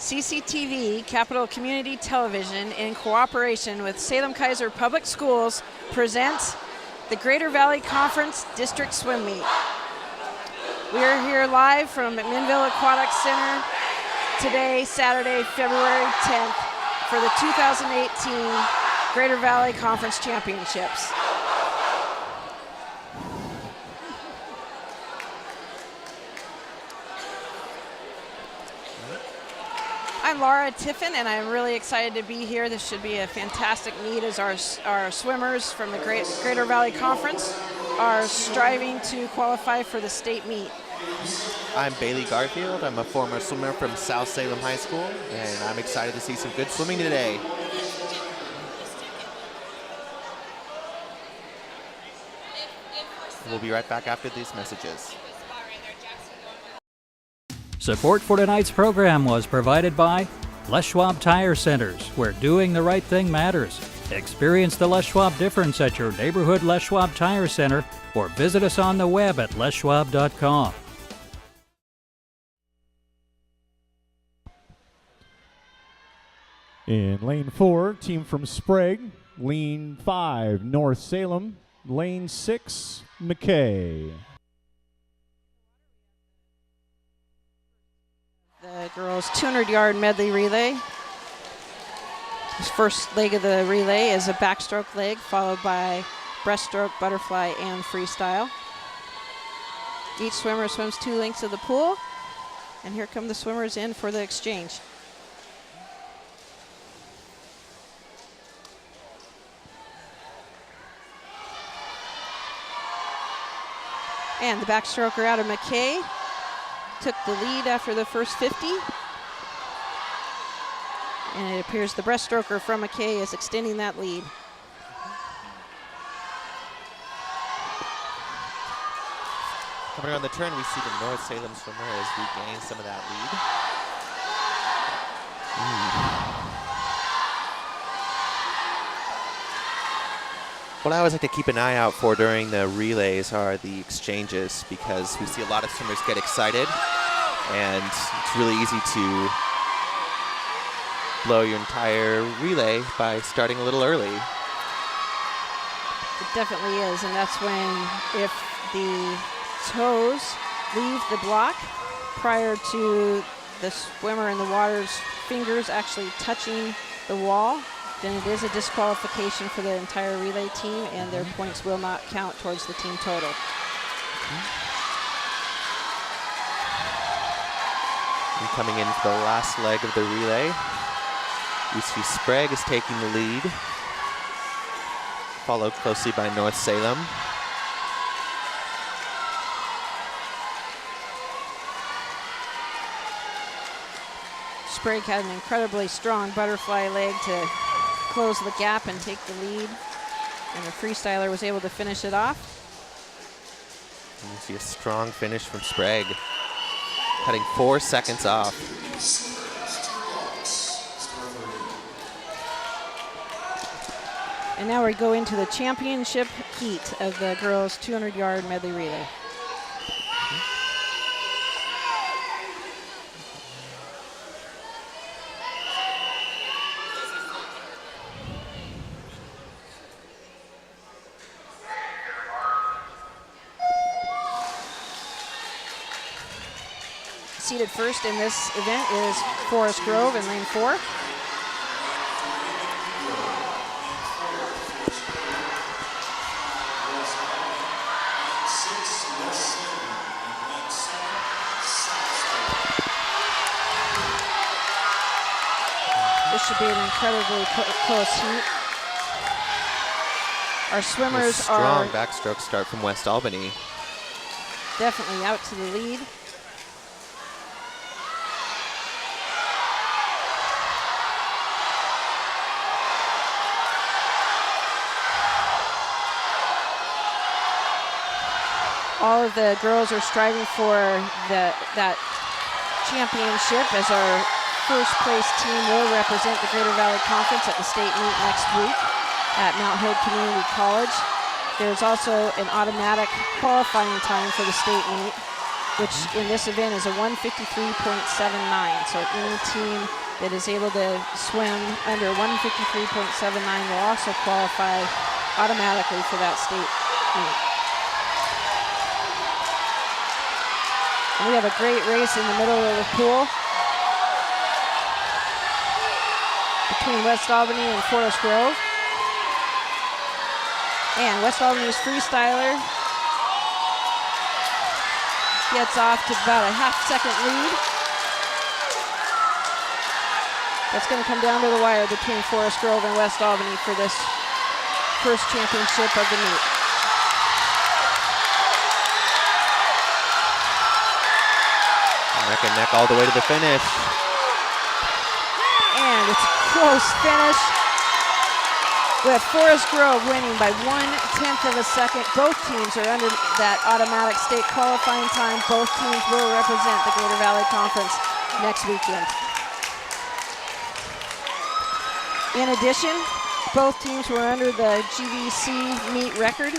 CCTV, Capital Community Television, in cooperation with Salem-Keizer Public Schools, presents the Greater Valley Conference District Swim Meet. We are here live from McMinnville Aquatic Center today, Saturday, February 10th, for the 2018 Greater Valley Conference Championships. I'm Laura Tiffin, and I'm really excited to be here. This should be a fantastic meet as our swimmers from the Greater Valley Conference are striving to qualify for the state meet. I'm Bailey Garfield. I'm a former swimmer from South Salem High School, and I'm excited to see some good swimming today. We'll be right back after these messages. Support for tonight's program was provided by Les Schwab Tire Centers, where doing the right thing matters. Experience the Les Schwab difference at your neighborhood Les Schwab Tire Center or visit us on the web at leschwab.com. In lane 4, team from Sprague. Lane 5, North Salem. Lane 6, McKay. The girls' 200-yard medley relay. This first leg of the relay is a backstroke leg, followed by breaststroke, butterfly, and freestyle. Each swimmer swims 2 lengths of the pool, and here come the swimmers in for the exchange. And the backstroker out of McKay took the lead after the first 50. And it appears the breaststroker from McKay is extending that lead. Coming around the turn, we see the North Salem swimmer has regained some of that lead. What I always like to keep an eye out for during the relays are the exchanges, because we see a lot of swimmers get excited, and it's really easy to blow your entire relay by starting a little early. It definitely is, and that's when, if the toes leave the block prior to the swimmer in the water's fingers actually touching the wall, then it is a disqualification for the entire relay team, and their points will not count towards the team total. And coming in for the last leg of the relay, we see Sprague is taking the lead, followed closely by North Salem. Sprague had an incredibly strong butterfly leg to close the gap and take the lead, and the freestyler was able to finish it off. And you see a strong finish from Sprague, cutting 4 seconds off. And now we go into the championship heat of the girls' 200-yard medley relay. Seated first in this event is Forest Grove in lane 4. This should be an incredibly close heat. Our swimmers strong are backstroke start from West Albany. Definitely out to the lead. All of the girls are striving for that championship, as our first place team will represent the Greater Valley Conference at the state meet next week at Mount Hood Community College. There's also an automatic qualifying time for the state meet. which in this event is a 153.79. So any team that is able to swim under 153.79 will also qualify automatically for that state meet. And we have a great race in the middle of the pool between West Albany and Forest Grove. And West Albany's freestyler gets off to about a half-second lead. That's going to come down to the wire between Forest Grove and West Albany for this first championship of the meet. Neck and neck all the way to the finish. And it's a close finish with Forest Grove winning by 1/10 of a second. Both teams are under that automatic state qualifying time. Both teams will represent the Greater Valley Conference next weekend. In addition, both teams were under the GVC meet record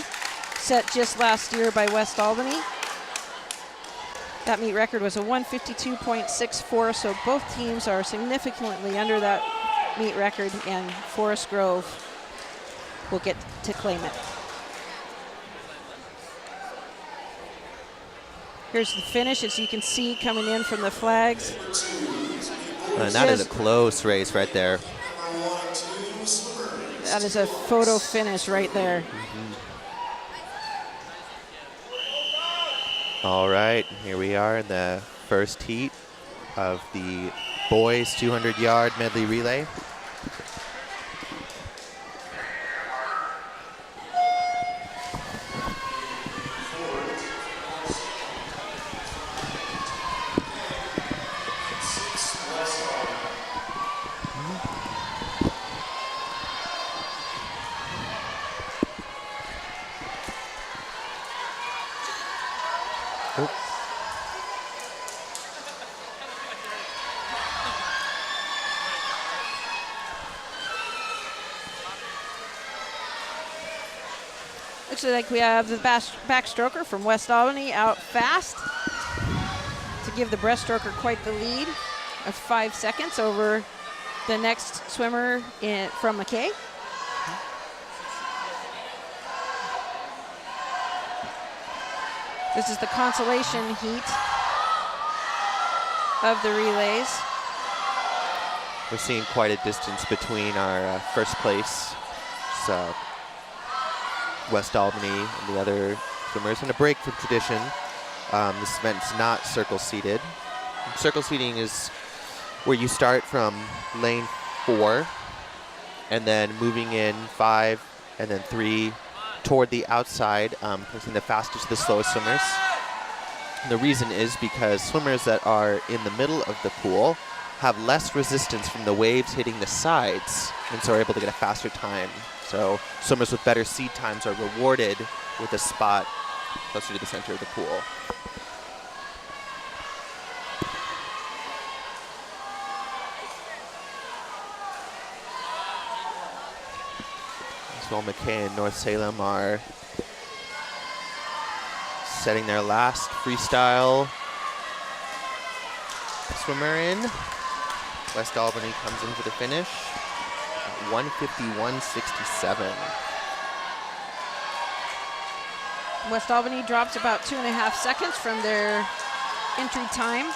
set just last year by West Albany. That meet record was a 152.64, so both teams are significantly under that meet record, and Forest Grove will get to claim it. Here's the finish, as you can see, coming in from the flags. And that is a close race right there. That is a photo finish right there. All right, here we are in the first heat of the boys 200-yard medley relay. Looks like we have the backstroker from West Albany out fast to give the breaststroker quite the lead of 5 seconds over the next swimmer from McKay. This is the consolation heat of the relays. We're seeing quite a distance between our first place, West Albany, and the other swimmers, and a break from tradition. This event's not circle seated. Circle seating is where you start from lane 4 and then moving in 5 and then 3 toward the outside, placing the fastest to the slowest swimmers. And the reason is because swimmers that are in the middle of the pool have less resistance from the waves hitting the sides, and so are able to get a faster time. So swimmers with better seed times are rewarded with a spot closer to the center of the pool. So McKay and North Salem are setting their last freestyle swimmer in. West Albany comes in for the finish. 151.67. West Albany drops about 2.5 seconds from their entry time.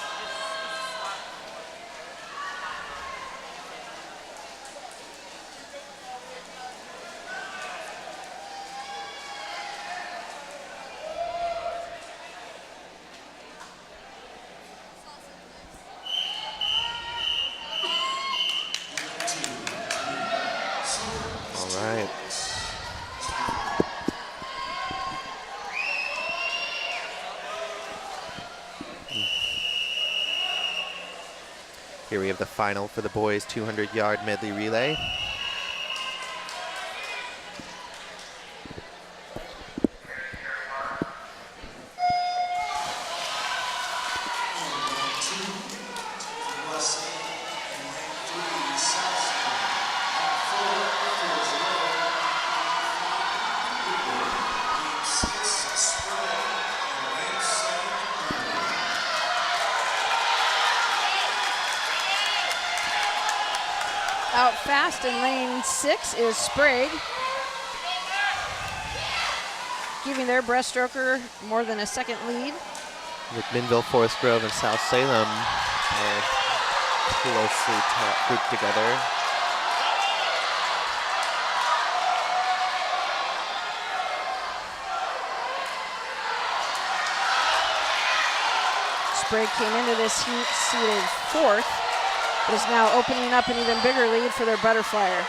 Here we have the final for the boys 200-yard medley relay. Out fast in lane 6 is Sprague, giving their breaststroker more than a second lead. McMinnville, Forest Grove, and South Salem are closely grouped together. Sprague came into this heat seated 4th, but is now opening up an even bigger lead for their butterflyer.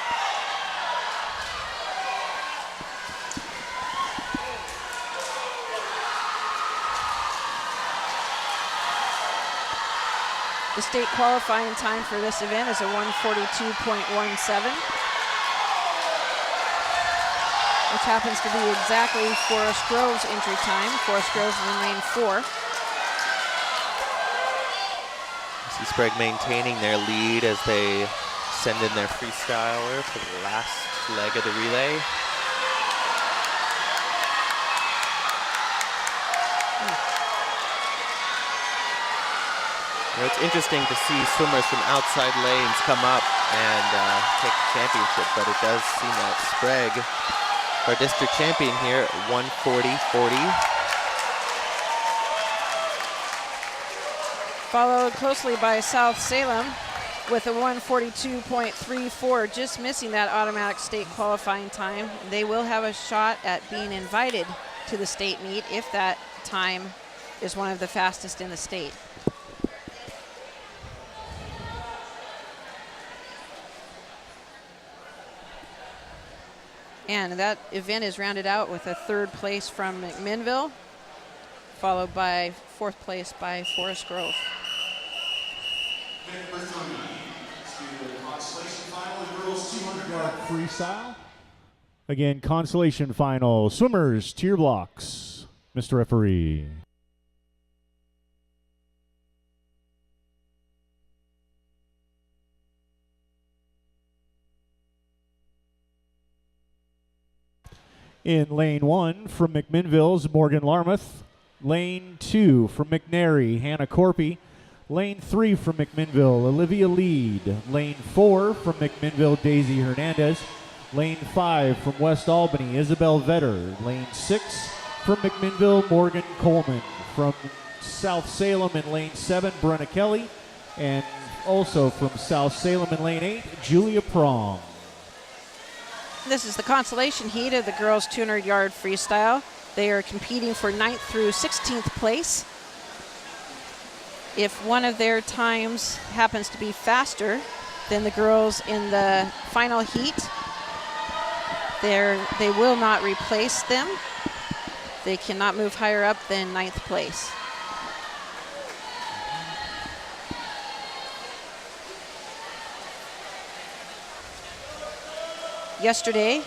The state qualifying time for this event is a 1:42.17, which happens to be exactly Forest Grove's entry time. Forest Grove's in lane 4. See Sprague maintaining their lead as they send in their freestyler for the last leg of the relay. You know, it's interesting to see swimmers from outside lanes come up and take the championship, but it does seem that Sprague, our district champion here, 1:40.40. Followed closely by South Salem with a 1:42.34, just missing that automatic state qualifying time. They will have a shot at being invited to the state meet if that time is one of the fastest in the state. And that event is rounded out with a 3rd place from McMinnville, followed by 4th place by Forest Grove. Consolation final, girls 200-yard freestyle. Again, consolation final. Swimmers, tier blocks. Mr. Referee. In lane 1 from McMinnville's Morgan Larmuth. Lane 2 from McNary, Hannah Corpy. Lane 3 from McMinnville, Olivia Lead. Lane 4 from McMinnville, Daisy Hernandez. Lane 5 from West Albany, Isabel Vetter. Lane 6 from McMinnville, Morgan Coleman. From South Salem in lane 7, Brenna Kelly. And also from South Salem in lane 8, Julia Prong. This is the consolation heat of the girls' 200-yard freestyle. They are competing for 9th through 16th place. If one of their times happens to be faster than the girls in the final heat, they will not replace them. They cannot move higher up than 9th place. Yesterday,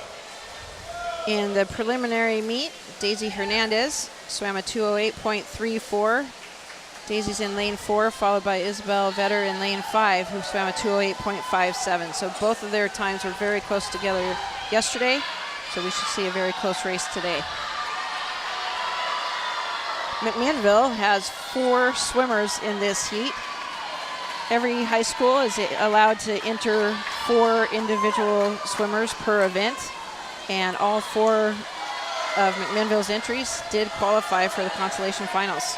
in the preliminary meet, Daisy Hernandez swam a 2:08.34. Daisy's in lane 4, followed by Isabel Vetter in lane 5, who swam a 2:08.57. So both of their times were very close together yesterday, so we should see a very close race today. McMinnville has 4 swimmers in this heat. Every high school is allowed to enter 4 individual swimmers per event, and all 4 of McMinnville's entries did qualify for the consolation finals.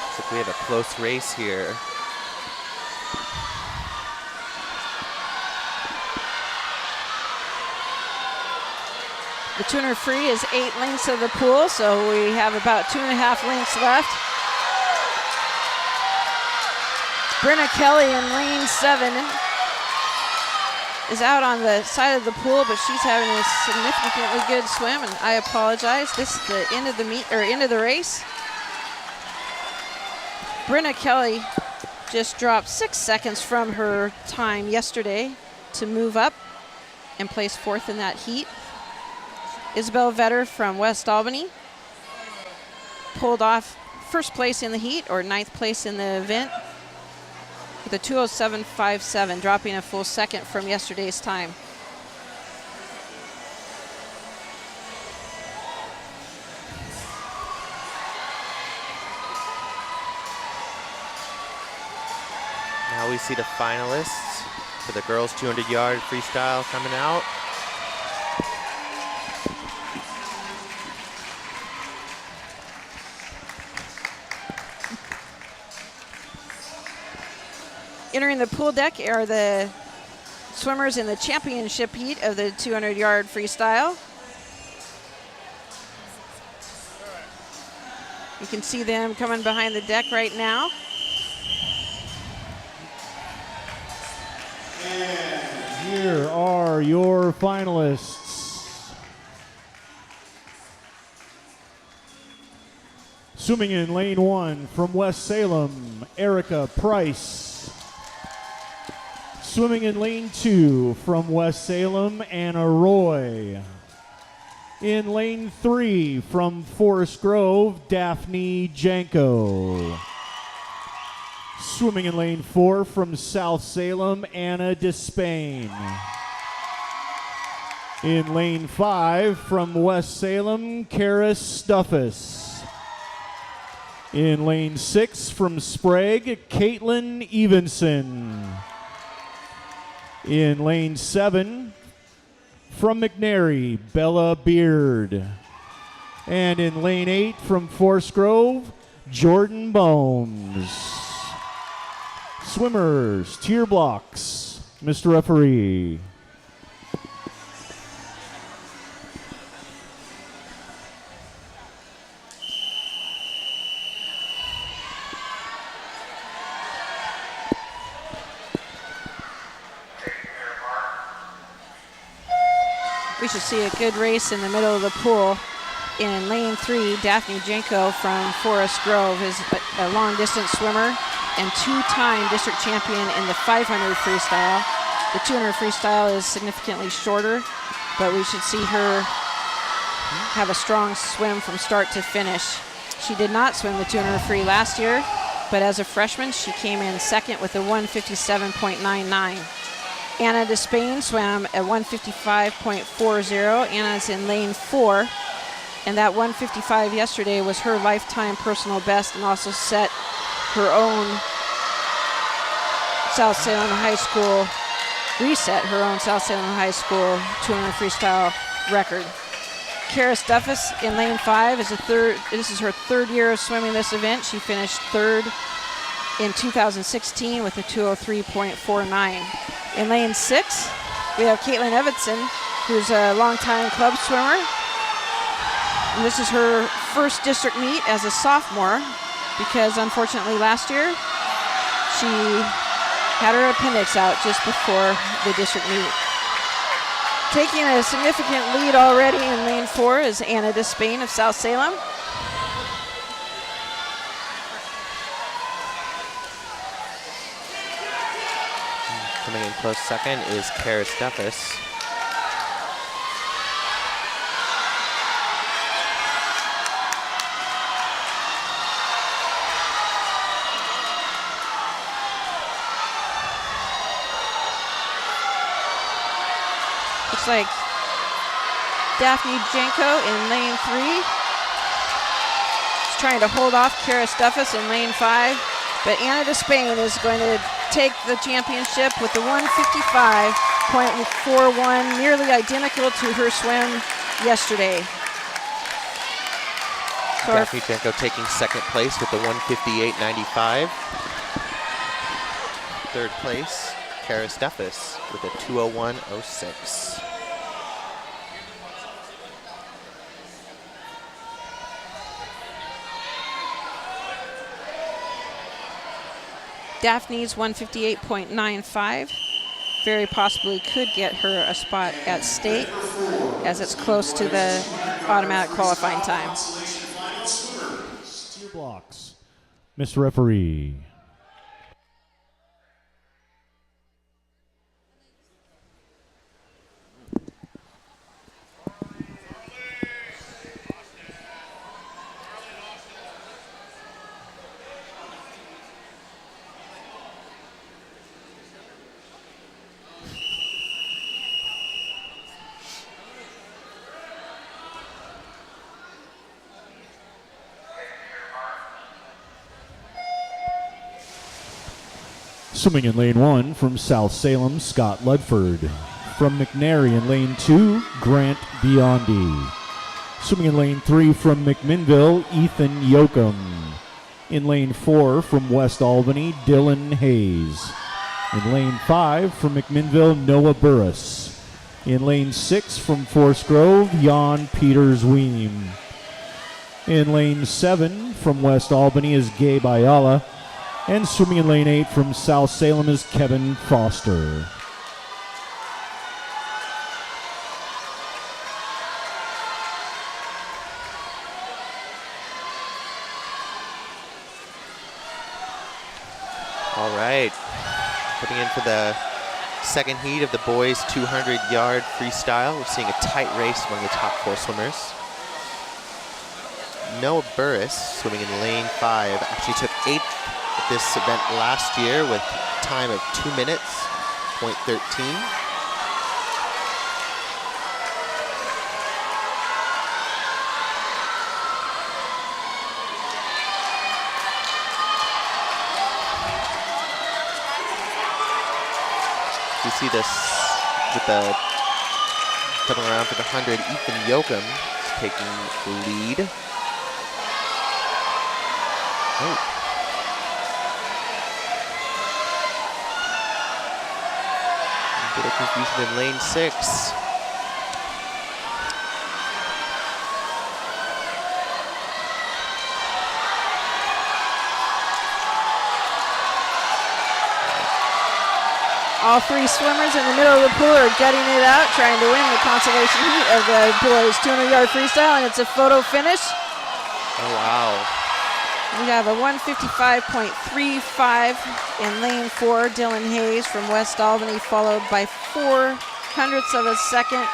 Looks like we have a close race here. The 200 free is 8 lengths of the pool, so we have about 2.5 lengths left. Brenna Kelly in lane 7 is out on the side of the pool, but she's having a significantly good swim, and I apologize. This is the end of the meet, or end of the race. Brenna Kelly just dropped 6 seconds from her time yesterday to move up and place 4th in that heat. Isabel Vetter from West Albany pulled off 1st place in the heat, or 9th place in the event, with a 2:07.57, dropping a full second from yesterday's time. Now we see the finalists for the girls 200-yard freestyle coming out. Entering the pool deck are the swimmers in the championship heat of the 200-yard freestyle. You can see them coming behind the deck right now. And here are your finalists. Swimming in lane 1 from West Salem, Erica Price. Swimming in lane 2 from West Salem, Anna Roy. In lane 3 from Forest Grove, Daphne Janko. Swimming in lane 4 from South Salem, Anna Despain. In lane 5 from West Salem, Kara Stuffus. In lane 6 from Sprague, Caitlin Evenson. In lane 7 from McNary, Bella Beard. And in lane 8 from Forest Grove, Jordan Bones. Swimmers, tier blocks, Mr. Referee. We should see a good race in the middle of the pool. In lane 3, Daphne Janko from Forest Grove is a long-distance swimmer and two-time district champion in the 500 freestyle. The 200 freestyle is significantly shorter, but we should see her have a strong swim from start to finish. She did not swim the 200 free last year, but as a freshman, she came in second with a 157.99. Anna Despain swam at 155.40. Anna's in lane 4, and that 155 yesterday was her lifetime personal best and also set her own South Salem High School, reset her own South Salem High School 200 freestyle record. Kara Stuffus in lane 5 is this is her third year of swimming this event. She finished third in 2016 with a 203.49. In lane 6, we have Caitlin Evanson, who's a longtime club swimmer. And this is her first district meet as a sophomore because unfortunately last year she had her appendix out just before the district meet. Taking a significant lead already in lane 4 is Anna Despain of South Salem. Coming in close second is Kara Stuffus. Looks like Daphne Janko in lane 3. She's trying to hold off Kara Stuffus in lane 5, but Anna Despain is going to take the championship with the 155.41, nearly identical to her swim yesterday. So Daphne Janko taking second place with the 158.95. Third place, Kara Stuffus with a 201.06. Daphne's 158.95 very possibly could get her a spot at state as it's close to the automatic qualifying time. Tier blocks, Mr. Referee. Swimming in lane 1 from South Salem, Scott Ludford. From McNary in lane 2, Grant Biondi. Swimming in lane 3 from McMinnville, Ethan Yoakum. In lane 4 from West Albany, Dylan Hayes. In lane 5 from McMinnville, Noah Burris. In lane 6 from Forest Grove, Jan Peters Weem. In lane 7 from West Albany is Gabe Ayala. And swimming in lane 8 from South Salem is Kevin Foster. All right, coming in for the second heat of the boys 200-yard freestyle. We're seeing a tight race among the top 4 swimmers. Noah Burris, swimming in lane 5, actually took 8th at this event last year with a time of 2 minutes, .13. You see this with the coming around for the 100, Ethan Yoakum taking the lead. Oh. A bit of confusion in lane 6. All 3 swimmers in the middle of the pool are gutting it out, trying to win the consolation heat of the boys 200-yard freestyle, and it's a photo finish. Oh, wow. We have a 155.35 in lane 4, Dylan Hayes from West Albany, followed by 0.04 of a second,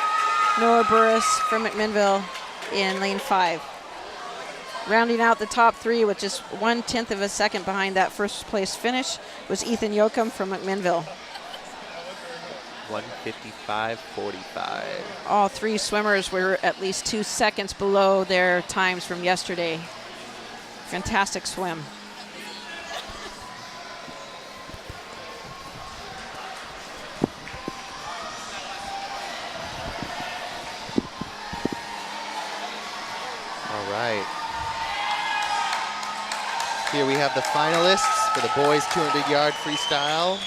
Noah Burris from McMinnville in lane 5. Rounding out the top 3 with just 0.1 of a second behind that first place finish was Ethan Yoakum from McMinnville. 155.45. All 3 swimmers were at least 2 seconds below their times from yesterday. Fantastic swim. All right. Here we have the finalists for the boys 200-yard freestyle.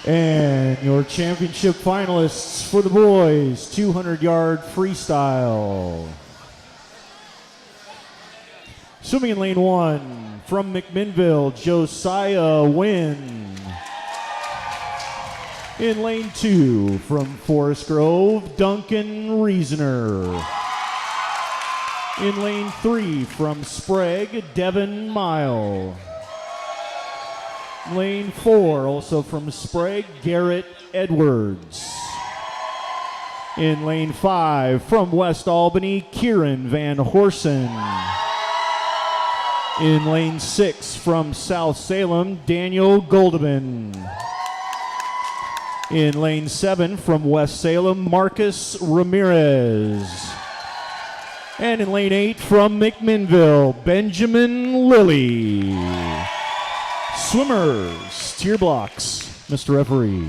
And your championship finalists for the boys 200-yard freestyle. Swimming in lane 1 from McMinnville, Josiah Wynn. In lane 2 from Forest Grove, Duncan Reasoner. In lane 3 from Sprague, Devin Mile. Lane 4, also from Sprague, Garrett Edwards. In lane 5, from West Albany, Kieran Van Horsen. In lane 6, from South Salem, Daniel Goldman. In lane 7, from West Salem, Marcus Ramirez. And in lane 8, from McMinnville, Benjamin Lilly. Swimmers, to your blocks, Mr. Referee.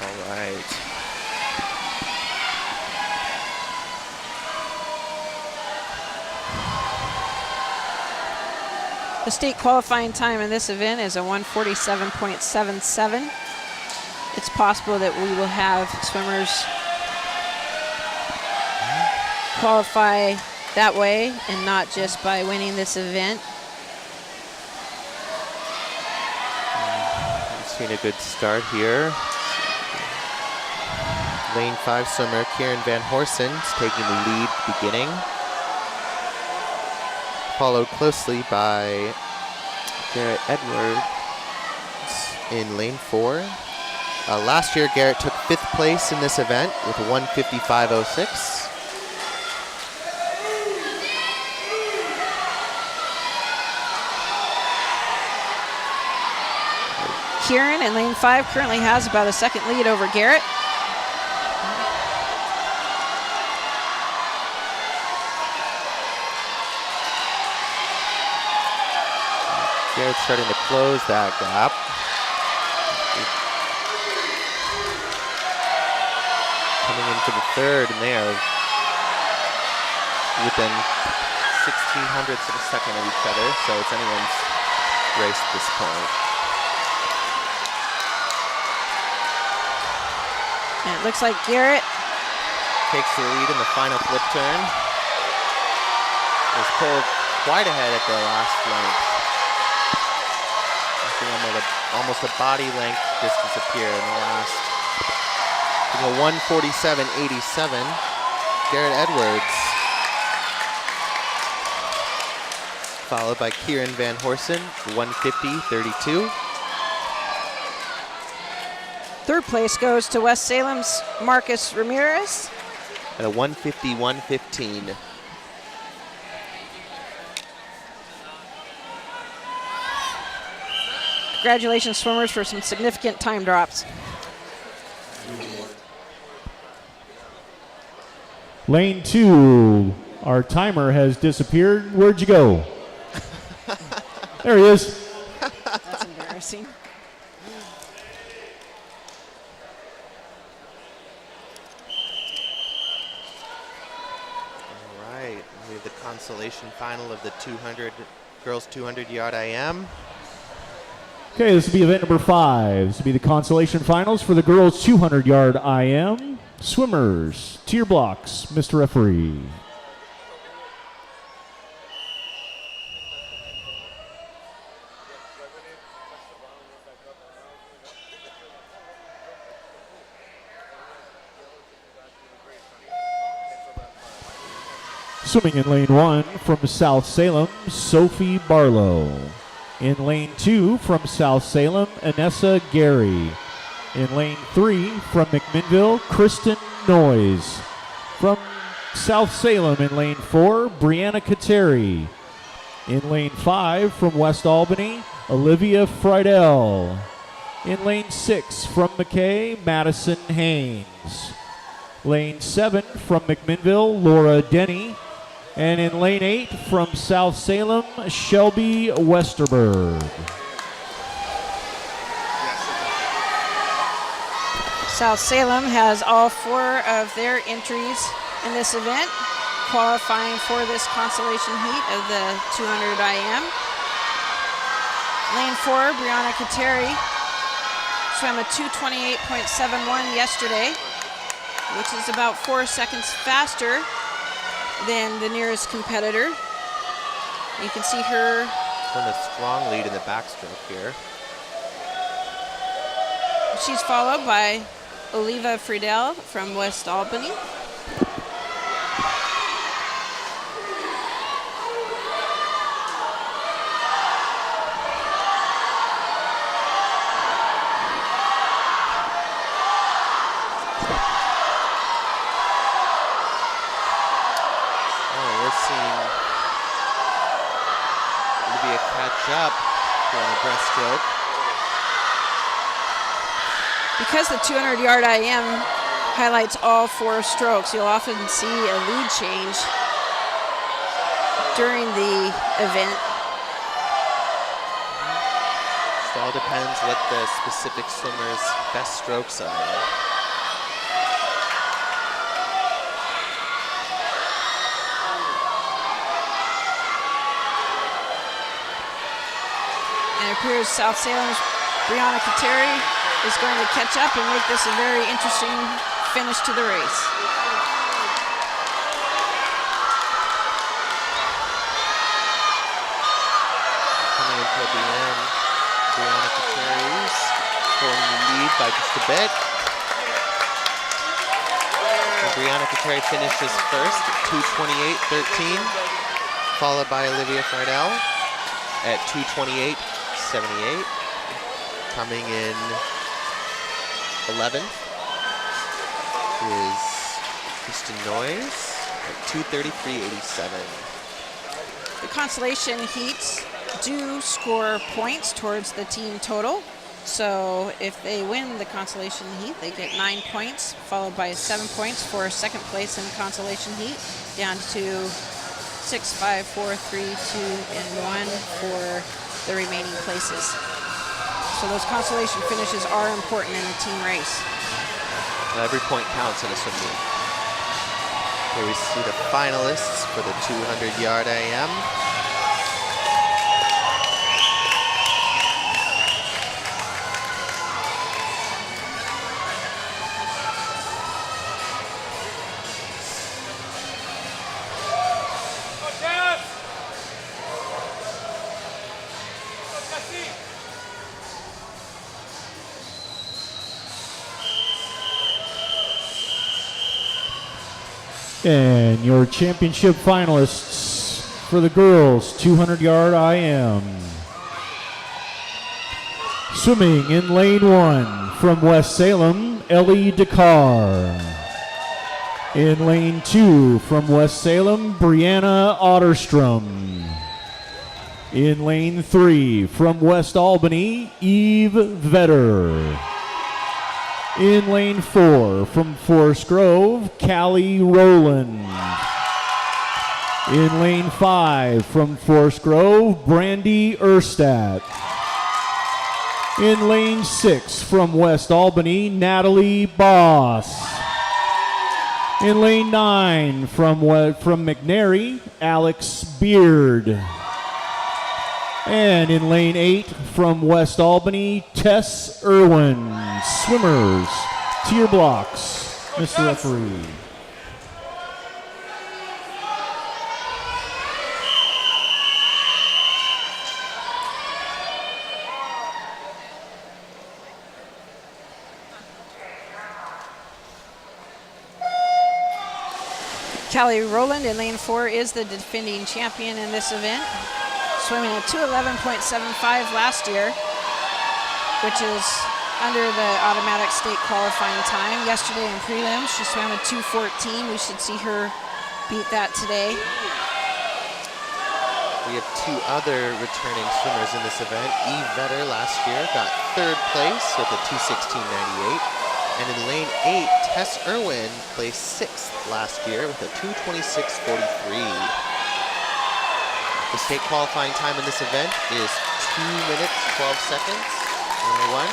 All right. The state qualifying time in this event is a 147.77. It's possible that we will have swimmers qualify that way and not just by winning this event. We've seen a good start here. Lane 5 swimmer Kieran Van Horsen is taking the lead beginning. followed closely by Garrett Edwards in lane 4. Last year, Garrett took 5th place in this event with 1:55.06. Kieran in lane 5 currently has about a second lead over Garrett. Garrett's starting to close that gap. Coming into the 3rd, and they are within 1600ths of a second of each other, so it's anyone's race at this point. And it looks like Garrett Takes the lead in the final flip turn. Was pulled quite ahead at the last length. Almost a body length distance appear in the last. A 1:47.87. Garrett Edwards. Followed by Kieran Van Horsen, 1:50.32. 3rd place goes to West Salem's Marcus Ramirez. At a 1:51.15. Congratulations, swimmers, for some significant time drops. Lane 2, our timer has disappeared. Where'd you go? There he is. That's embarrassing. All right, we have the consolation final of the 200 girls 200-yard IM. Okay, this will be event number 5. This will be the consolation finals for the girls 200-yard IM. Swimmers, to your blocks, Mr. Referee. Swimming in lane 1 from South Salem, Sophie Barlow. In lane 2 from South Salem, Anessa Gary. In lane 3 from McMinnville, Kristen Noyes. From South Salem in lane 4, Brianna Kateri. In lane 5 from West Albany, Olivia Friedel. In lane 6 from McKay, Madison Haynes. Lane 7 from McMinnville, Laura Denny. And in lane 8 from South Salem, Shelby Westerberg. South Salem has all 4 of their entries in this event, qualifying for this consolation heat of the 200 IM. Lane 4, Brianna Kateri swam a 2:28.71 yesterday, which is about 4 seconds faster than the nearest competitor. You can see her On a strong lead in the backstroke here. She's followed by Oliva Friedel from West Albany. Up during the breaststroke. Because the 200-yard IM highlights all 4 strokes, you'll often see a lead change during the event. It all depends what the specific swimmer's best strokes are. And it appears South Salem's Brianna Kateri is going to catch up and make this a very interesting finish to the race. Coming in toward the end, Brianna Kateri's pulling the lead by just a bit. And Brianna Kateri finishes first at 2:28.13. followed by Olivia Friedel at 2:28.78. Coming in 11th is Kristen Noyes at 2:33.87. The consolation heats do score points towards the team total. So if they win the consolation heat, they get 9 points, followed by 7 points for second place in the consolation heat, down to 6, 5, 4, 3, 2, and 1 for the remaining places. So those consolation finishes are important in a team race. Every point counts in a swim meet. Here we see the finalists for the 200-yard AM. And your championship finalists for the girls 200-yard IM. Swimming in lane 1 from West Salem, Ellie Dakar. In lane 2 from West Salem, Brianna Otterstrom. In lane 3 from West Albany, Eve Vetter. In lane 4 from Forest Grove, Callie Rowland. In lane 5 from Forest Grove, Brandy Erstadt. In lane 6 from West Albany, Natalie Boss. In lane 9 from McNary, Alex Beard. And in lane 8 from West Albany, Tess Irwin. Swimmers, to your blocks, Mr. Referee. Callie Rowland in lane 4 is the defending champion in this event, swimming at 2:11.75 last year, which is under the automatic state qualifying time. Yesterday in prelims, she swam a 2:14. We should see her beat that today. We have 2 other returning swimmers in this event. Eve Vetter last year got 3rd place with a 2:16.98. And in lane 8, Tess Irwin placed 6th last year with a 2:26.43. The state qualifying time in this event is 2 minutes, 12 seconds. Number 1.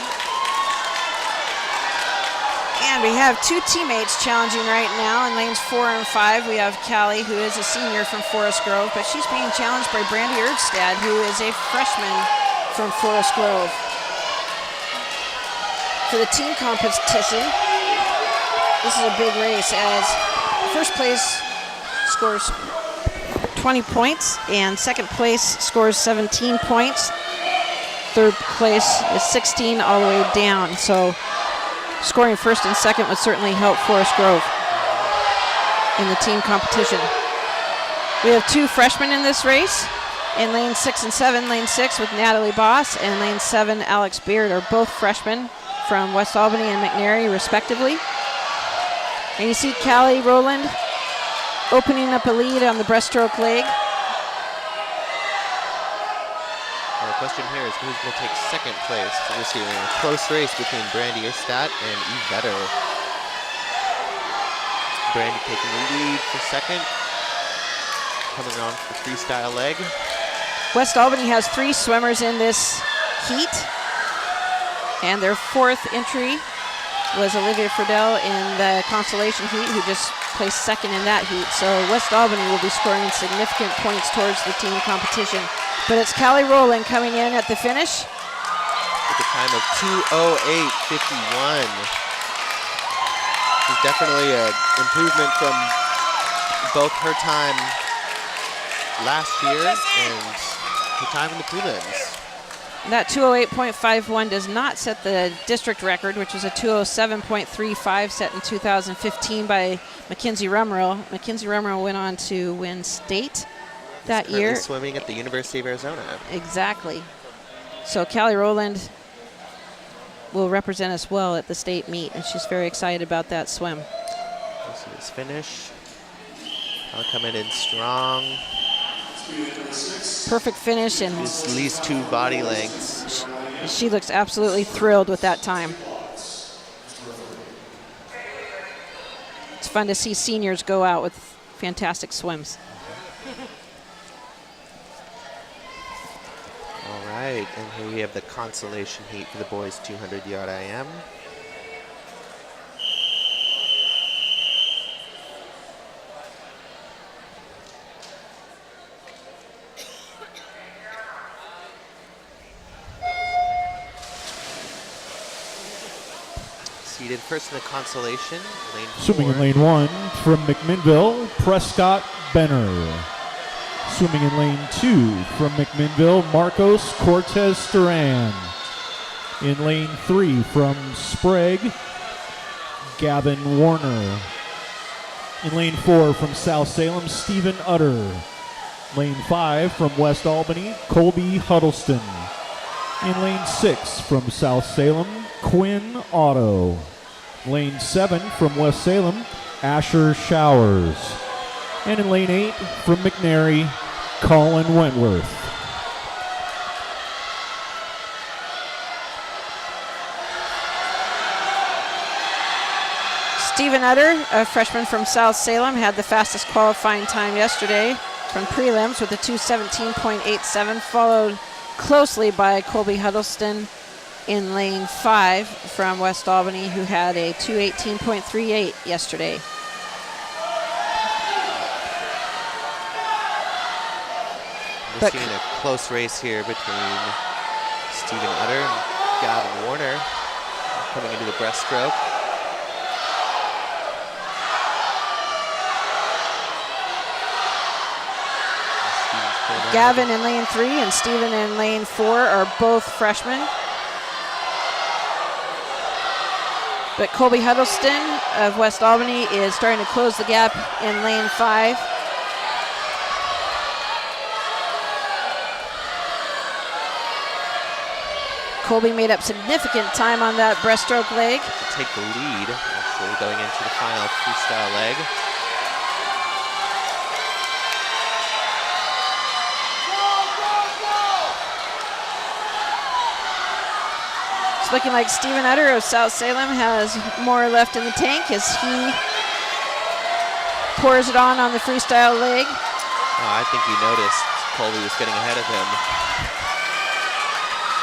And we have 2 teammates challenging right now in lanes 4 and 5. We have Callie, who is a senior from Forest Grove, but she's being challenged by Brandy Erdstad, who is a freshman from Forest Grove. For the team competition, this is a big race as first place scores 20 points and second place scores 17 points. Third place is 16 all the way down. So scoring first and second would certainly help Forest Grove in the team competition. We have 2 freshmen in this race. In lane 6 and 7, lane 6 with Natalie Boss and lane 7, Alex Beard are both freshmen from West Albany and McNary respectively. And you see Callie Rowland opening up a lead on the breaststroke leg. Well, the question here is who's going to take second place. So we're seeing a close race between Brandy Erstadt and Eve Vetter. Brandy taking the lead for second. Coming on for the freestyle leg. West Albany has 3 swimmers in this heat. And their 4th entry was Olivia Friedel in the consolation heat, who just placed second in that heat. So West Albany will be scoring significant points towards the team competition. But it's Callie Rowland coming in at the finish. With a time of 2:08.51. It's definitely an improvement from both her time last year and her time in the prelims. That 2:08.51 does not set the district record, which was a 2:07.35 set in 2015 by Mackenzie Rummerell. Mackenzie Rummerell went on to win state that Currently year. swimming at the University of Arizona. Exactly. So Callie Rowland will represent us well at the state meet, and she's very excited about that swim. This is finish. I'll come in strong. Perfect finish, and Just at least 2 body lengths. she looks absolutely thrilled with that time. It's fun to see seniors go out with fantastic swims. All right, and here we have the consolation heat for the boys 200-yard IM. Seated first in the consolation, lane 4. Swimming in lane 1 from McMinnville, Prescott Benner. Swimming in lane 2 from McMinnville, Marcos Cortez Duran. In lane 3 from Sprague, Gavin Warner. In lane 4 from South Salem, Stephen Utter. Lane 5 from West Albany, Colby Huddleston. In lane 6 from South Salem, Quinn Otto. Lane 7 from West Salem, Asher Showers. And in lane 8 from McNary, Colin Wentworth. Stephen Utter, a freshman from South Salem, had the fastest qualifying time yesterday from prelims with a 2:17.87, followed closely by Colby Huddleston in lane 5 from West Albany, who had a 2:18.38 yesterday. We're seeing a close race here between Stephen Utter and Gavin Warner coming into the breaststroke. Gavin in lane 3 and Stephen in lane 4 are both freshmen. But Colby Huddleston of West Albany is starting to close the gap in lane 5. Colby made up significant time on that breaststroke leg. To take the lead, actually, going into the final freestyle leg. It's looking like Stephen Utter of South Salem has more left in the tank as he pours it on the freestyle leg. Oh, I think he noticed Colby was getting ahead of him.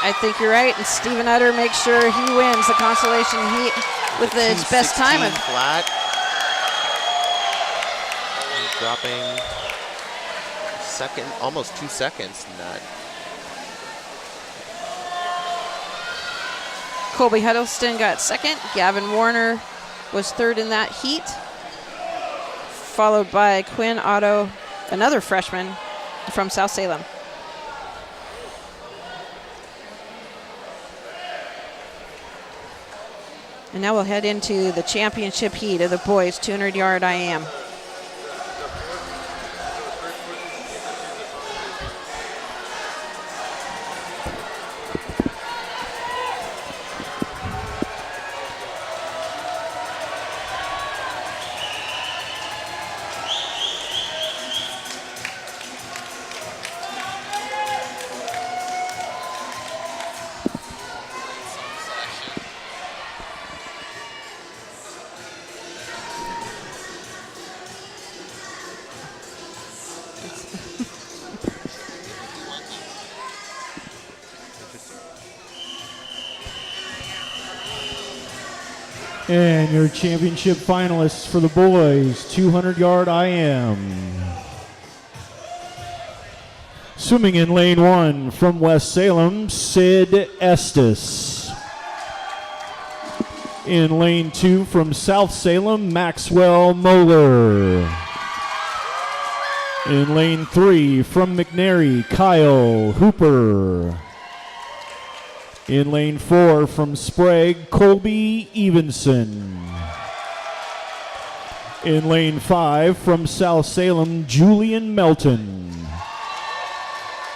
I think you're right, and Stephen Utter makes sure he wins the consolation heat with his best time of flat. He's dropping second, almost 2 seconds in that. Colby Huddleston got second. Gavin Warner was third in that heat, followed by Quinn Otto, another freshman from South Salem. And now we'll head into the championship heat of the boys 200-yard IM. And your championship finalists for the boys, 200-yard IM. Swimming in lane 1 from West Salem, Sid Estes. In lane 2 from South Salem, Maxwell Moeller. In lane 3 from McNary, Kyle Hooper. In lane 4 from Sprague, Colby Evenson. In lane 5 from South Salem, Julian Melton.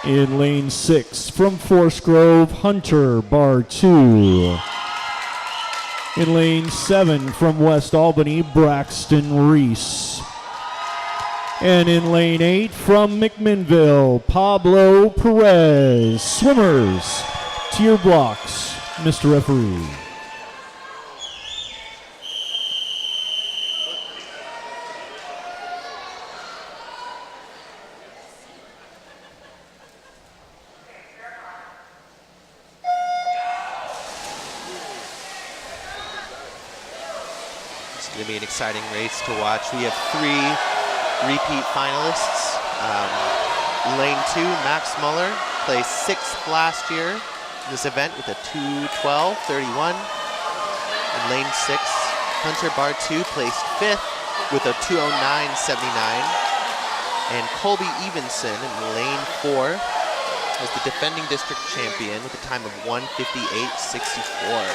In lane 6 from Forest Grove, Hunter, bar 2. In lane 7 from West Albany, Braxton Reese. And in lane 8 from McMinnville, Pablo Perez. Swimmers to your blocks, Mr. Referee. It's going to be an exciting race to watch. We have 3 repeat finalists. Lane 2, Max Muller, placed 6th last year in this event with a 2:12.31. In lane 6, Hunter bar 2 placed 5th with a 2:09.79. And Colby Evenson in lane 4 was the defending district champion with a time of 1:58.64.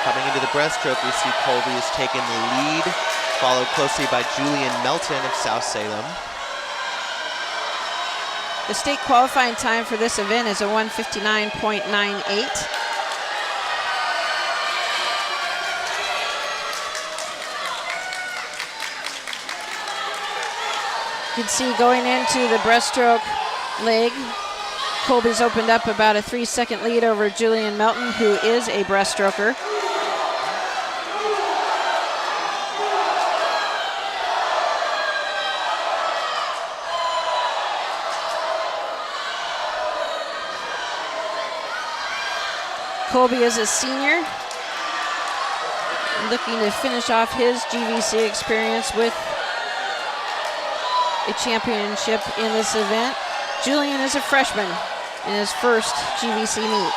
Coming into the breaststroke, we see Colby has taken the lead, followed closely by Julian Melton of South Salem. The state qualifying time for this event is a 1:59.98. You can see going into the breaststroke leg, Colby's opened up about a 3-second lead over Julian Melton, who is a breaststroker. Colby is a senior, looking to finish off his GVC experience with a championship in this event. Julian is a freshman in his first GVC meet.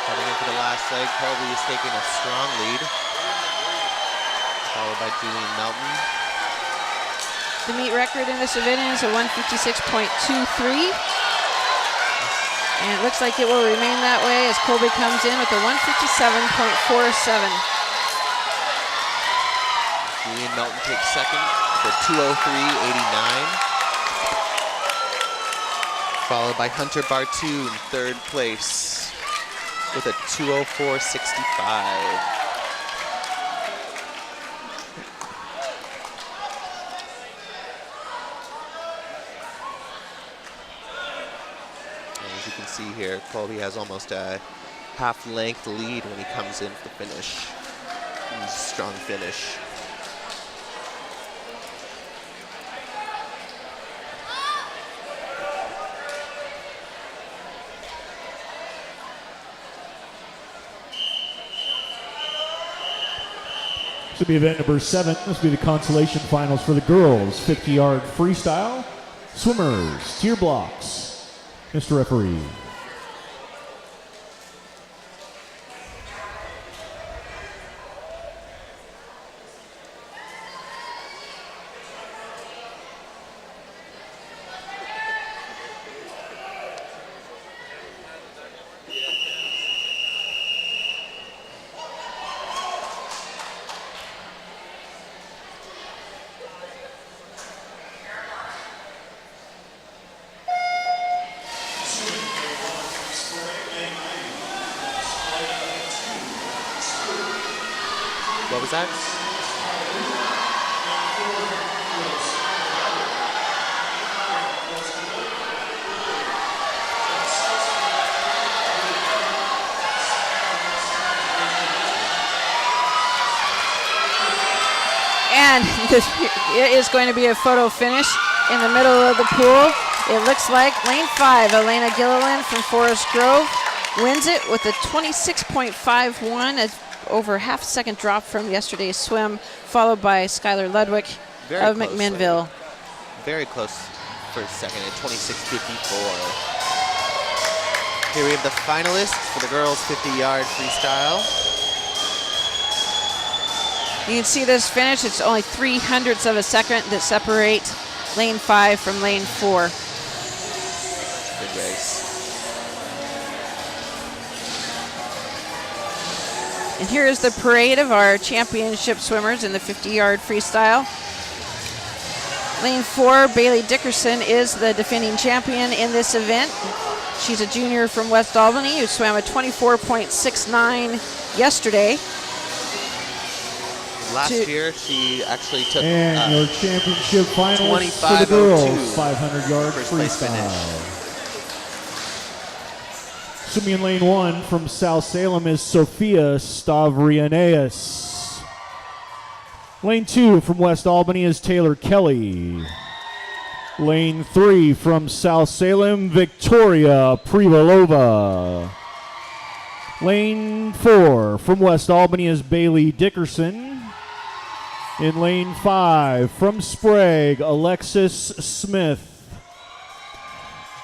Coming into the last leg, Colby is taking a strong lead, followed by Julian Melton. The meet record in this event is a 1:56.23. And it looks like it will remain that way as Colby comes in with a 1:57.47. Julian Melton takes second with a 2:03.89. Followed by Hunter Bartu in third place with a 2:04.65. As you can see here, Colby has almost a half-length lead when he comes in for the finish. Strong finish. This will be event number 7. This will be the consolation finals for the girls. 50-yard freestyle. Swimmers, to your blocks. Mr. Referee. What was that? And this is going to be a photo finish in the middle of the pool. It looks like lane 5, Elena Gilliland from Forest Grove, wins it with a 26.51, as over half a second drop from yesterday's swim, followed by Skylar Ludwig of McMinnville. Very close for second at 26.54. Here we have the finalists for the girls 50-yard freestyle. You can see this finish. It's only 0.03 of a second that separate lane 5 from lane 4. Good race. And here is the parade of our championship swimmers in the 50-yard freestyle. Lane 4, Bailey Dickerson is the defending champion in this event. She's a junior from West Albany who swam a 24.69 yesterday. Last year, she actually took and your championship finals for the girls, 500-yard freestyle. Swimming in lane 1 from South Salem is Sophia Stavrianeus. Lane 2 from West Albany is Taylor Kelly. Lane 3 from South Salem, Victoria Privalova. Lane 4 from West Albany is Bailey Dickerson. In lane 5 from Sprague, Alexis Smith.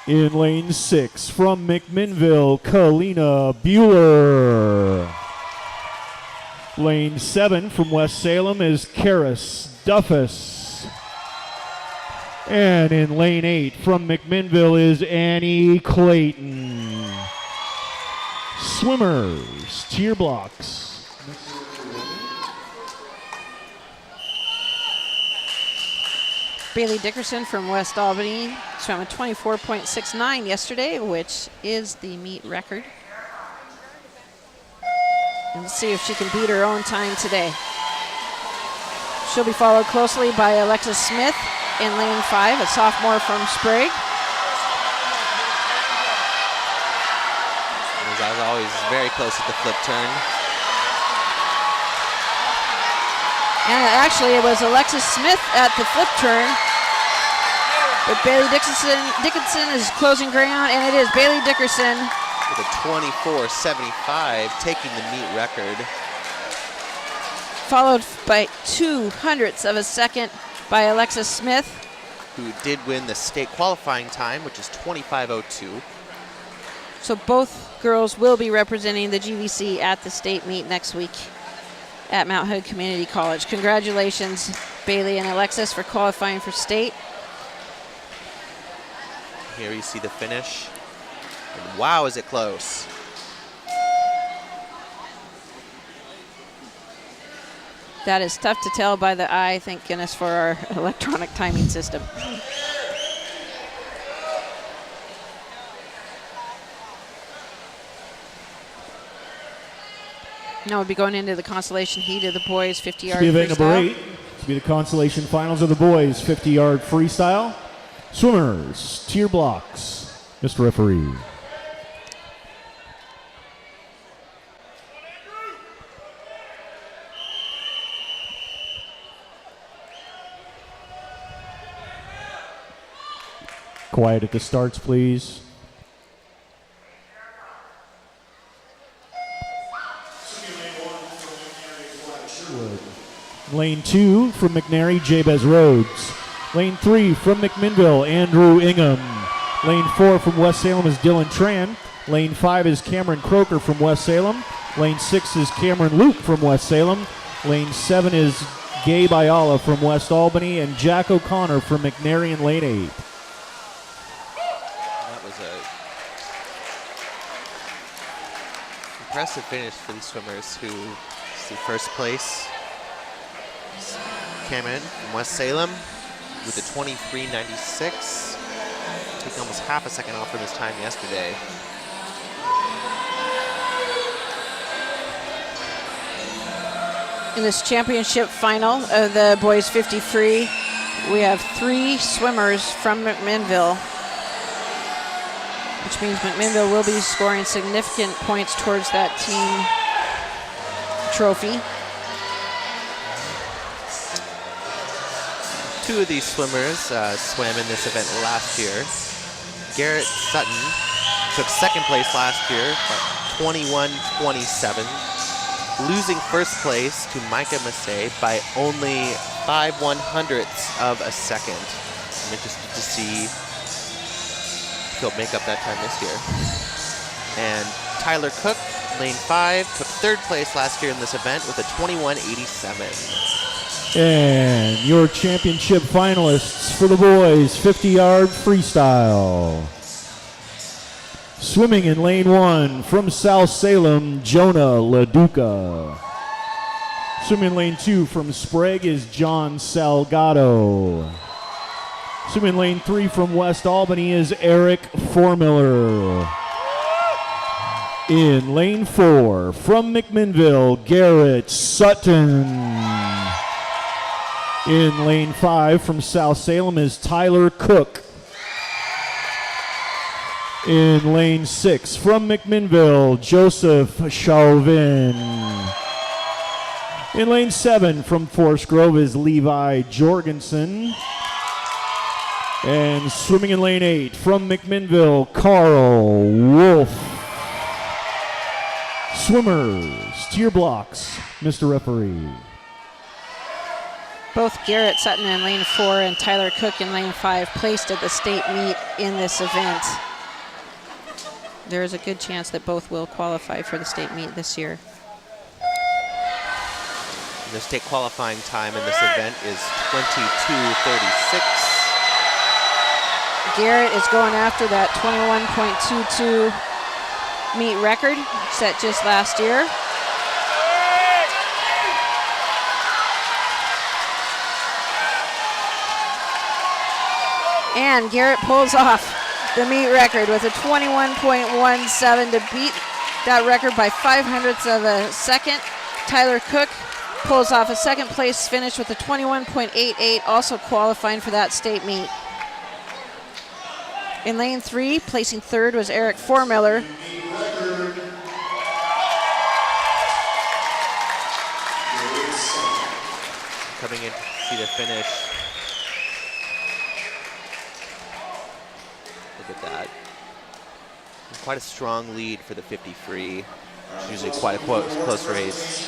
In lane 6 from McMinnville, Kalina Bueller. Lane 7 from West Salem is Karis Duffus. And in lane 8 from McMinnville is Annie Clayton. Swimmers, tier blocks. Bailey Dickerson from West Albany swam a 24.69 yesterday, which is the meet record. And let's see if she can beat her own time today. She'll be followed closely by Alexis Smith in lane 5, a sophomore from Sprague. As always, very close at the flip turn. And actually, it was Alexis Smith at the flip turn. But Bailey Dickinson is closing ground, and it is Bailey Dickerson. With a 24.75, taking the meet record. Followed by 0.02 of a second by Alexis Smith, who did win the state qualifying time, which is 25.02. So both girls will be representing the GVC at the state meet next week at Mount Hood Community College. Congratulations, Bailey and Alexis, for qualifying for state. Here you see the finish. And wow, is it close. That is tough to tell by the eye, thank goodness for our electronic timing system. Now we'll be going into the consolation heat of the boys 50-yard Event number freestyle. 8 to be the consolation finals of the boys 50-yard freestyle. Swimmers, tier blocks. Mr. Referee. Quiet at the starts, please. Lane 2 from McNary, Jabez Rhodes. Lane 3 from McMinnville, Andrew Ingham. Lane 4 from West Salem is Dylan Tran. Lane 5 is Cameron Croker from West Salem. Lane 6 is Cameron Luke from West Salem. Lane 7 is Gabe Ayala from West Albany, and Jack O'Connor from McNary in lane 8. That was a impressive finish for these swimmers who see first place. Cameron from West Salem with a 23.96, taking almost half a second off from his time yesterday. In this championship final of the boys 50 free, we have 3 swimmers from McMinnville, which means McMinnville will be scoring significant points towards that team trophy. 2 of these swimmers swam in this event last year. Garrett Sutton took second place last year at 21.27, losing first place to Micah Massey by only 5/100ths of a second. I'm interested to see if he'll make up that time this year. And Tyler Cook, lane 5, took third place last year in this event with a 21.87. And your championship finalists for the boys 50-yard freestyle. Swimming in lane 1 from South Salem, Jonah LaDuca. Swimming in lane 2 from Sprague is John Salgado. Swimming in lane 3 from West Albany is Eric Formiller. In lane 4 from McMinnville, Garrett Sutton. In lane 5 from South Salem is Tyler Cook. In lane 6 from McMinnville, Joseph Chauvin. In lane 7 from Forest Grove is Levi Jorgensen. And swimming in lane 8 from McMinnville, Carl Wolf. Swimmers, to your blocks, Mr. Referee. Both Garrett Sutton in lane 4 and Tyler Cook in lane 5 placed at the state meet in this event. There is a good chance that both will qualify for the state meet this year. The state qualifying time in this event is 22:36. Garrett is going after that 21.22 meet record set just last year. And Garrett pulls off the meet record with a 21.17 to beat that record by 0.05 of a second. Tyler Cook pulls off a second place finish with a 21.88, also qualifying for that state meet. In lane 3, placing third was Eric Formiller. Coming in to see the finish. Look at that. And quite a strong lead for the 50 free. It's usually quite a close race.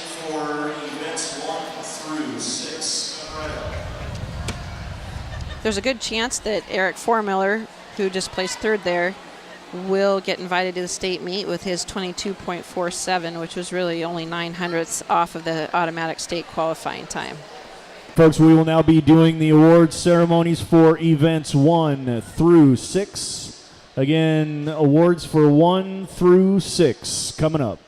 There's a good chance that Eric Formiller, who just placed third there, will get invited to the state meet with his 22.47, which was really only 0.09 off of the automatic state qualifying time. Folks, we will now be doing the awards ceremonies for events 1 through 6. Again, awards for 1 through 6 coming up.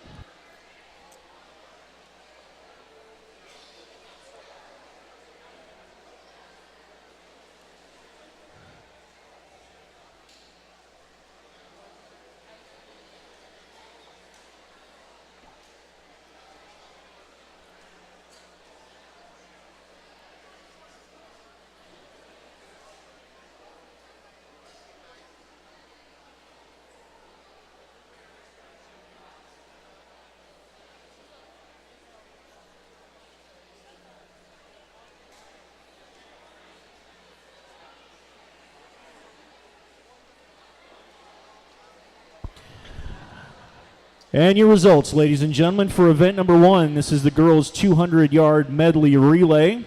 And your results, ladies and gentlemen, for event number 1. This is the girls' 200-yard medley relay.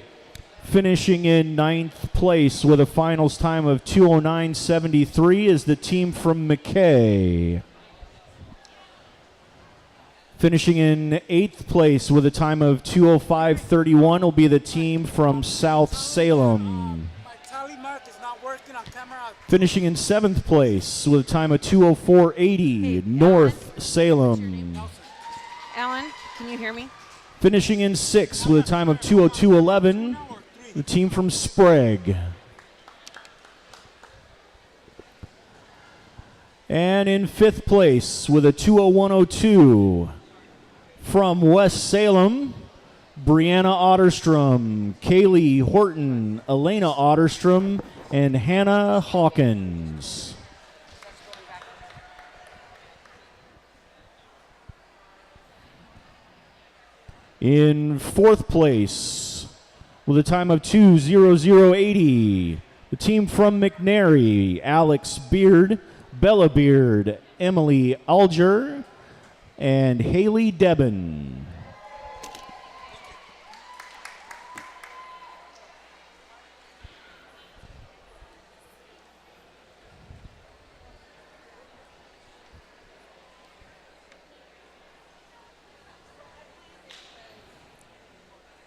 Finishing in 9th place with a finals time of 2:09.73 is the team from McKay. Finishing in 8th place with a time of 2:05.31 will be the team from South Salem. Finishing in 7th place with a time of 2:04.80, North Salem. Alan, can you hear me? Finishing in 6th with a time of 2:02.11, the team from Sprague. And in 5th place with a 2:01.02 from West Salem, Brianna Otterstrom, Kaylee Horton, Elena Otterstrom, and Hannah Hawkins. In 4th place, with a time of 2:00.80, the team from McNary, Alex Beard, Bella Beard, Emily Alger, and Haley Debin.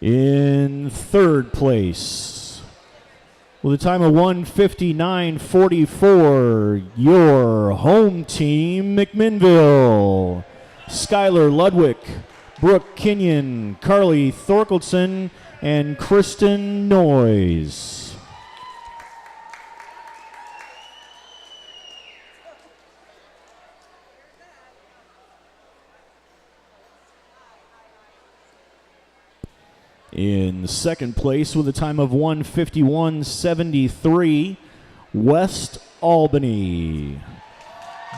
In 3rd place, with a time of 1:59.44, your home team, McMinnville. Skylar Ludwig, Brooke Kenyon, Carly Thorkelson, and Kristen Noyes. In second place with a time of 1:51.73, West Albany.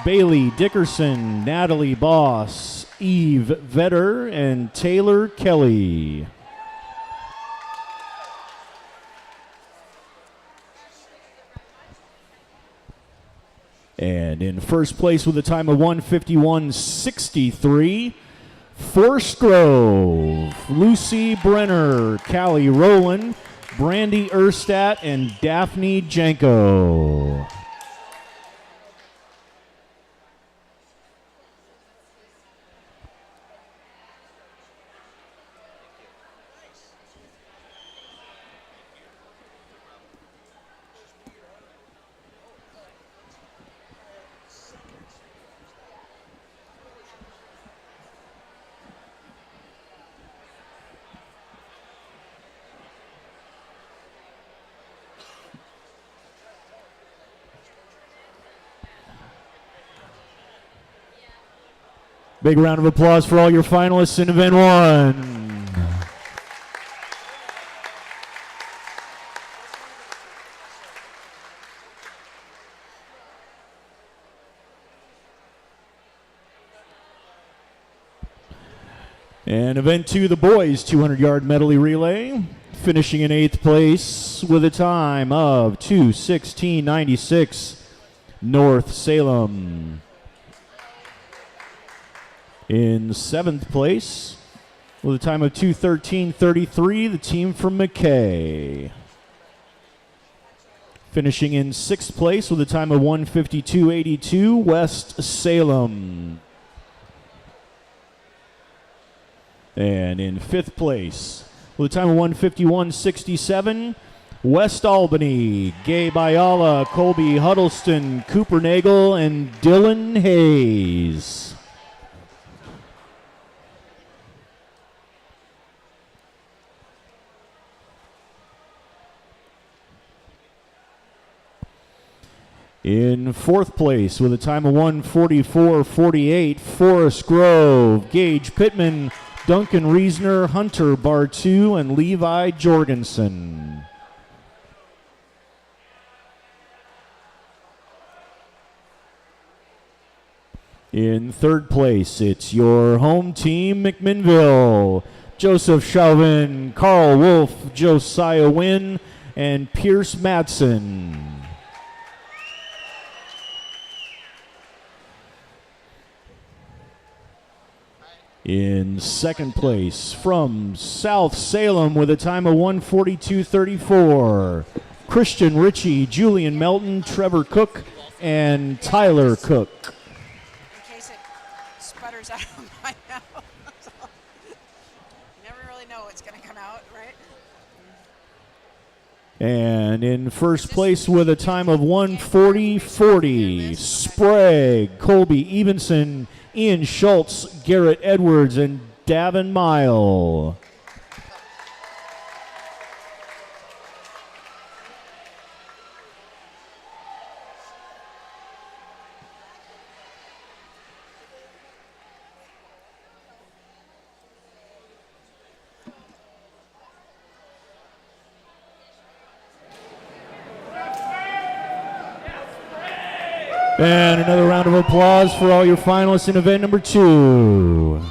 Bailey Dickerson, Natalie Boss, Eve Vetter, and Taylor Kelly. And in first place with a time of 1:51.63, Forest Grove, Lucy Brenner, Callie Rowland, Brandy Erstadt, and Daphne Janko. Big round of applause for all your finalists in Event 1. And Event 2, the boys 200-yard medley relay, finishing in 8th place with a time of 2:16.96, North Salem. In 7th place, with a time of 2:13.33, the team from McKay. Finishing in 6th place with a time of 1:52.82, West Salem. And in 5th place, with a time of 1:51.67, West Albany, Gabe Ayala, Colby Huddleston, Cooper Nagel, and Dylan Hayes. In 4th place, with a time of 1:44.48, Forest Grove, Gage Pittman, Duncan Reesner, Hunter Bartu, and Levi Jorgensen. In 3rd place, it's your home team, McMinnville. Joseph Chauvin, Carl Wolf, Josiah Wynn, and Pierce Madsen. In 2nd place, from South Salem with a time of 1:42.34, Christian Ritchie, Julian Melton, Trevor Cook, and Tyler Cook. In case it sputters out of my mouth. You never really know what's going to come out, right? And in first place with a time of 1:40.40, Sprague, Colby Evenson, Ian Schultz, Garrett Edwards, and Davin Mile. And another round of applause for all your finalists in event number 2.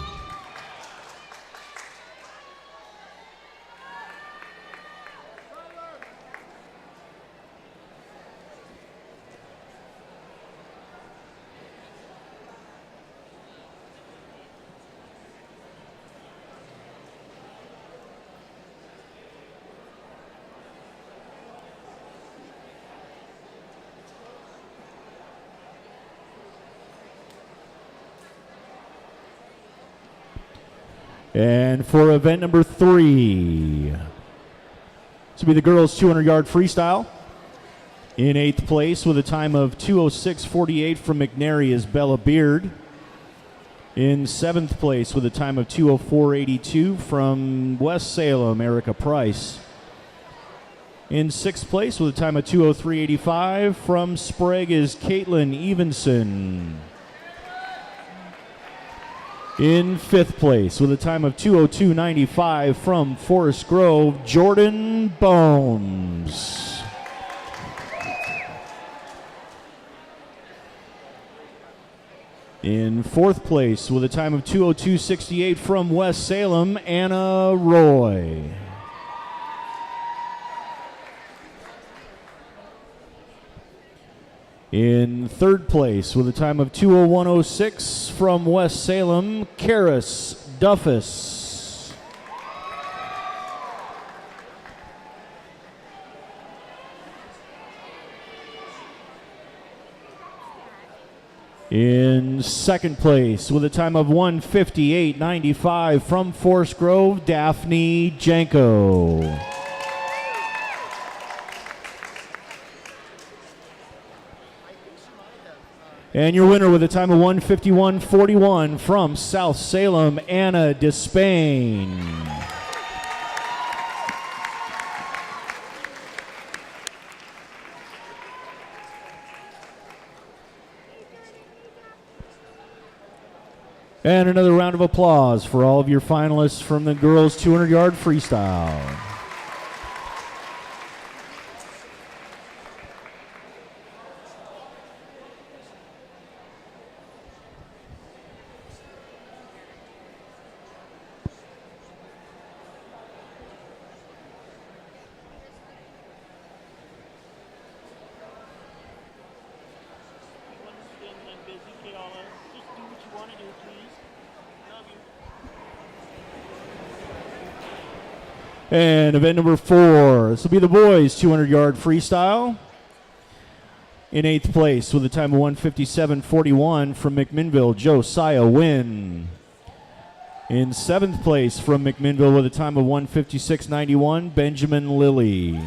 And for event number 3, this will be the girls' 200-yard freestyle. In 8th place with a time of 2:06.48 from McNary is Bella Beard. In 7th place with a time of 2:04.82 from West Salem, Erica Price. In 6th place with a time of 2:03.85 from Sprague is Caitlin Evenson. In 5th place with a time of 2:02.95 from Forest Grove, Jordan Bones. In 4th place with a time of 2:02.68 from West Salem, Anna Roy. In 3rd place with a time of 2:01.06 from West Salem, Karis Duffus. In 2nd place with a time of 1:58.95 from Forest Grove, Daphne Janko. And your winner with a time of 1:51.41 from South Salem, Anna Despain. And another round of applause for all of your finalists from the girls' 200-yard freestyle. And event number 4, this will be the boys' 200-yard freestyle. In 8th place with a time of 1:57.41 from McMinnville, Josiah Wynn. In 7th place from McMinnville with a time of 1:56.91, Benjamin Lilly.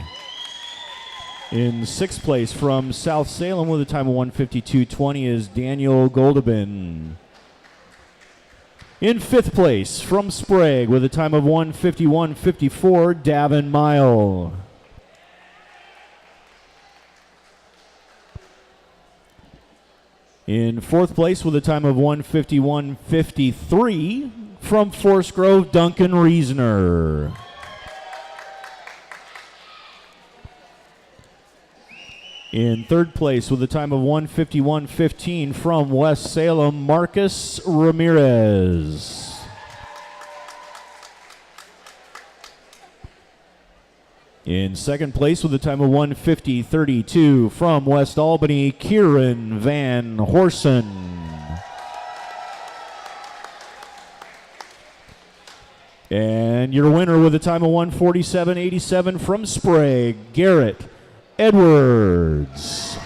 In 6th place from South Salem with a time of 1:52.20 is Daniel Goldabin. In 5th place from Sprague with a time of 1:51.54, Davin Mile. In 4th place with a time of 1:51.53 from Forest Grove, Duncan Reasoner. In 3rd place with a time of 1:51.15 from West Salem, Marcus Ramirez. In 2nd place with a time of 1:50.32 from West Albany, Kieran Van Horsen. And your winner with a time of 1:47.87 from Sprague, Garrett Edwards.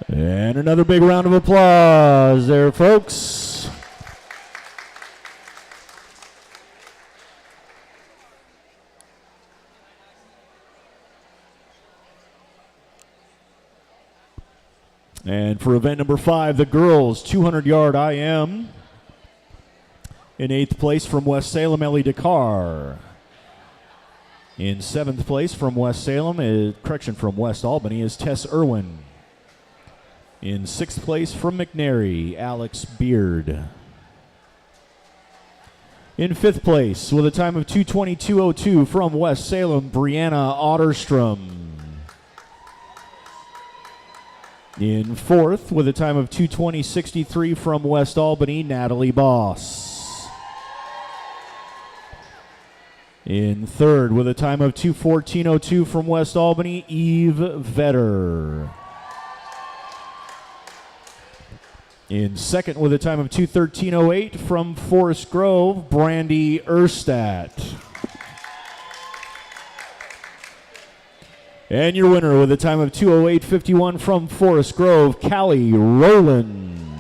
And another big round of applause there, folks. And for event number 5, the girls' 200-yard IM. In 8th place from West Salem, Ellie Dakar. In 7th place from West Salem, from West Albany, is Tess Irwin. In 6th place from McNary, Alex Beard. In 5th place, with a time of 2:22.02 from West Salem, Brianna Otterstrom. In 4th, with a time of 2:20.63 from West Albany, Natalie Boss. In 3rd, with a time of 2:14.02 from West Albany, Eve Vetter. In 2nd, with a time of 2:13.08 from Forest Grove, Brandy Erstadt. And your winner with a time of 2:08.51 from Forest Grove, Callie Rowland.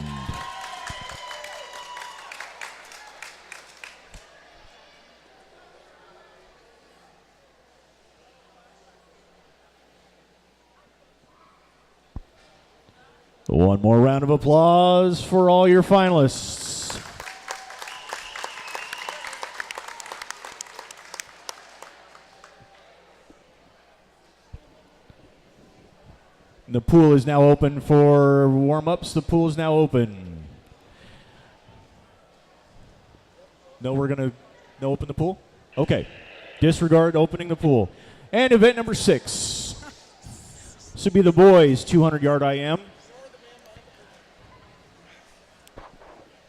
One more round of applause for all your finalists. The pool is now open for warm-ups. The pool is now open. No, we're going to open the pool? Okay. Disregard opening the pool. And event number 6. This would be the boys' 200-yard IM.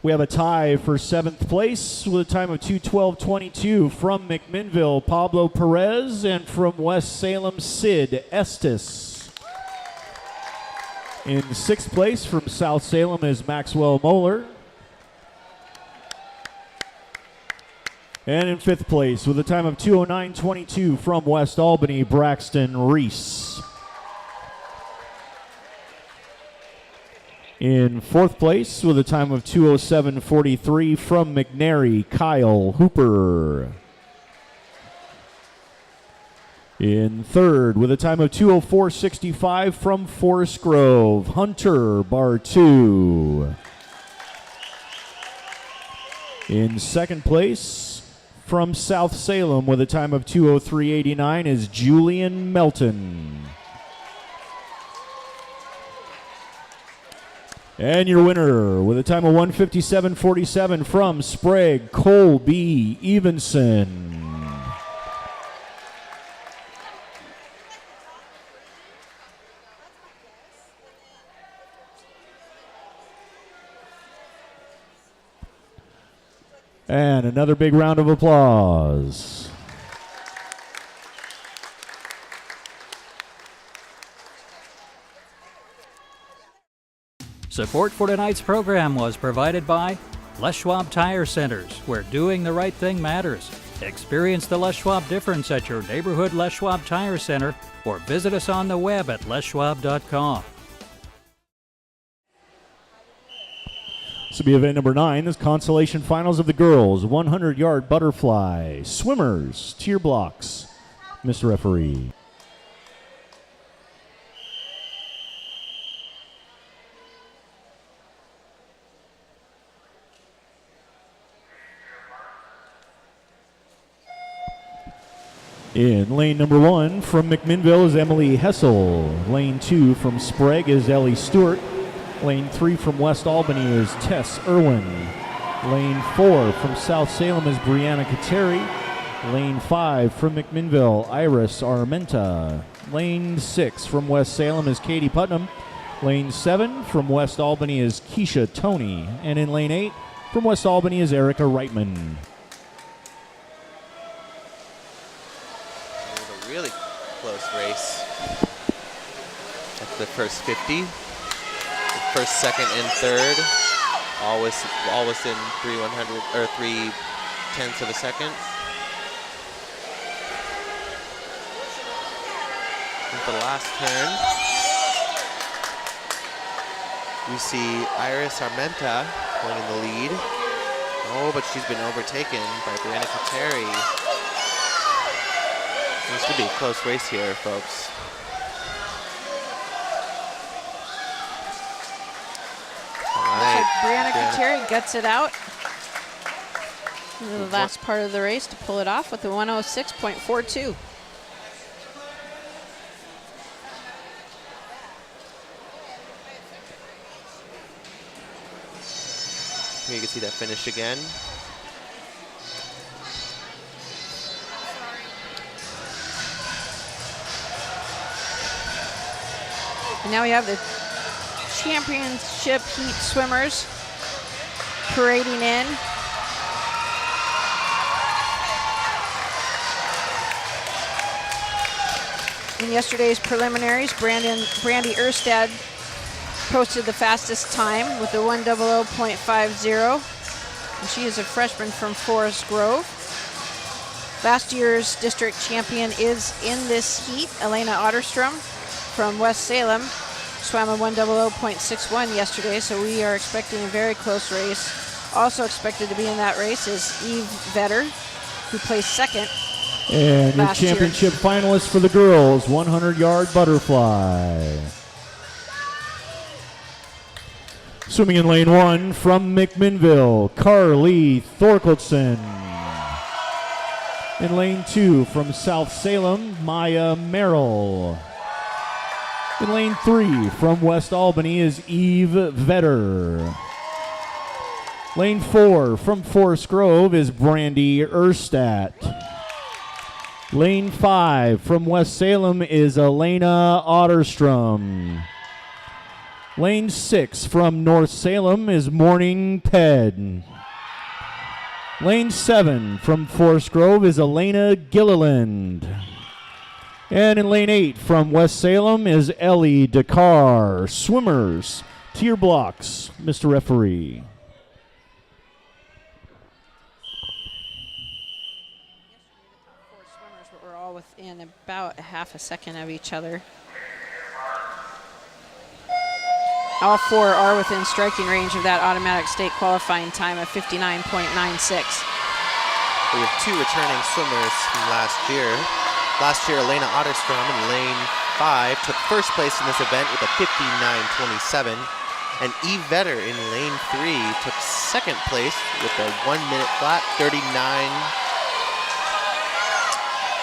We have a tie for 7th place with a time of 2:12.22 from McMinnville, Pablo Perez, and from West Salem, Sid Estes. In 6th place from South Salem is Maxwell Moeller. And in 5th place with a time of 2:09.22 from West Albany, Braxton Reese. In 4th place with a time of 2:07.43 from McNary, Kyle Hooper. In 3rd with a time of 2:04.65 from Forest Grove, Hunter Bartu. In 2nd place from South Salem with a time of 2:03.89 is Julian Melton. And your winner with a time of 1:57.47 from Sprague, Colby Evenson. And another big round of applause. Support for tonight's program was provided by Les Schwab Tire Centers, where doing the right thing matters. Experience the Les Schwab difference at your neighborhood Les Schwab Tire Center or visit us on the web at leschwab.com. This will be event number 9. This consolation finals of the girls 100-yard butterfly. Swimmers, tier blocks. Mr. Referee. In lane number 1 from McMinnville is Emily Hessel. Lane 2 from Sprague is Ellie Stewart. Lane 3 from West Albany is Tess Irwin. Lane 4 from South Salem is Brianna Kateri. Lane 5 from McMinnville, Iris Armenta. Lane 6 from West Salem is Katie Putnam. Lane 7 from West Albany is Keisha Toney. And in lane 8 from West Albany is Erica Reitman. It was a really close race. That's the first 50. First, second, and third, all within 3/10 of a second. With the last turn, we see Iris Armenta going in the lead. Oh, but she's been overtaken by Brianna Kateri. This could be a close race here, folks. Brianna Kateri gets it out in the last part of the race to pull it off with a 1:06.42. Here you can see that finish again. And now we have the championship heat swimmers parading in. In yesterday's preliminaries, Brandy Erstad posted the fastest time with a 1:00.50, and she is a freshman from Forest Grove. Last year's district champion is in this heat, Elena Otterstrom from West Salem. Swam a 1:00.61 yesterday, so we are expecting a very close race. Also expected to be in that race is Eve Vetter, who placed second. And your championship finalist for the girls, 100-yard butterfly. Swimming in lane 1 from McMinnville, Carly Thorkelson. In lane 2 from South Salem, Maya Merrill. In lane 3 from West Albany is Eve Vetter. Lane 4 from Forest Grove is Brandy Erstadt. Lane 5 from West Salem is Elena Otterstrom. Lane 6 from North Salem is Morning Ped. Lane 7 from Forest Grove is Elena Gilliland. And in lane 8 from West Salem is Ellie Dakar. Swimmers, to your blocks, Mr. Referee. Four swimmers were all within about a half a second of each other. All four are within striking range of that automatic state qualifying time of 59.96. We have two returning swimmers from last year. Last year, Elena Otterstrom in lane 5 took first place in this event with a 59.27. And Eve Vetter in lane 3 took second place with a 1 minute flat, 39.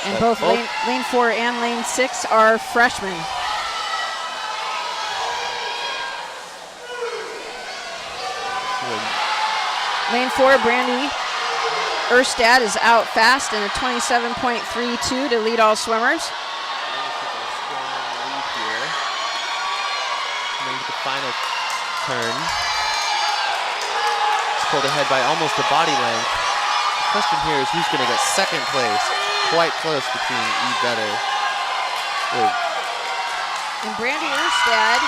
And both lane 4 and lane 6 are freshmen. Lane 4, Brandy Erstad is out fast in a 27.32 to lead all swimmers. The final turn. She's pulled ahead by almost a body length. The question here is who's going to get second place. Quite close between Eve Vetter. And Brandy Erstad,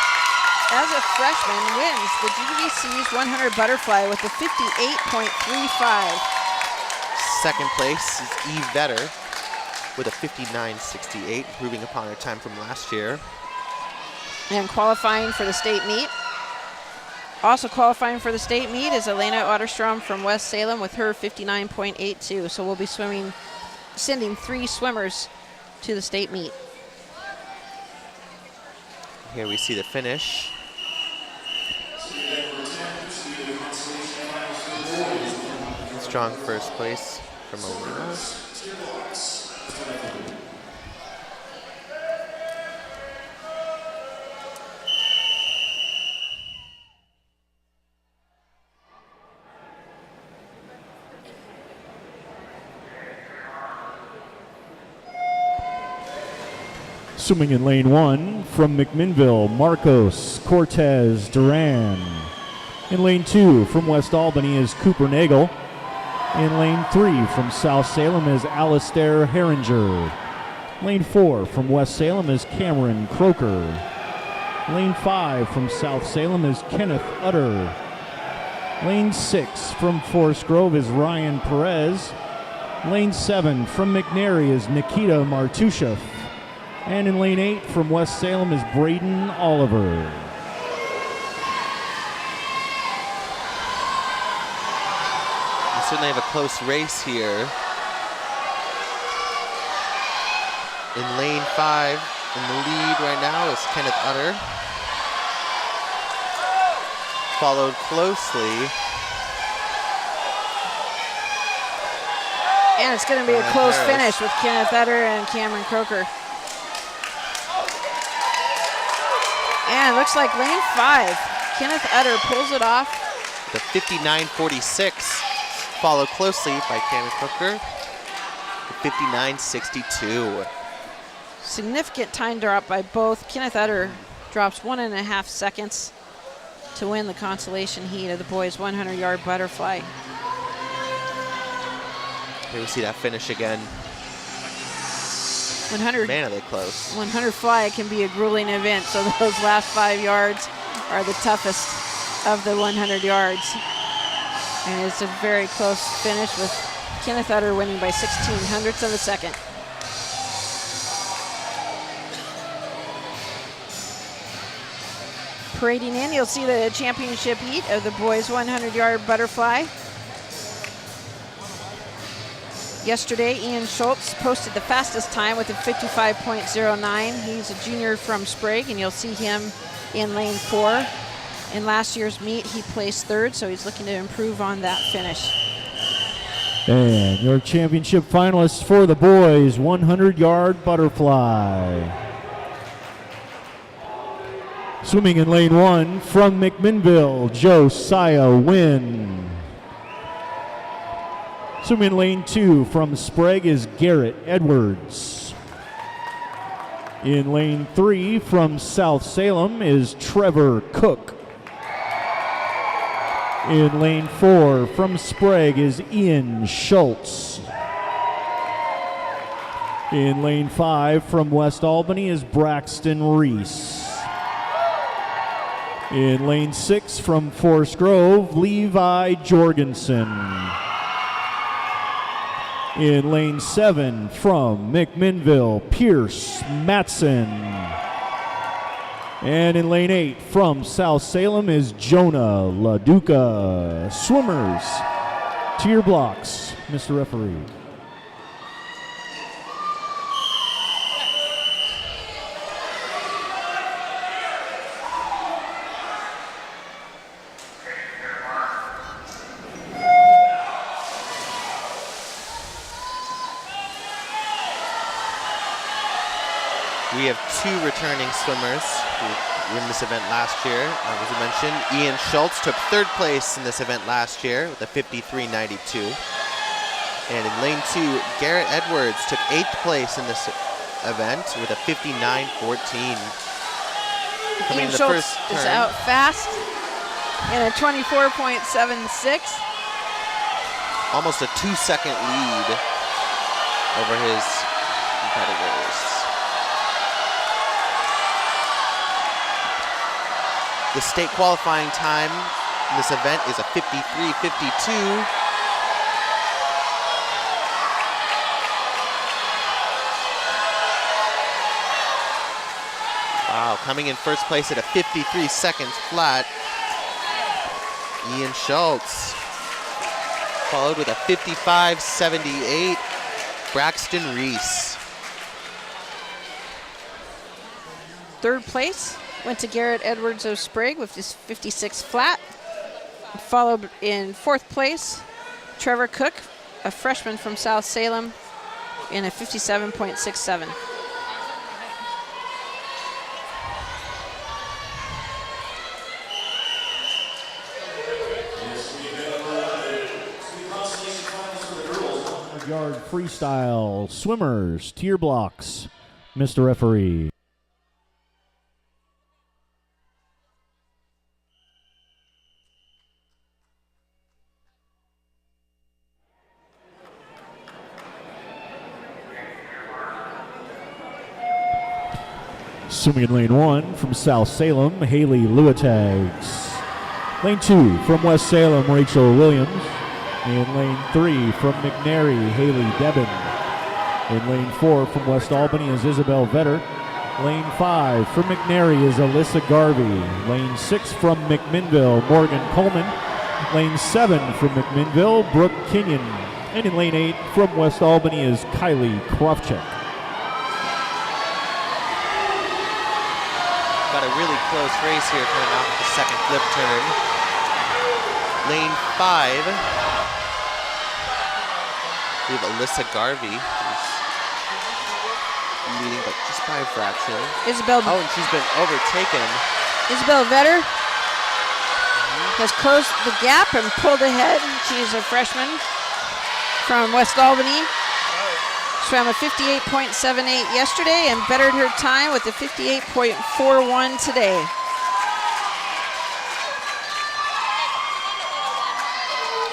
as a freshman, wins the GVC's 100 butterfly with a 58.35. Second place is Eve Vetter with a 59.68, improving upon her time from last year. And qualifying for the state meet. Also qualifying for the state meet is Elena Otterstrom from West Salem with her 59.82. So we'll be sending 3 swimmers to the state meet. Here we see the finish. Strong first place from Elena. Swimming in lane 1 from McMinnville, Marcos Cortez Duran. In lane 2 from West Albany is Cooper Nagel. In lane 3 from South Salem is Alistair Herringer. Lane 4 from West Salem is Cameron Croker. Lane 5 from South Salem is Kenneth Utter. Lane 6 from Forest Grove is Ryan Perez. Lane 7 from McNary is Nikita Martushev. And in lane 8 from West Salem is Braden Oliver. We certainly have a close race here. In lane 5, in the lead right now is Kenneth Utter. Followed closely. And it's going to be a close finish with Kenneth Utter and Cameron Croker. And it looks like lane 5, Kenneth Utter pulls it off. The 59.46, followed closely by Cameron Croker. The 59.62. Significant time drop by both. Kenneth Utter drops 1.5 seconds to win the consolation heat of the boys' 100-yard butterfly. Here we see that finish again. 100, man, are they close. 100 fly can be a grueling event, so those last 5 yards are the toughest of the 100 yards. And it's a very close finish with Kenneth Utter winning by 0.16 of a second. Parading in, you'll see the championship heat of the boys' 100-yard butterfly. Yesterday, Ian Schultz posted the fastest time with a 55.09. He's a junior from Sprague, and you'll see him in lane 4. In last year's meet, he placed third, so he's looking to improve on that finish. And your championship finalists for the boys, 100-yard butterfly. Swimming in lane 1 from McMinnville, Josiah Wynn. Swimming in lane 2 from Sprague is Garrett Edwards. In lane 3 from South Salem is Trevor Cook. In lane 4 from Sprague is Ian Schultz. In lane 5 from West Albany is Braxton Reese. In lane 6 from Forest Grove, Levi Jorgensen. In lane 7 from McMinnville, Pierce Matson. And in lane 8 from South Salem is Jonah LaDuca. Swimmers, to your blocks, Mr. Referee. We have 2 returning swimmers who were in this event last year. As we mentioned, Ian Schultz took 3rd place in this event last year with a 53.92. And in lane 2, Garrett Edwards took 8th place in this event with a 59.14. Ian Schultz is out fast in a 24.76. Almost a 2-second lead over his competitors. The state qualifying time in this event is a 53.52. Wow, coming in first place at a 53 seconds flat, Ian Schultz. Followed with a 55.78, Braxton Reese. 3rd place went to Garrett Edwards of Sprague with his 56 flat. Followed in 4th place, Trevor Cook, a freshman from South Salem, in a 57.67. Yard freestyle swimmers, tier blocks, Mr. Referee. Swimming in lane 1 from South Salem, Haley Luatags. Lane 2 from West Salem, Rachel Williams. In lane 3 from McNary, Haley Debin. In lane 4 from West Albany is Isabel Vetter. Lane 5 from McNary is Alyssa Garvey. Lane 6 from McMinnville, Morgan Coleman. Lane 7 from McMinnville, Brooke Kenyon. And in lane 8 from West Albany is Kylie Krofchek. Got a really close race here coming off the second flip turn. Lane 5, we have Alyssa Garvey, who's leading, but just by a fraction. Isabel. Oh, and she's been overtaken. Isabel Vetter has closed the gap and pulled ahead. She's a freshman from West Albany. She swam a 58.78 yesterday and bettered her time with a 58.41 today.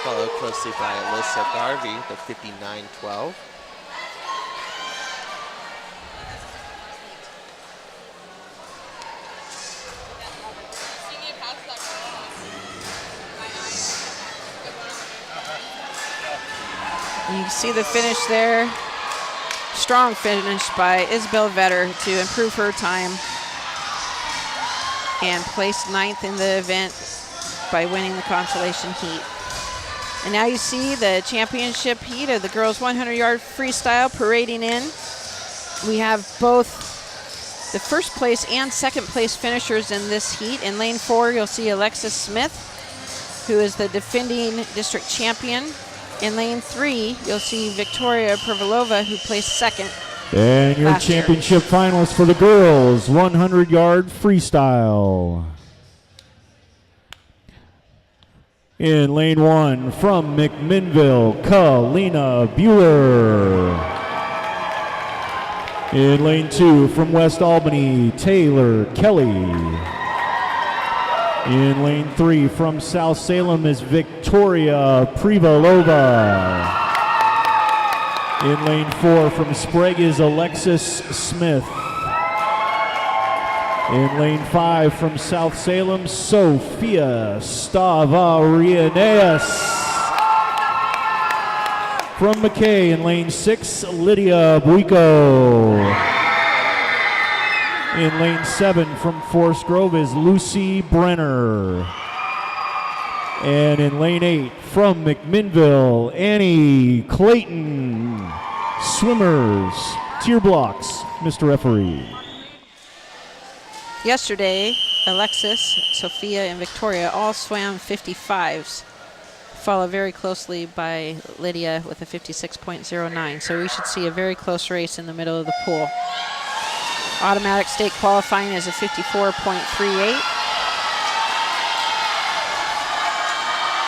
Followed closely by Alyssa Garvey, the 59.12. You can see the finish there. Strong finish by Isabel Vetter to improve her time and placed 9th in the event by winning the consolation heat. And now you see the championship heat of the girls 100-yard freestyle parading in. We have both the first place and second place finishers in this heat. In lane 4, you'll see Alexis Smith, who is the defending district champion. In lane 3, you'll see Victoria Privalova, who placed second. And your last year. championship finalists for the girls, 100-yard freestyle. In lane 1, from McMinnville, Kalina Bueller. In lane 2, from West Albany, Taylor Kelly. In lane 3, from South Salem is Victoria Privalova. In lane 4, from Sprague is Alexis Smith. In lane 5, from South Salem, Sophia Stavarianeas. From McKay in lane 6, Lydia Buico. In lane 7, from Forest Grove is Lucy Brenner. And in lane 8, from McMinnville, Annie Clayton. Swimmers, tier blocks, Mr. Referee. Yesterday, Alexis, Sophia, and Victoria all swam 55s, followed very closely by Lydia with a 56.09. So we should see a very close race in the middle of the pool. Automatic state qualifying is a 54.38.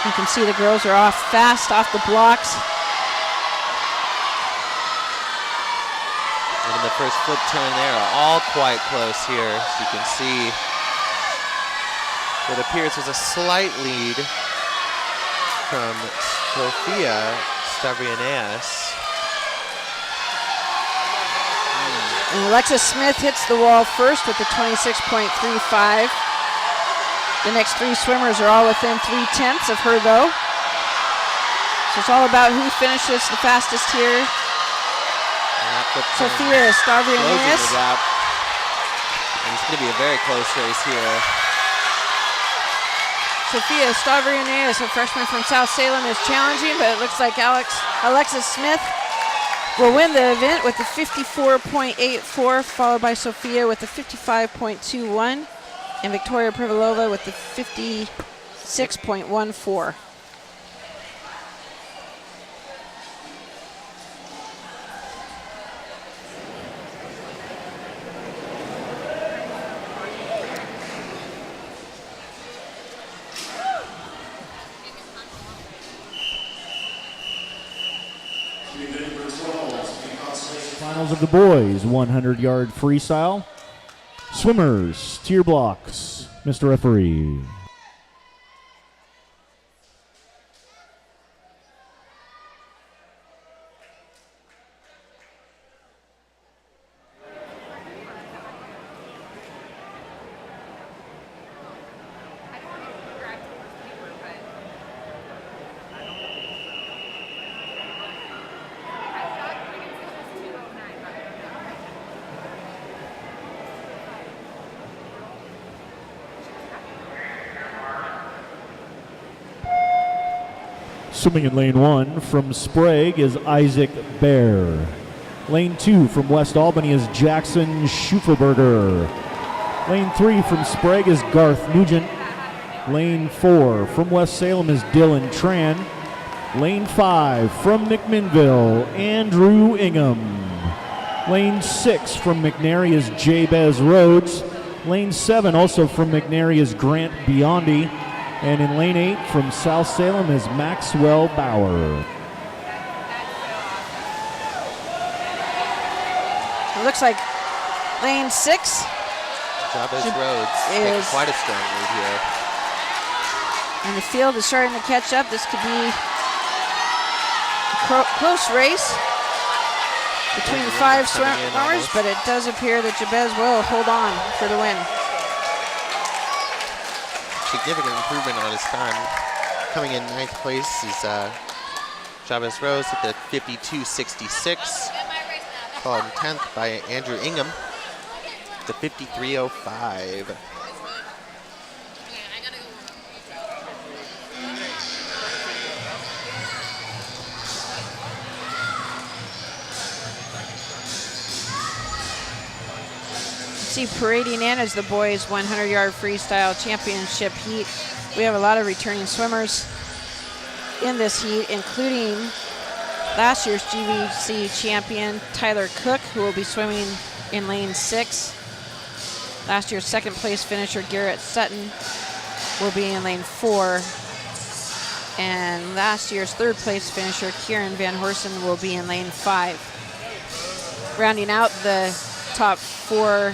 You can see the girls are off fast off the blocks. And in the first flip turn, they are all quite close here. So you can see it appears there's a slight lead from Sophia Stavrianeas. And Alexis Smith hits the wall first with the 26.35. The next 3 swimmers are all within 0.3 of her, though. So it's all about who finishes the fastest here. Sophia Stavrianeas. It's going to be a very close race here. Sophia Stavrianeas, a freshman from South Salem, is challenging, but it looks like Alexis Smith will win the event with the 54.84, followed by Sophia with the 55.21, and Victoria Privalova with the 56.14. Finals of the boys, 100-yard freestyle. Swimmers, tier blocks, Mr. Referee. Swimming in lane 1 from Sprague is Isaac Bear. Lane 2 from West Albany is Jackson Schuffelberger. Lane 3 from Sprague is Garth Nugent. Lane 4 from West Salem is Dylan Tran. Lane 5 from McMinnville, Andrew Ingham. Lane 6 from McNary is Jabez Rhodes. Lane 7 also from McNary is Grant Biondi. And in lane 8 from South Salem is Maxwell Bauer. It looks like lane 6 Jabez Rhodes taking quite a strong lead here. And the field is starting to catch up. This could be a close race between the 5 swimmers, but it does appear that Jabez will hold on for the win. Significant improvement on his time. Coming in 9th place is Jabez Rose at the 52.66. Followed in 10th by Andrew Ingham, the 53.05. see parading in is the boys 100-yard freestyle championship heat. We have a lot of returning swimmers in this heat, including last year's GVC champion Tyler Cook, who will be swimming in lane 6. Last year's second place finisher Garrett Sutton will be in lane 4. And last year's third place finisher Kieran Van Horsen will be in lane 5. Rounding out the top 4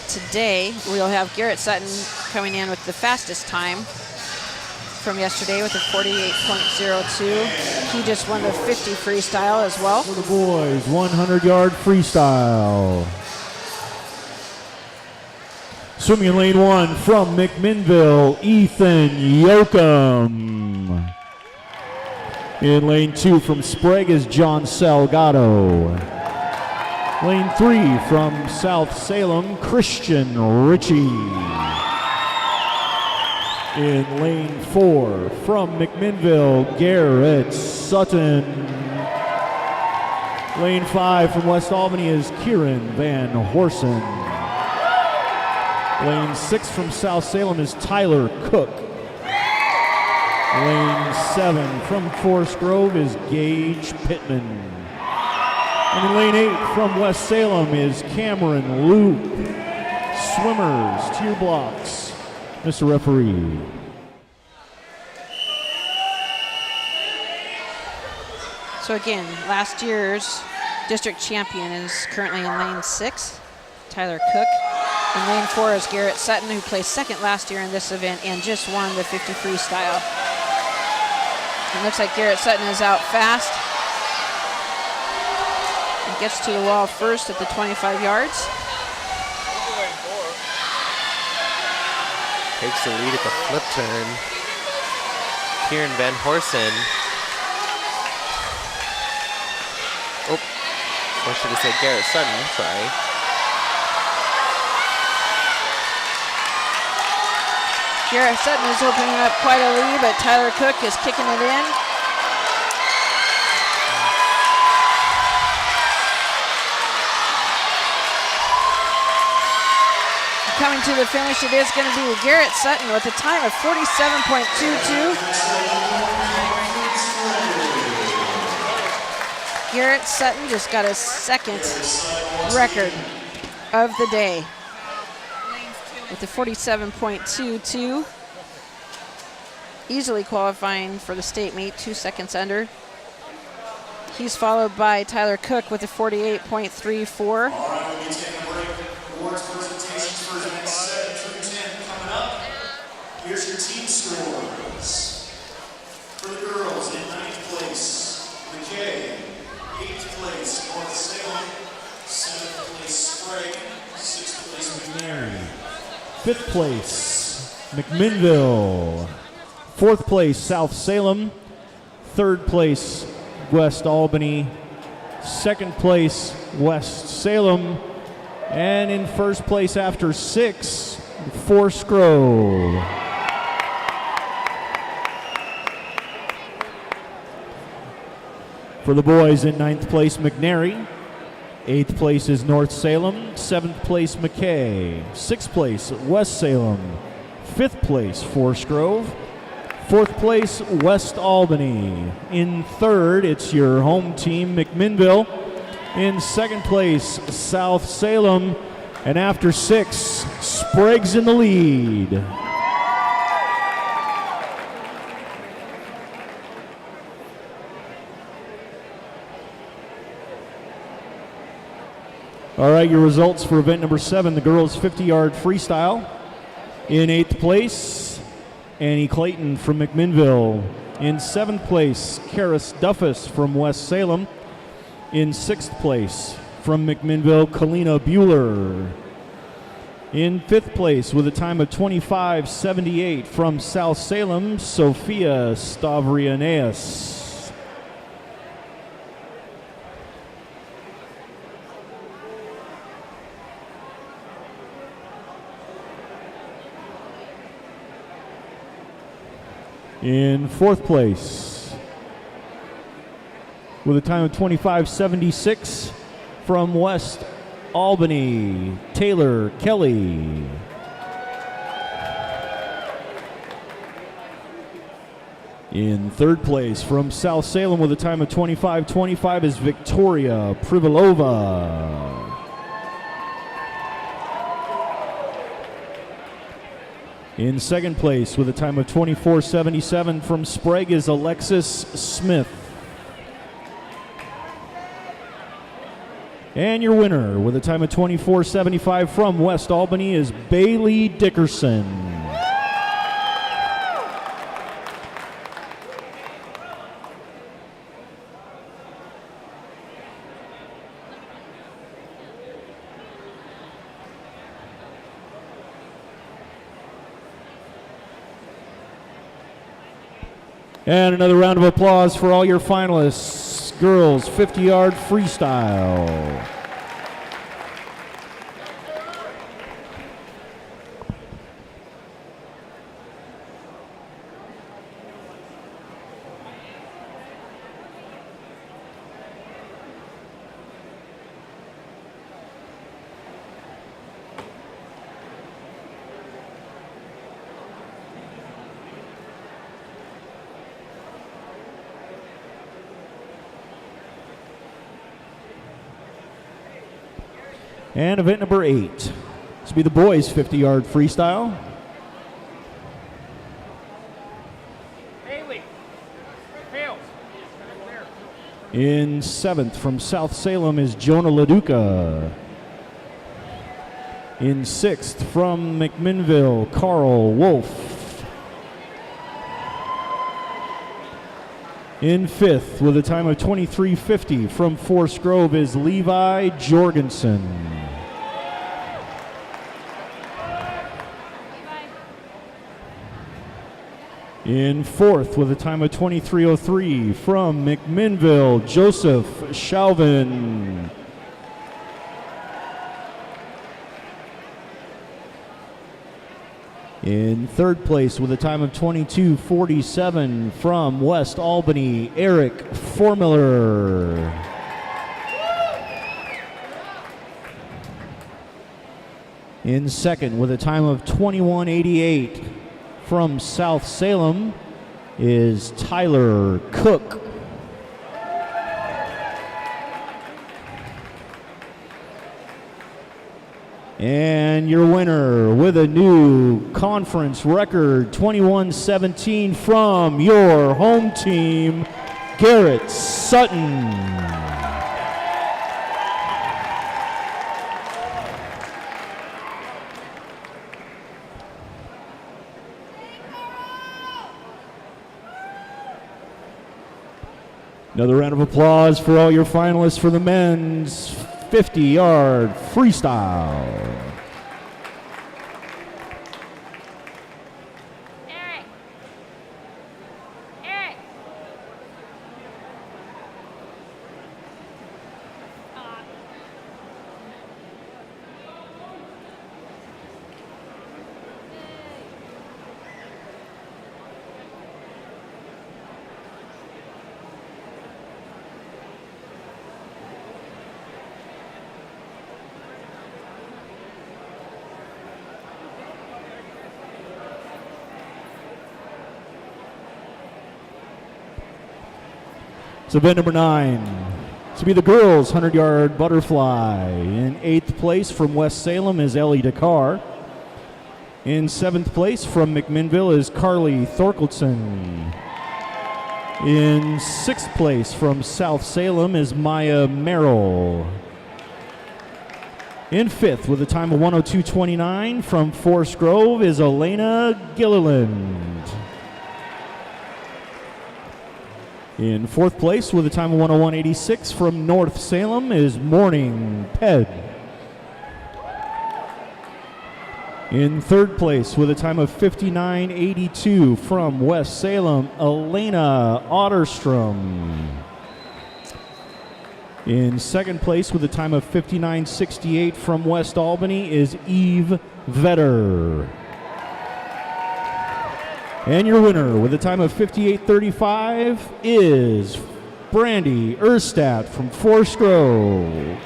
today, we'll have Garrett Sutton coming in with the fastest time from yesterday with a 48.02. He just won the 50 freestyle as well. For the boys, 100-yard freestyle. Swimming in lane 1 from McMinnville, Ethan Yoakum. In lane 2 from Sprague is John Salgado. Lane 3 from South Salem, Christian Ritchie. In lane 4 from McMinnville, Garrett Sutton. Lane 5 from West Albany is Kieran Van Horsen. Lane 6 from South Salem is Tyler Cook. Lane 7 from Forest Grove is Gage Pittman. And in lane 8 from West Salem is Cameron Loop. Swimmers, tier blocks, Mr. Referee. So again, last year's district champion is currently in lane 6, Tyler Cook. In lane 4 is Garrett Sutton, who placed second last year in this event and just won the 50 freestyle. It looks like Garrett Sutton is out fast. He gets to the wall first at the 25 yards. Takes the lead at the flip turn. Kieran Van Horsen. Oh, or should I say Garrett Sutton, sorry. Garrett Sutton is opening up quite a lead, but Tyler Cook is kicking it in. Coming to the finish, it is going to be Garrett Sutton with a time of 47.22. Garrett Sutton just got his second record of the day with a 47.22. Easily qualifying for the state meet, 2 seconds under. He's followed by Tyler Cook with a 48.34. Here's your team scores. For the girls, in 9th place, McKay. 8th place, North Salem. 7th place, Sprague. 6th place, McNary. 5th place, McMinnville. 4th place, South Salem. 3rd place, West Albany. 2nd place, West Salem. And in 1st place after 6, Forest Grove. For the boys, in 9th place, McNary. 8th place is North Salem. 7th place, McKay. 6th place, West Salem. 5th place, Forest Grove. 4th place, West Albany. In 3rd, it's your home team, McMinnville. In 2nd place, South Salem. And after 6, Sprague's in the lead. All right, your results for event number 7, the girls 50-yard freestyle. In 8th place, Annie Clayton from McMinnville. In 7th place, Karis Duffus from West Salem. In 6th place, from McMinnville, Kalina Bueller. In 5th place, with a time of 25:78 from South Salem, Sophia Stavrianeas. In 4th place, with a time of 25:76 from West Albany, Taylor Kelly. In third place from South Salem with a time of 25:25 is Victoria Privalova. In second place with a time of 24:77 from Sprague is Alexis Smith. And your winner with a time of 24:75 from West Albany is Bailey Dickerson. And another round of applause for all your finalists. Girls 50-yard freestyle. And event number 8. This will be the boys 50-yard freestyle. In 7th from South Salem is Jonah LaDuca. In 6th from McMinnville, Carl Wolf. In 5th with a time of 23:50 from Forest Grove is Levi Jorgensen. In 4th with a time of 23:03 from McMinnville, Joseph Chauvin. In 3rd place with a time of 22:47 from West Albany, Eric Formiller. In 2nd with a time of 21:88 from South Salem is Tyler Cook. And your winner with a new conference record, 21:17 from your home team, Garrett Sutton. Another round of applause for all your finalists for the men's 50-yard freestyle. So event number 9. This will be the girls' 100-yard butterfly. In 8th place from West Salem is Ellie Dakar. In 7th place from McMinnville is Carly Thorkelson. In 6th place from South Salem is Maya Merrill. In 5th with a time of 102:29 from Forest Grove is Elena Gilliland. In 4th place with a time of 101:86 from North Salem is Morning Ped. In 3rd place with a time of 59:82 from West Salem, Elena Otterstrom. In 2nd place with a time of 59:68 from West Albany is Eve Vetter. And your winner with a time of 58:35 is Brandy Erstadt from Forest Grove.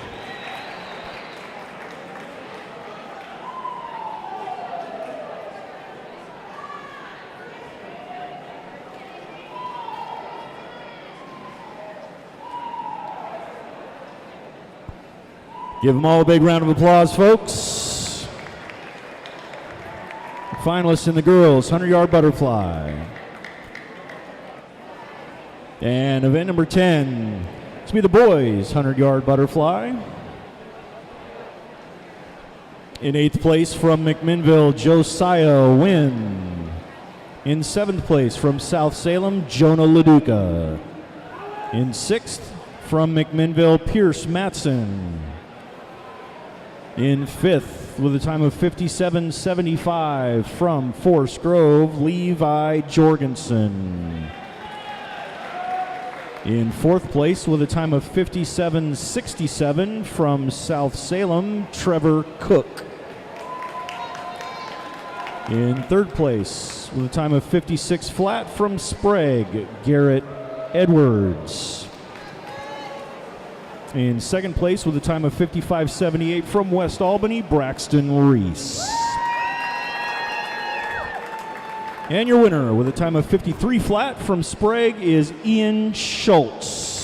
Give them all a big round of applause, folks. Finalists in the girls' 100-yard butterfly. And event number 10, it's be the boys' 100-yard butterfly. In 8th place from McMinnville, Josiah Wynn. In 7th place from South Salem, Jonah Leduca. In 6th from McMinnville, Pierce Matson. In 5th with a time of 57.75 from Forest Grove, Levi Jorgensen. In 4th place with a time of 57.67 from South Salem, Trevor Cook. In 3rd place with a time of 56 flat from Sprague, Garrett Edwards. In 2nd place with a time of 55.78 from West Albany, Braxton Reese. And your winner with a time of 53 flat from Sprague is Ian Schultz.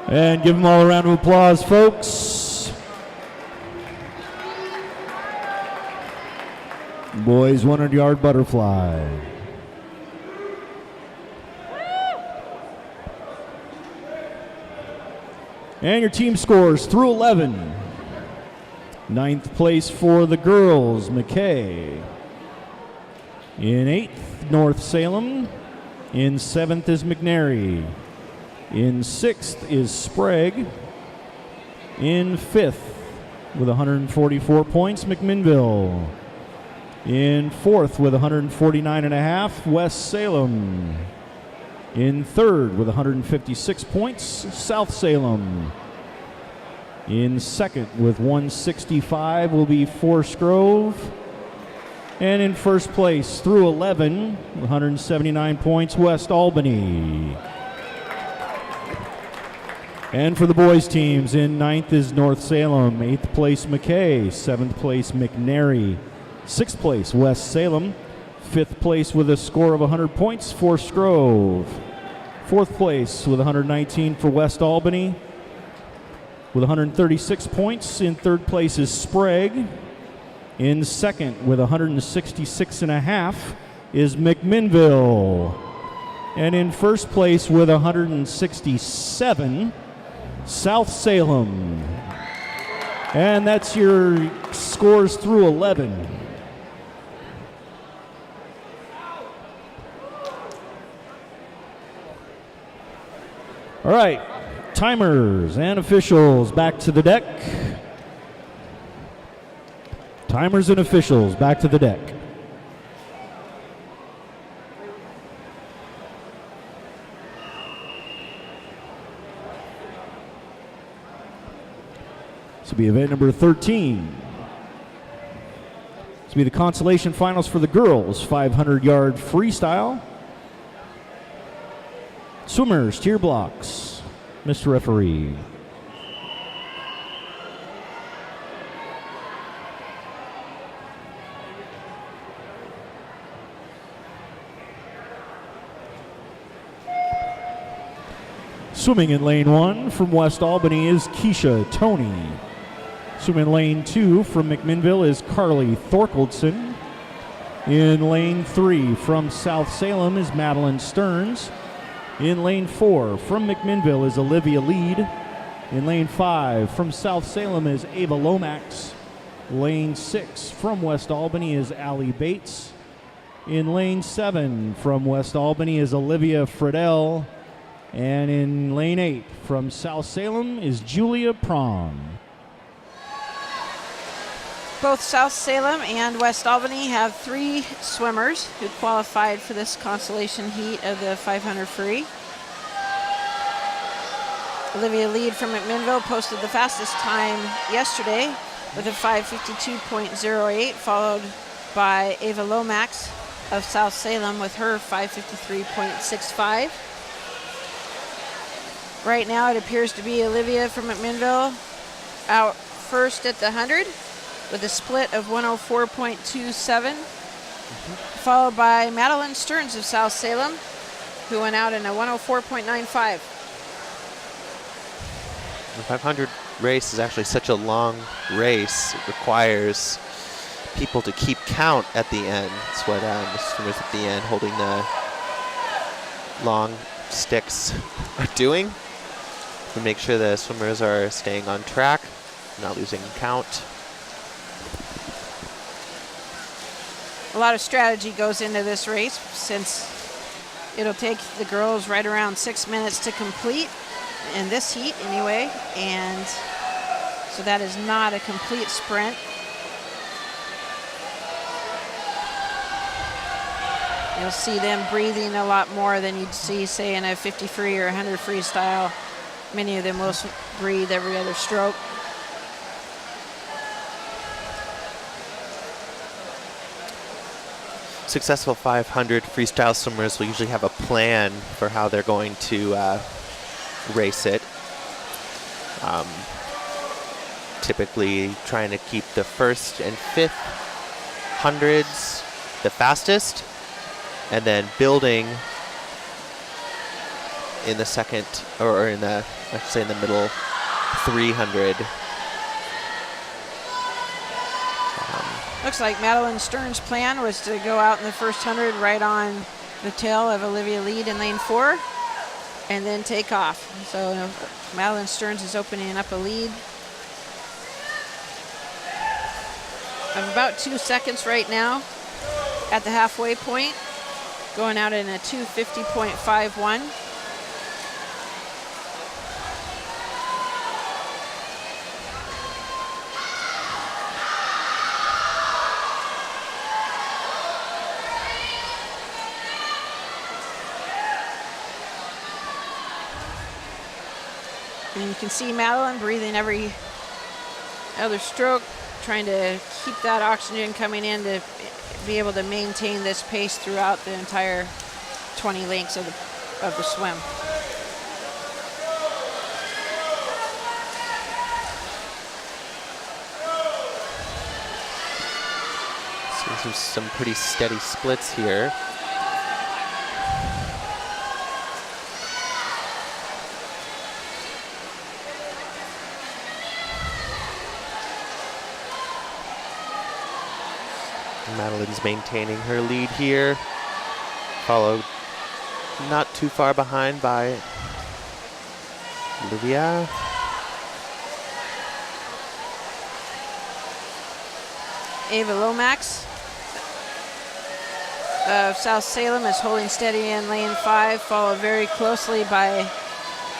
And give them all a round of applause, folks. Boys 100-yard butterfly. And your team scores through 11. 9th place for the girls, McKay. In 8th, North Salem. In 7th is McNary. In 6th is Sprague. In 5th, with 144 points, McMinnville. In 4th, with 149.5, West Salem. In 3rd, with 156 points, South Salem. In 2nd, with 165, will be Forest Grove. And in 1st place, through 11, with 179 points, West Albany. And for the boys' teams, in 9th is North Salem, 8th place McKay, 7th place McNary, 6th place West Salem, 5th place with a score of 100 points, Forest Grove, 4th place with 119 for West Albany, with 136 points. In 3rd place is Sprague. In 2nd with 166.5 is McMinnville. And in 1st place with 167, South Salem. And that's your scores through 11. All right, timers and officials back to the deck. Timers and officials back to the deck. This will be event number 13. This will be the consolation finals for the girls, 500-yard freestyle. Swimmers, tier blocks. Mr. Referee. Swimming in lane 1 from West Albany is Keisha Tony. Swimming in lane 2 from McMinnville is Carly Thorkeldson. In lane 3 from South Salem is Madeline Stearns. In lane 4 from McMinnville is Olivia Lead. In lane 5 from South Salem is Ava Lomax. Lane 6 from West Albany is Allie Bates. In lane 7 from West Albany is Olivia Friedel. And in lane 8 from South Salem is Julia Prawn. Both South Salem and West Albany have 3 swimmers who qualified for this consolation heat of the 500 free. Olivia Lead from McMinnville posted the fastest time yesterday with a 5:52.08, followed by Ava Lomax of South Salem with her 5:53.65. Right now it appears to be Olivia from McMinnville out first at the 100 with a split of 104.27, followed by Madeline Stearns of South Salem, who went out in a 104.95. The 500 race is actually such a long race. It requires people to keep count at the end. That's what the swimmers at the end holding the long sticks are doing to make sure the swimmers are staying on track, not losing count. A lot of strategy goes into this race since it'll take the girls right around 6 minutes to complete in this heat anyway, and so that is not a complete sprint. You'll see them breathing a lot more than you'd see, say, in a 50 free or 100 freestyle. Many of them will breathe every other stroke. Successful 500 freestyle swimmers will usually have a plan for how they're going to race it. Typically trying to keep the first and fifth hundreds the fastest, and then building in the second, or in the, I should say in the middle 300. Looks like Madeline Stern's plan was to go out in the first 100 right on the tail of Olivia Lead in lane 4 and then take off. So Madeline Stearns is opening up a lead of about 2 seconds right now at the halfway point, going out in a 2:50.51. And you can see Madeline breathing every other stroke, trying to keep that oxygen coming in to be able to maintain this pace throughout the entire 20 lengths of the swim. So some pretty steady splits here. Madeline's maintaining her lead here, followed not too far behind by Olivia. Ava Lomax of South Salem is holding steady in lane 5, followed very closely by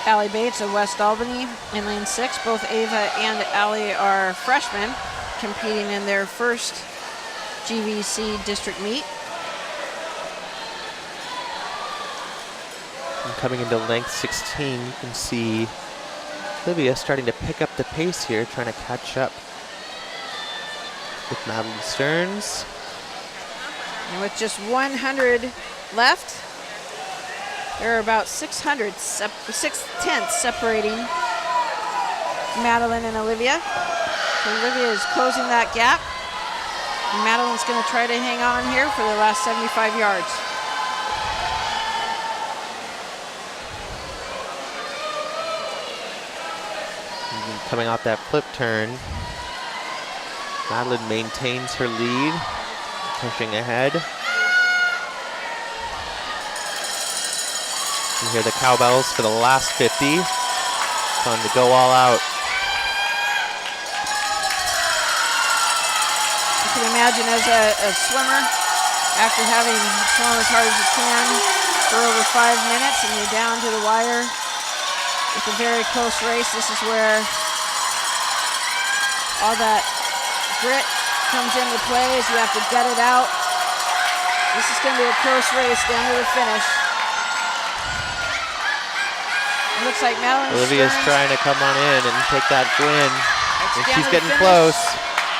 Allie Bates of West Albany in lane 6. Both Ava and Allie are freshmen competing in their first GVC district meet. And coming into length 16, you can see Olivia starting to pick up the pace here, trying to catch up with Madeline Stearns. And with just 100 left, there are about 6 tenths separating Madeline and Olivia. So Olivia is closing that gap. And Madeline's going to try to hang on here for the last 75 yards. And coming off that flip turn, Madeline maintains her lead, pushing ahead. You hear the cowbells for the last 50. Time to go all out. You can imagine as a swimmer, after having swum as hard as you can for over 5 minutes and you're down to the wire with a very close race, this is where all that grit comes into play as you have to gut it out. This is going to be a close race down to the finish. It looks like Madeline Olivia's Stearns, trying to come on in and take that win. And down she's to the getting finish. close.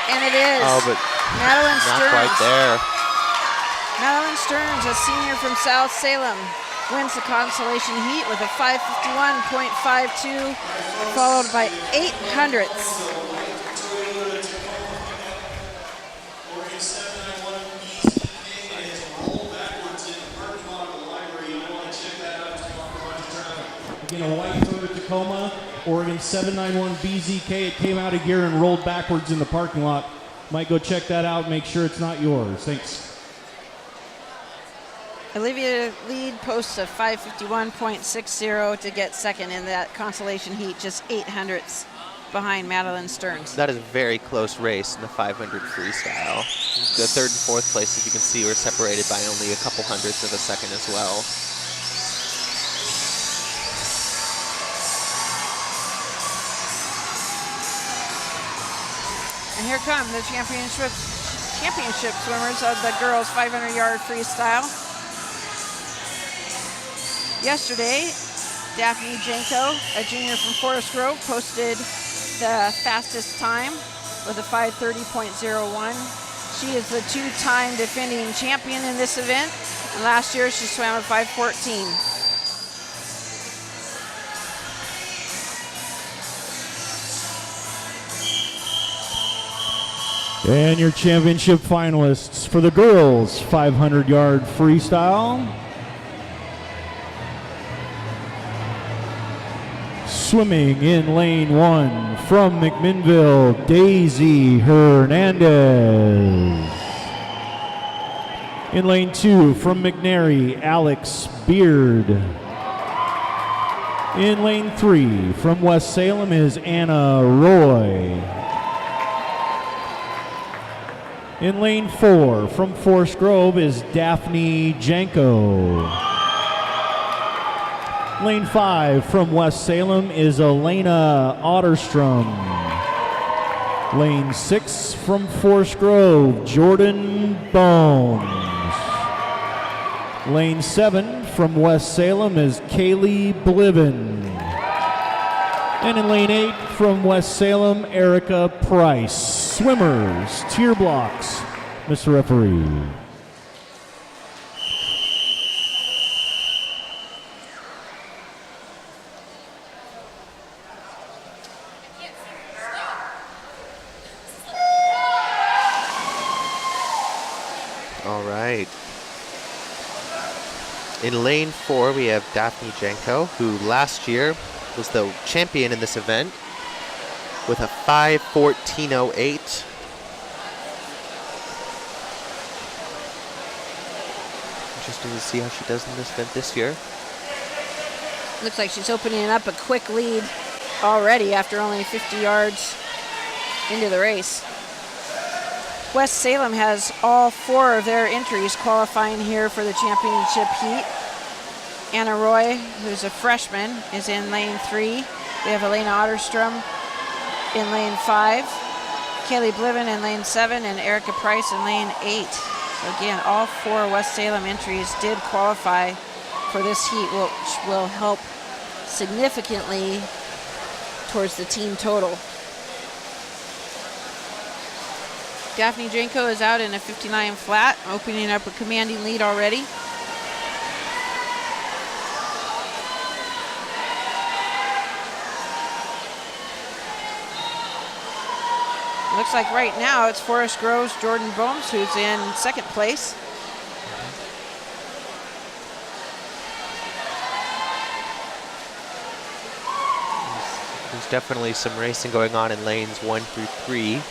And it is. Oh, but Madeline not Stearns. quite there. Madeline Stearns, a senior from South Salem, wins the consolation heat with a 551.52, followed by 800ths. Oregon 791 BZK has rolled backwards in the parking lot of the library. You want to check that out tomorrow. Again, a white Toyota Tacoma, Oregon 791 BZK. It came out of gear and rolled backwards in the parking lot. Might go check that out, make sure it's not yours. Thanks. Olivia Lead posts a 551.60 to get second in that consolation heat, just 800ths behind Madeline Stearns. That is a very close race in the 500 freestyle. The third and fourth place, as you can see, were separated by only a couple hundredths of a second as well. And here come the championship swimmers of the girls 500-yard freestyle. Yesterday, Daphne Janko, a junior from Forest Grove, posted the fastest time with a 5:30.01. She is the two-time defending champion in this event, and last year she swam a 5:14. And your championship finalists for the girls 500-yard freestyle. Swimming in lane 1 from McMinnville, Daisy Hernandez. In lane 2 from McNary, Alex Beard. In lane 3 from West Salem is Anna Roy. In lane 4 from Forest Grove is Daphne Janko. Lane 5 from West Salem is Elena Otterstrom. Lane 6 from Forest Grove, Jordan Bones. Lane 7 from West Salem is Kaylee Bliven. And in lane 8 from West Salem, Erica Price. Swimmers, tier blocks, Mr. Referee. All right. In lane 4, we have Daphne Janko, who last year was the champion in this event with a 5:14.08. Interesting to see how she does in this event this year. Looks like she's opening up a quick lead already after only 50 yards into the race. West Salem has all 4 of their entries qualifying here for the championship heat. Anna Roy, who's a freshman, is in lane 3. We have Elena Otterstrom in lane 5. Kaylee Bliven in lane 7 and Erica Price in lane 8. So again, all 4 West Salem entries did qualify for this heat, which will help significantly towards the team total. Daphne Janko is out in a 59 flat, opening up a commanding lead already. Looks like right now it's Forest Grove's Jordan Bones who's in second place. There's definitely some racing going on in lanes 1 through 3.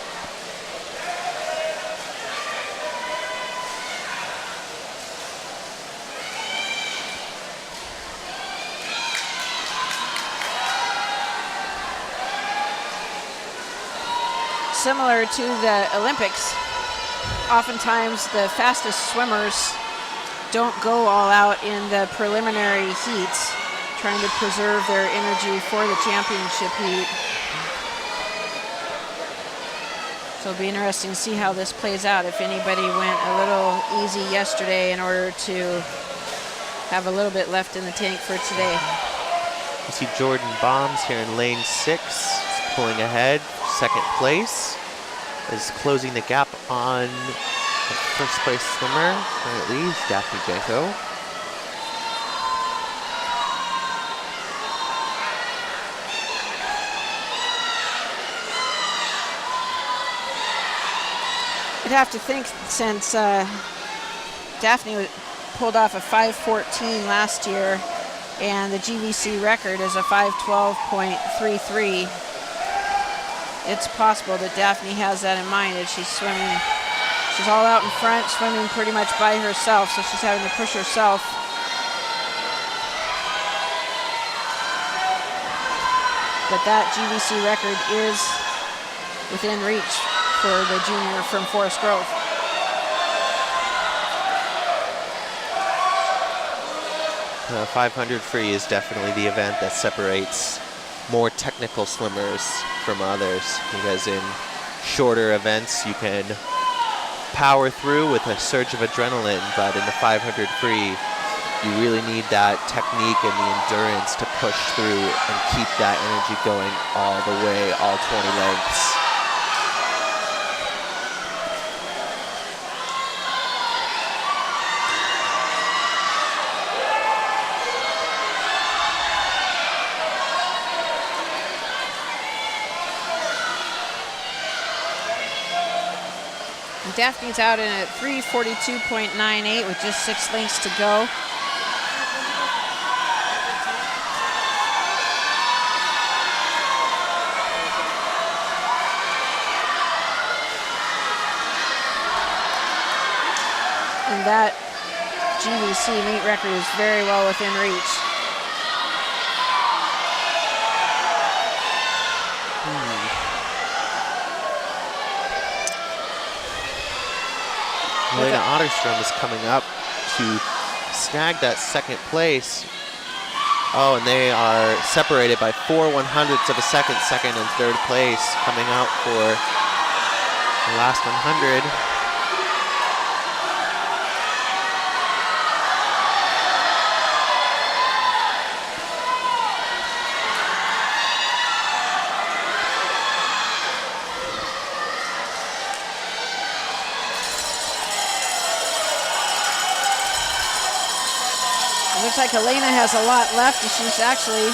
Similar to the Olympics, oftentimes the fastest swimmers don't go all out in the preliminary heats, trying to preserve their energy for the championship heat. So it'll be interesting to see how this plays out, if anybody went a little easy yesterday in order to have a little bit left in the tank for today. You see Jordan Bombs here in lane 6, pulling ahead, second place, is closing the gap on the first place swimmer, or at least Daphne Janko. I'd have to think since Daphne pulled off a 5:14 last year, and the GVC record is a 5:12.33. It's possible that Daphne has that in mind as she's swimming. She's all out in front, swimming pretty much by herself, so she's having to push herself. But that GVC record is within reach for the junior from Forest Grove. The 500 free is definitely the event that separates more technical swimmers from others, because in shorter events you can power through with a surge of adrenaline, but in the 500 free you really need that technique and the endurance to push through and keep that energy going all the way, all 20 lengths. Daphne's out in at 3:42.98 with just 6 lengths to go. And that GVC meet record is very well within reach. Elena Otterstrom is coming up to snag that second place. Oh, and they are separated by 4/100ths of a second, second and third place, coming out for the last 100. Looks like Elena has a lot left, and she's actually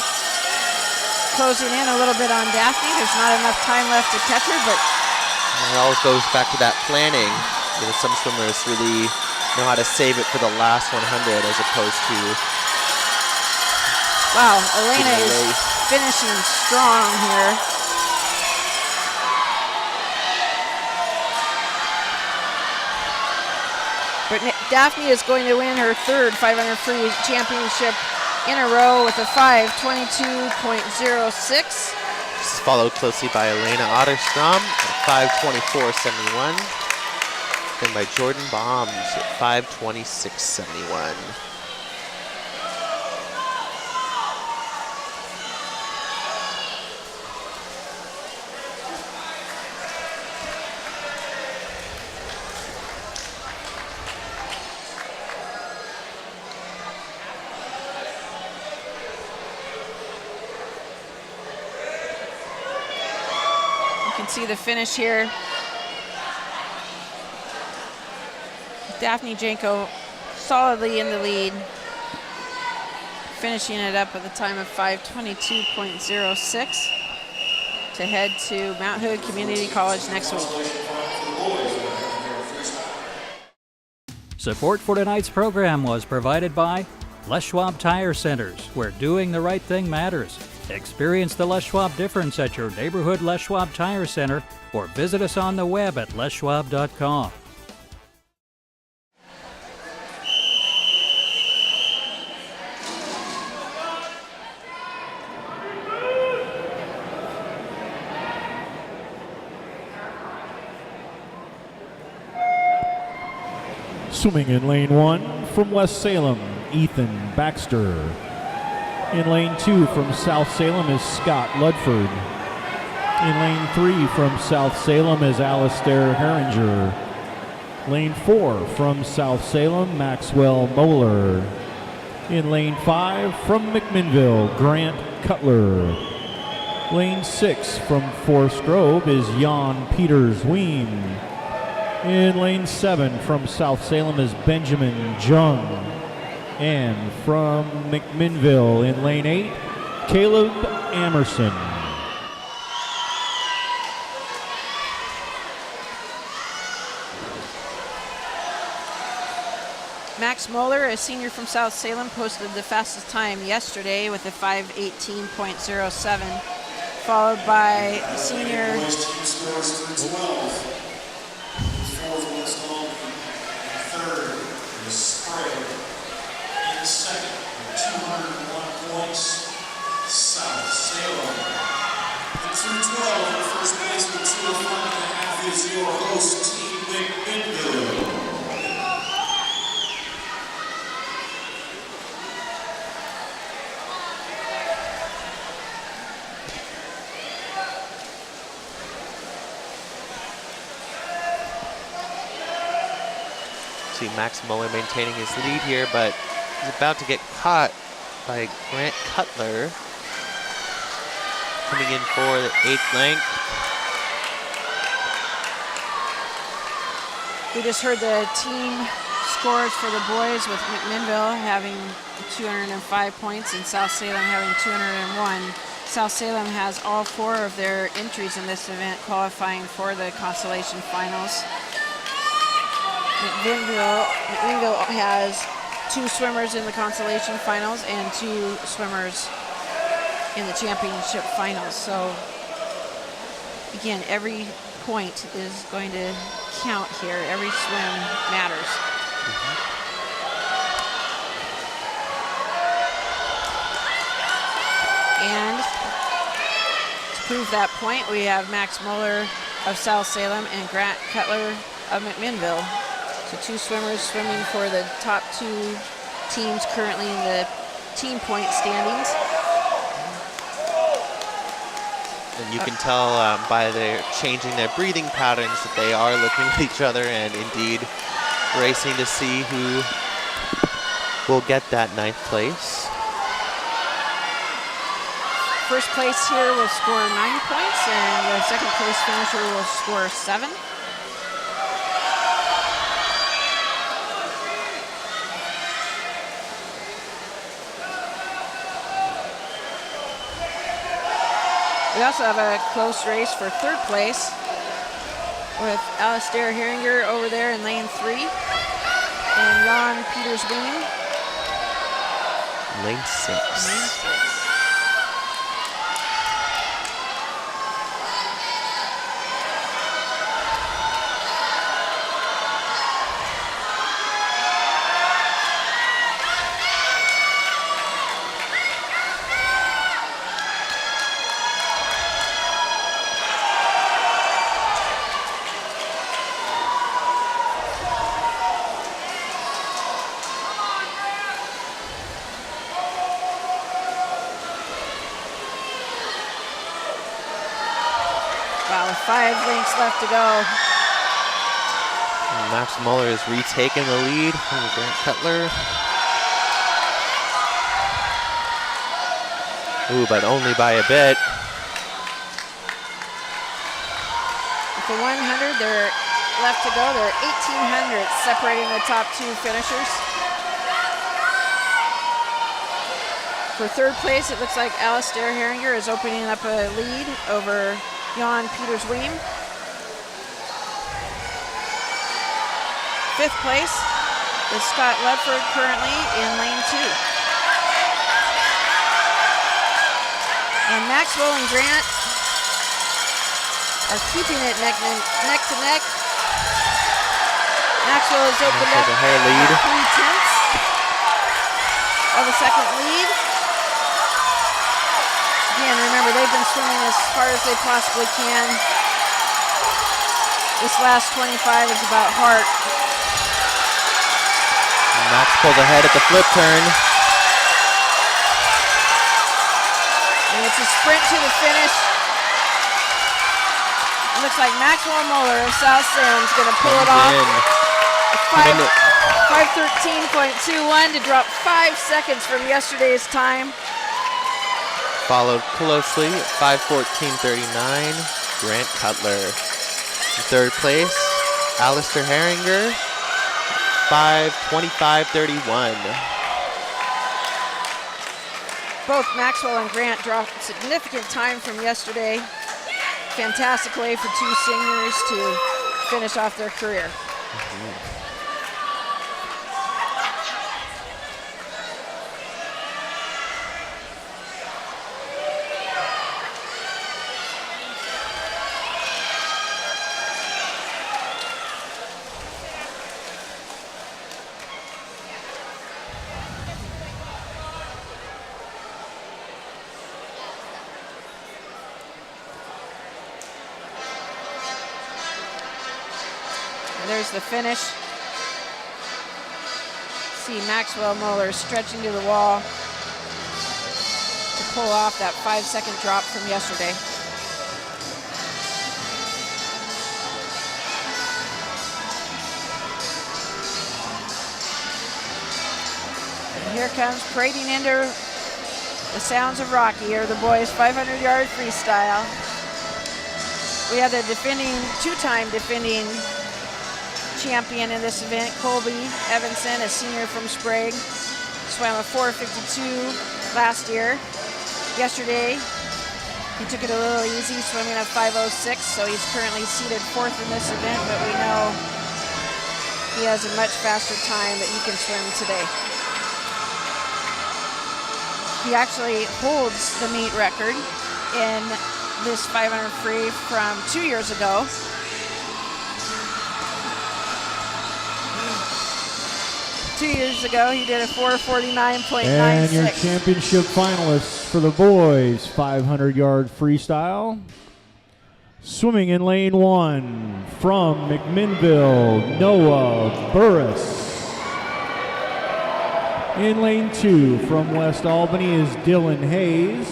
closing in a little bit on Daphne. There's not enough time left to catch her, but it always goes back to that planning. You know, some swimmers really know how to save it for the last 100 as opposed to... Wow, Elena is finishing strong here. But Daphne is going to win her third 500 free championship in a row with a 5:22.06. She's followed closely by Elena Otterstrom at 5:24.71. Then by Jordan Bombs at 5:26.71. See the finish here. Daphne Janko solidly in the lead, finishing it up with a time of 5:22.06 to head to Mount Hood Community College next week. Support for tonight's program was provided by Les Schwab Tire Centers, where doing the right thing matters. Experience the Les Schwab difference at your neighborhood Les Schwab Tire Center or visit us on the web at leschwab.com. Swimming in lane 1 from West Salem, Ethan Baxter. In lane 2 from South Salem is Scott Ludford. In lane 3 from South Salem is Alistair Herringer. Lane 4 from South Salem, Maxwell Moeller. In lane 5 from McMinnville, Grant Cutler. Lane 6 from Forest Grove is Jan Peters Ween. In lane 7 from South Salem is Benjamin Jung. And from McMinnville in lane 8, Caleb Amerson. Max Moeller, a senior from South Salem, posted the fastest time yesterday with a 5:18.07, followed by senior Boys team scores for 12. Fourth was Long. Third is Sprague. In second, with 201 points, South Salem. And through 12, in first place with 205.5 is your host, Team McMinnville. See Max Muller maintaining his lead here, but he's about to get caught by Grant Cutler. Coming in for the 8th length. We just heard the team scores for the boys with McMinnville having 205 points and South Salem having 201. South Salem has all 4 of their entries in this event qualifying for the consolation finals. McMinnville has 2 swimmers in the consolation finals and 2 swimmers in the championship finals. So again, every point is going to count here. Every swim matters. And to prove that point, we have Max Muller of South Salem and Grant Cutler of McMinnville. So 2 swimmers swimming for the top 2 teams currently in the team point standings. And you can tell by their changing their breathing patterns that they are looking at each other and indeed racing to see who will get that 9th place. First place here will score 9 points and the second place finisher will score 7. We also have a close race for 3rd place with Alistair Herringer over there in lane 3 and Jan Peters Wien. Lane 6. Lane 6. Wow, with 5 lengths left to go. And Max Muller is retaking the lead from Grant Cutler. Ooh, but only by a bit. With the 100, they're left to go. There are 1,800 separating the top 2 finishers. For 3rd place, it looks like Alistair Herringer is opening up a lead over Jan Peters Wien. 5th place is Scott Ledford currently in lane 2. And Maxwell and Grant are keeping it neck to neck. Maxwell has opened up 3/10 of a second lead. Again, remember, they've been swimming as hard as they possibly can. This last 25 is about heart. And Max pulls ahead at the flip turn. And it's a sprint to the finish. It looks like Maxwell Muller of South Salem is going to pull it off. 5:13.21 to drop 5 seconds from yesterday's time. Followed closely at 5:14.39, Grant Cutler. In 3rd place, Alistair Herringer, 5:25.31. Both Maxwell and Grant dropped significant time from yesterday. Fantastic way for 2 seniors to finish off their career. there's the finish. See Maxwell Muller stretching to the wall to pull off that 5-second drop from yesterday. And here comes parading into the sounds of Rocky are the boys' 500-yard freestyle. We have the two-time defending champion in this event, Colby Evanson, a senior from Sprague. Swam a 4:52 last year. Yesterday, he took it a little easy, swimming a 5:06, so he's currently seated 4th in this event, but we know he has a much faster time that he can swim today. He actually holds the meet record in this 500 free from 2 years ago. Two years ago, he did a 4:49.96. And your championship finalists for the boys 500-yard freestyle. Swimming in lane 1 from McMinnville, Noah Burris. In lane 2 from West Albany is Dylan Hayes.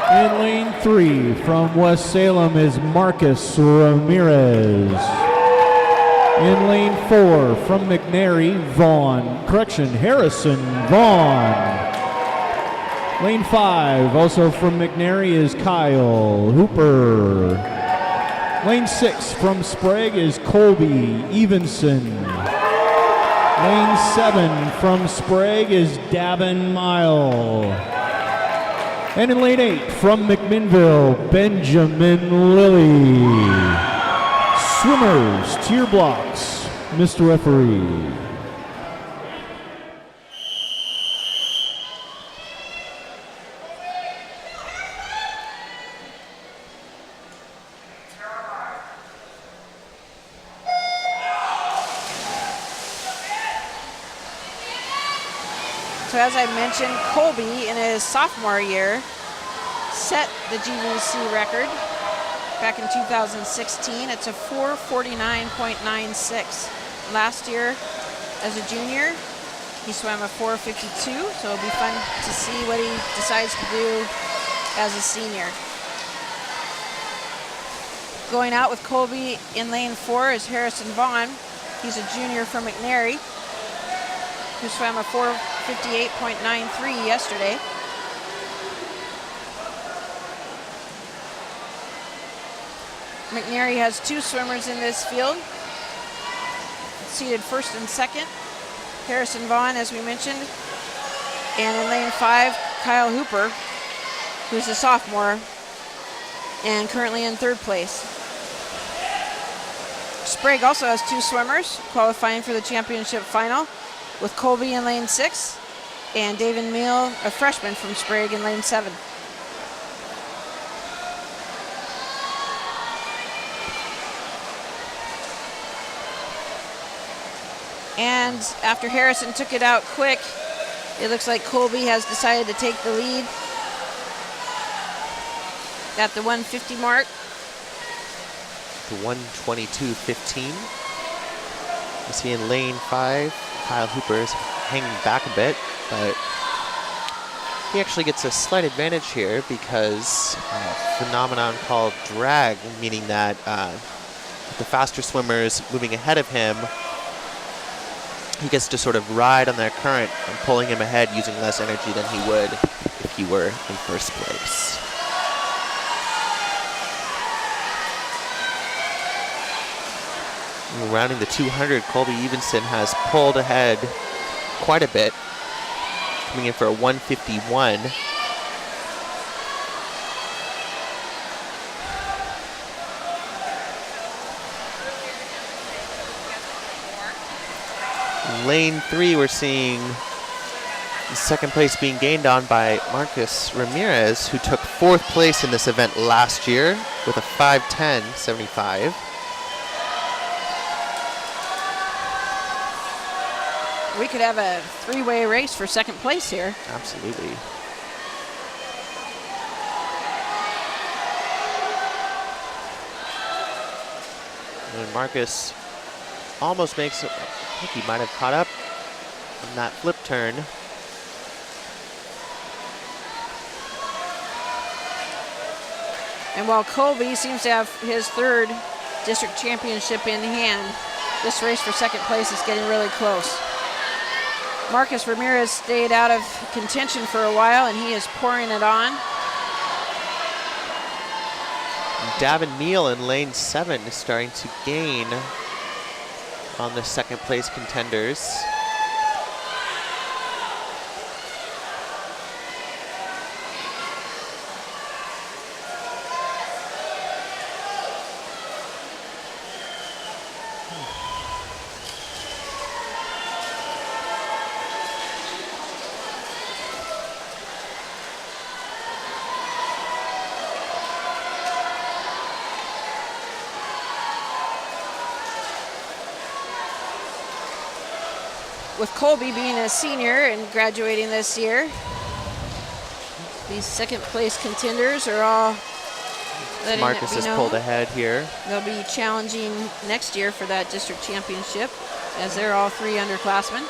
In lane 3 from West Salem is Marcus Ramirez. In lane 4 from McNary, Harrison Vaughn. Lane 5, also from McNary, is Kyle Hooper. Lane 6 from Sprague is Colby Evanson. Lane 7 from Sprague is Davin Mile. And in lane 8 from McMinnville, Benjamin Lilly. Swimmers to your blocks, Mr. Referee. So as I mentioned, Colby in his sophomore year set the GVC record back in 2016. It's a 4:49.96. Last year, as a junior, he swam a 4:52, so it'll be fun to see what he decides to do as a senior. Going out with Colby in lane 4 is Harrison Vaughn. He's a junior from McNary, who swam a 4:58.93 yesterday. McNary has 2 swimmers in this field, seated 1st and 2nd. Harrison Vaughn, as we mentioned. And in lane 5, Kyle Hooper, who's a sophomore and currently in 3rd place. Sprague also has 2 swimmers qualifying for the championship final, with Colby in lane 6 and David Meal, a freshman from Sprague, in lane 7. And after Harrison took it out quick, it looks like Colby has decided to take the lead at the 150 mark. The 122.15. You see in lane 5, Kyle Hooper is hanging back a bit, but he actually gets a slight advantage here because a phenomenon called drag, meaning that the faster swimmers moving ahead of him, he gets to sort of ride on their current and pulling him ahead using less energy than he would if he were in 1st place. Rounding the 200, Colby Evanson has pulled ahead quite a bit, coming in for a 151. Lane 3, we're seeing the 2nd place being gained on by Marcus Ramirez, who took 4th place in this event last year with a 5:10.75. We could have a 3-way race for 2nd place here. Absolutely. And Marcus almost makes it. I think he might have caught up on that flip turn. And while Colby seems to have his third district championship in hand, this race for second place is getting really close. Marcus Ramirez stayed out of contention for a while, and he is pouring it on. Davin Neal in lane 7 is starting to gain on the second place contenders. With Colby being a senior and graduating this year, these second place contenders are all letting Marcus it be has known. pulled ahead here. They'll be challenging next year for that district championship, as they're all 3 underclassmen.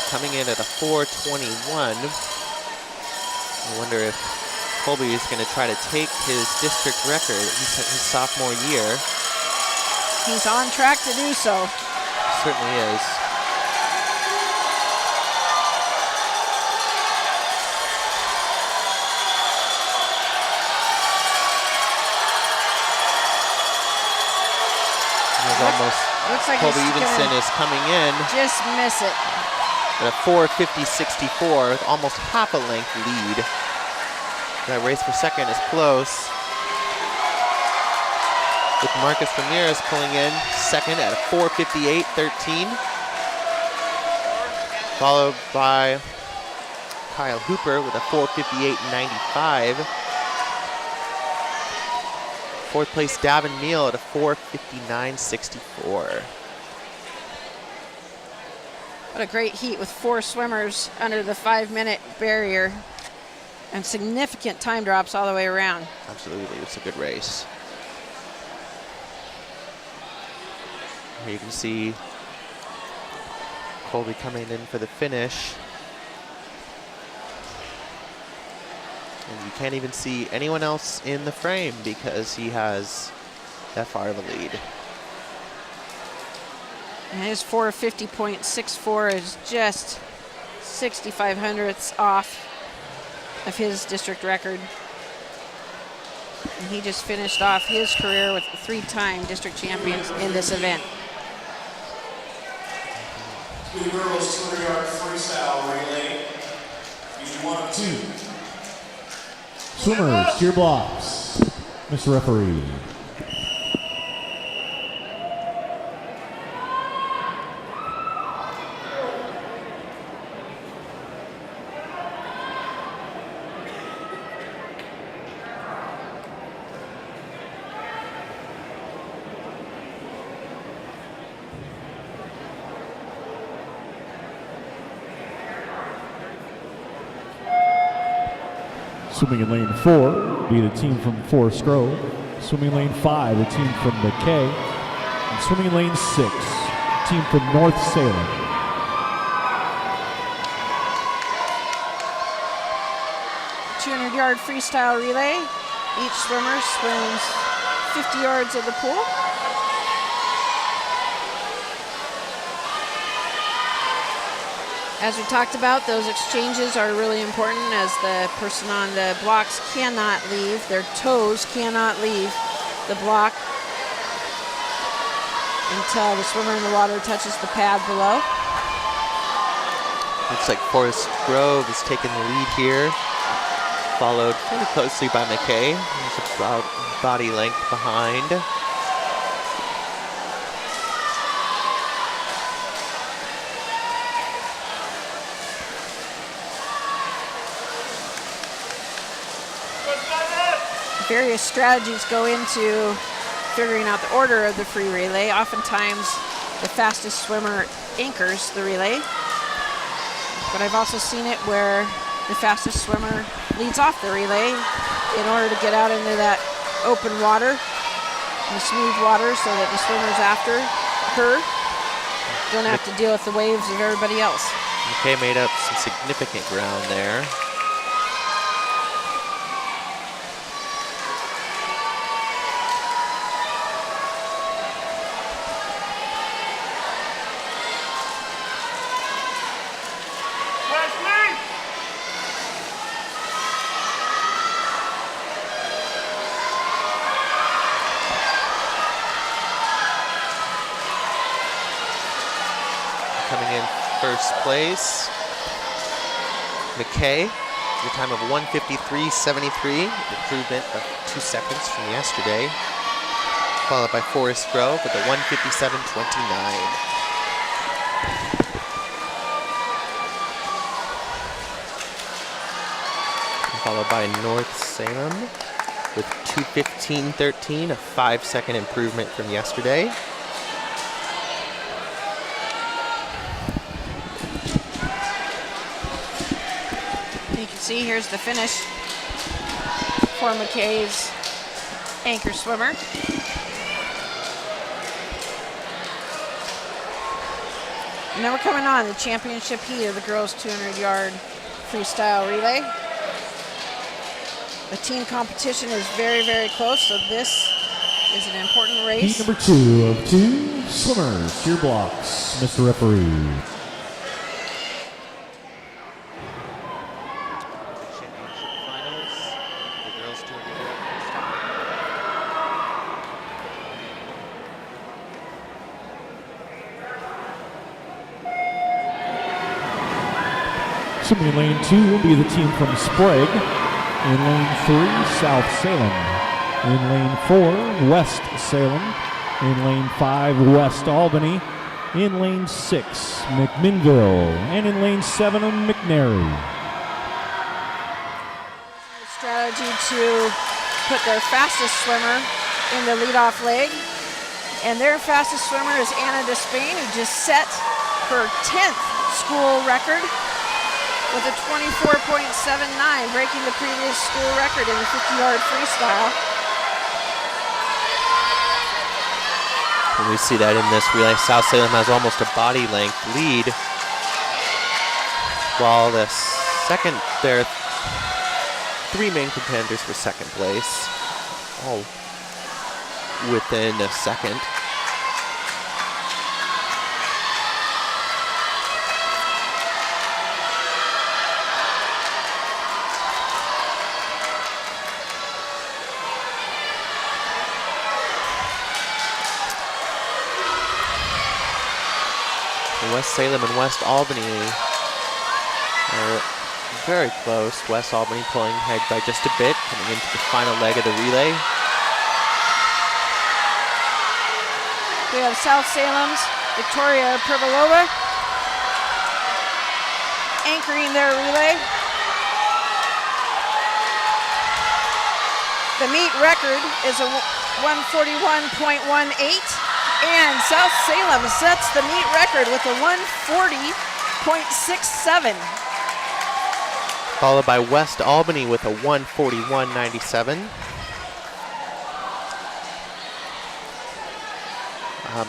Coming in at a 4:21. I wonder if Colby is going to try to take his district record his sophomore year. He's on track to do so. Certainly is. Looks like Colby he's Evenson gonna is coming in just miss it. at a 4:50.64 with almost half a length lead. That race for second is close, with Marcus Ramirez pulling in second at a 4:58.13, followed by Kyle Hooper with a 4:58.95. Fourth place Davin Neal at a 4:59.64. What a great heat with 4 swimmers under the 5-minute barrier and significant time drops all the way around. Absolutely, it's a good race. Here you can see Colby coming in for the finish. And you can't even see anyone else in the frame because he has that far of a lead. And his 450.64 is just 65 hundredths off of his district record. And he just finished off his career with 3-time district champions in this event. To the girls 200-yard freestyle relay. Usually 1 of 2. Swimmers, to your blocks. Mr. Referee. Swimming in lane 4, be the team from Forest Grove. Swimming in lane 5, a team from McKay. And swimming in lane 6, a team from North Salem. Yard freestyle relay. Each swimmer swims 50 yards of the pool. As we talked about, those exchanges are really important, as the person on the blocks cannot leave. Their toes cannot leave the block until the swimmer in the water touches the pad below. Looks like Forest Grove is taking the lead here, followed fairly closely by McKay, who's about body length behind. Various strategies go into figuring out the order of the free relay. Oftentimes, the fastest swimmer anchors the relay. But I've also seen it where the fastest swimmer leads off the relay in order to get out into that open water, the smooth water, so that the swimmers after her don't have to deal with the waves of everybody else. McKay made up some significant ground there. Coming in first place, McKay, the time of 1:53.73, improvement of 2 seconds from yesterday. Followed by Forest Grove with a 1:57.29. Followed by North Salem with 2:15.13, a 5-second improvement from yesterday. See, here's the finish for McKay's anchor swimmer. And then we're coming on the championship heat of the girls 200-yard freestyle relay. The team competition is very, very close, so this is an important race. Heat number 2 of 2 swimmers. Cheer blocks, Mr. Referee. Swimming in lane 2 will be the team from Sprague. In lane 3, South Salem. In lane 4, West Salem. In lane 5, West Albany. In lane 6, McMinnville. And in lane 7, McNary. Strategy to put their fastest swimmer in the leadoff leg. And their fastest swimmer is Anna Despain, who just set her 10th school record with a 24.79, breaking the previous school record in the 50-yard freestyle. And we see that in this relay. South Salem has almost a body length lead, while the second, there are 3 main contenders for second place, all within a second. West Salem and West Albany are very close. West Albany pulling ahead by just a bit, coming into the final leg of the relay. We have South Salem's Victoria Privalova anchoring their relay. The meet record is a 141.18. And South Salem sets the meet record with a 140.67. Followed by West Albany with a 141.97.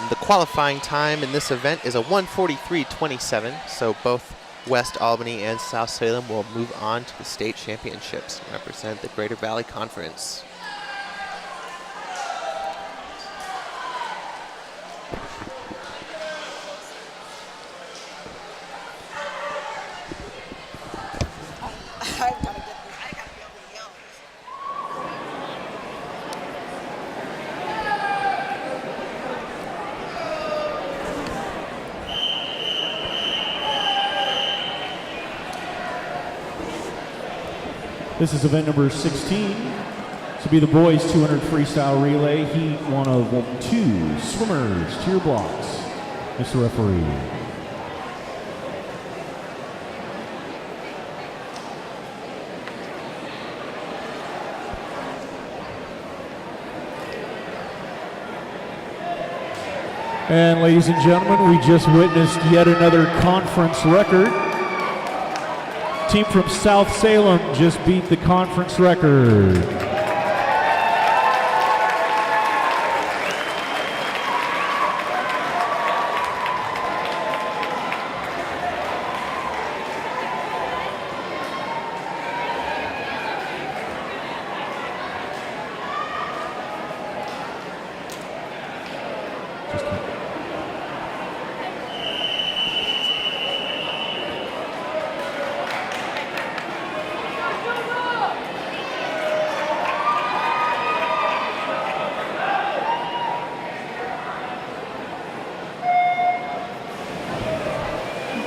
The qualifying time in this event is a 1:43.27, so both West Albany and South Salem will move on to the state championships and represent the Greater Valley Conference. This is event number 16. This will be the boys 200 freestyle relay, heat 1 of 2 swimmers, cheer blocks, Mr. Referee. And ladies and gentlemen, we just witnessed yet another conference record. Team from South Salem just beat the conference record.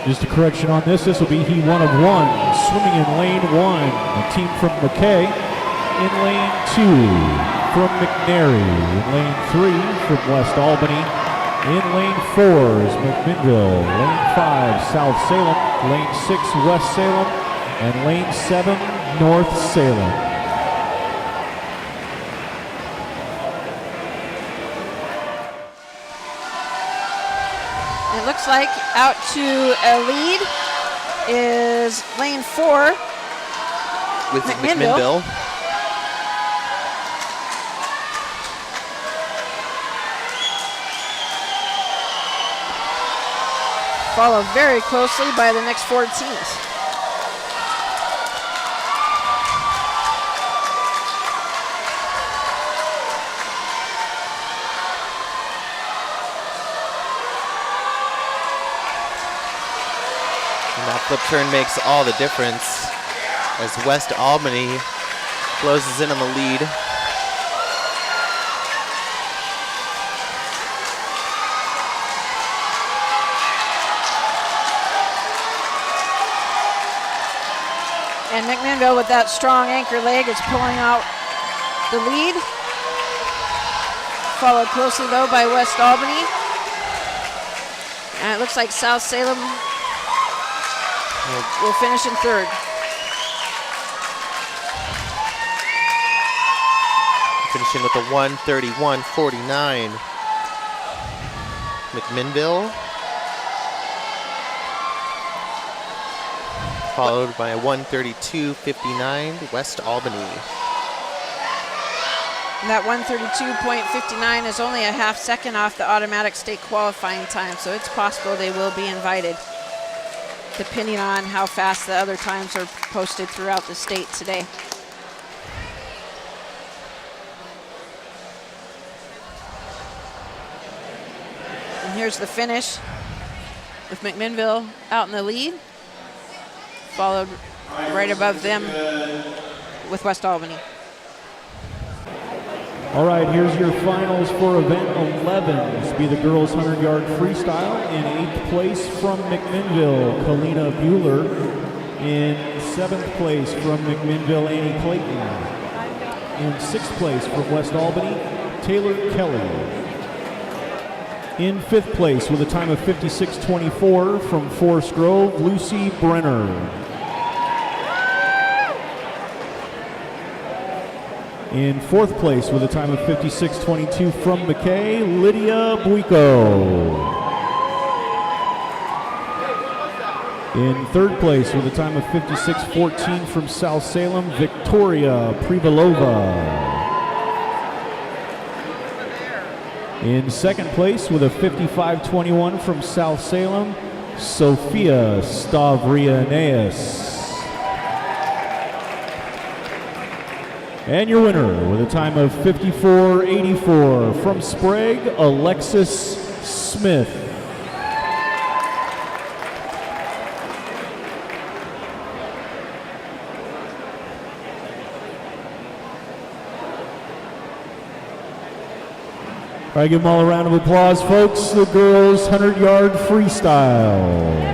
Just a correction on this. This will be heat 1 of 1. Swimming in lane 1, the team from McKay. In lane 2 from McNary. In lane 3 from West Albany. In lane 4 is McMinnville. Lane 5, South Salem. Lane 6, West Salem. And lane 7, North Salem. It looks like out to a lead is lane 4 with McMinnville. McMinnville. Followed very closely by the next 4 teams. And that flip turn makes all the difference as West Albany closes in on the lead. And McMinnville with that strong anchor leg is pulling out the lead. Followed closely though by West Albany. And it looks like South Salem will finish in 3rd. Finishing with a 1:31.49. McMinnville. Followed by a 1:32.59 West Albany. And that 1:32.59 is only a half second off the automatic state qualifying time, so it's possible they will be invited, depending on how fast the other times are posted throughout the state today. And here's the finish with McMinnville out in the lead, followed right above them with West Albany. All right, here's your finals for event 11. This will be the girls 100-yard freestyle. In 8th place from McMinnville, Kalina Bueller. In 7th place from McMinnville, Annie Clayton. In 6th place from West Albany, Taylor Kelly. In 5th place with a time of 56:24 from Forest Grove, Lucy Brenner. In 4th place with a time of 56:22 from McKay, Lydia Buico. In 3rd place with a time of 56:14 from South Salem, Victoria Privalova. In 2nd place with a 55:21 from South Salem, Sofia Stavrianeas. And your winner with a time of 54:84 from Sprague, Alexis Smith. All right, give them all a round of applause, folks. The girls' 100-yard freestyle.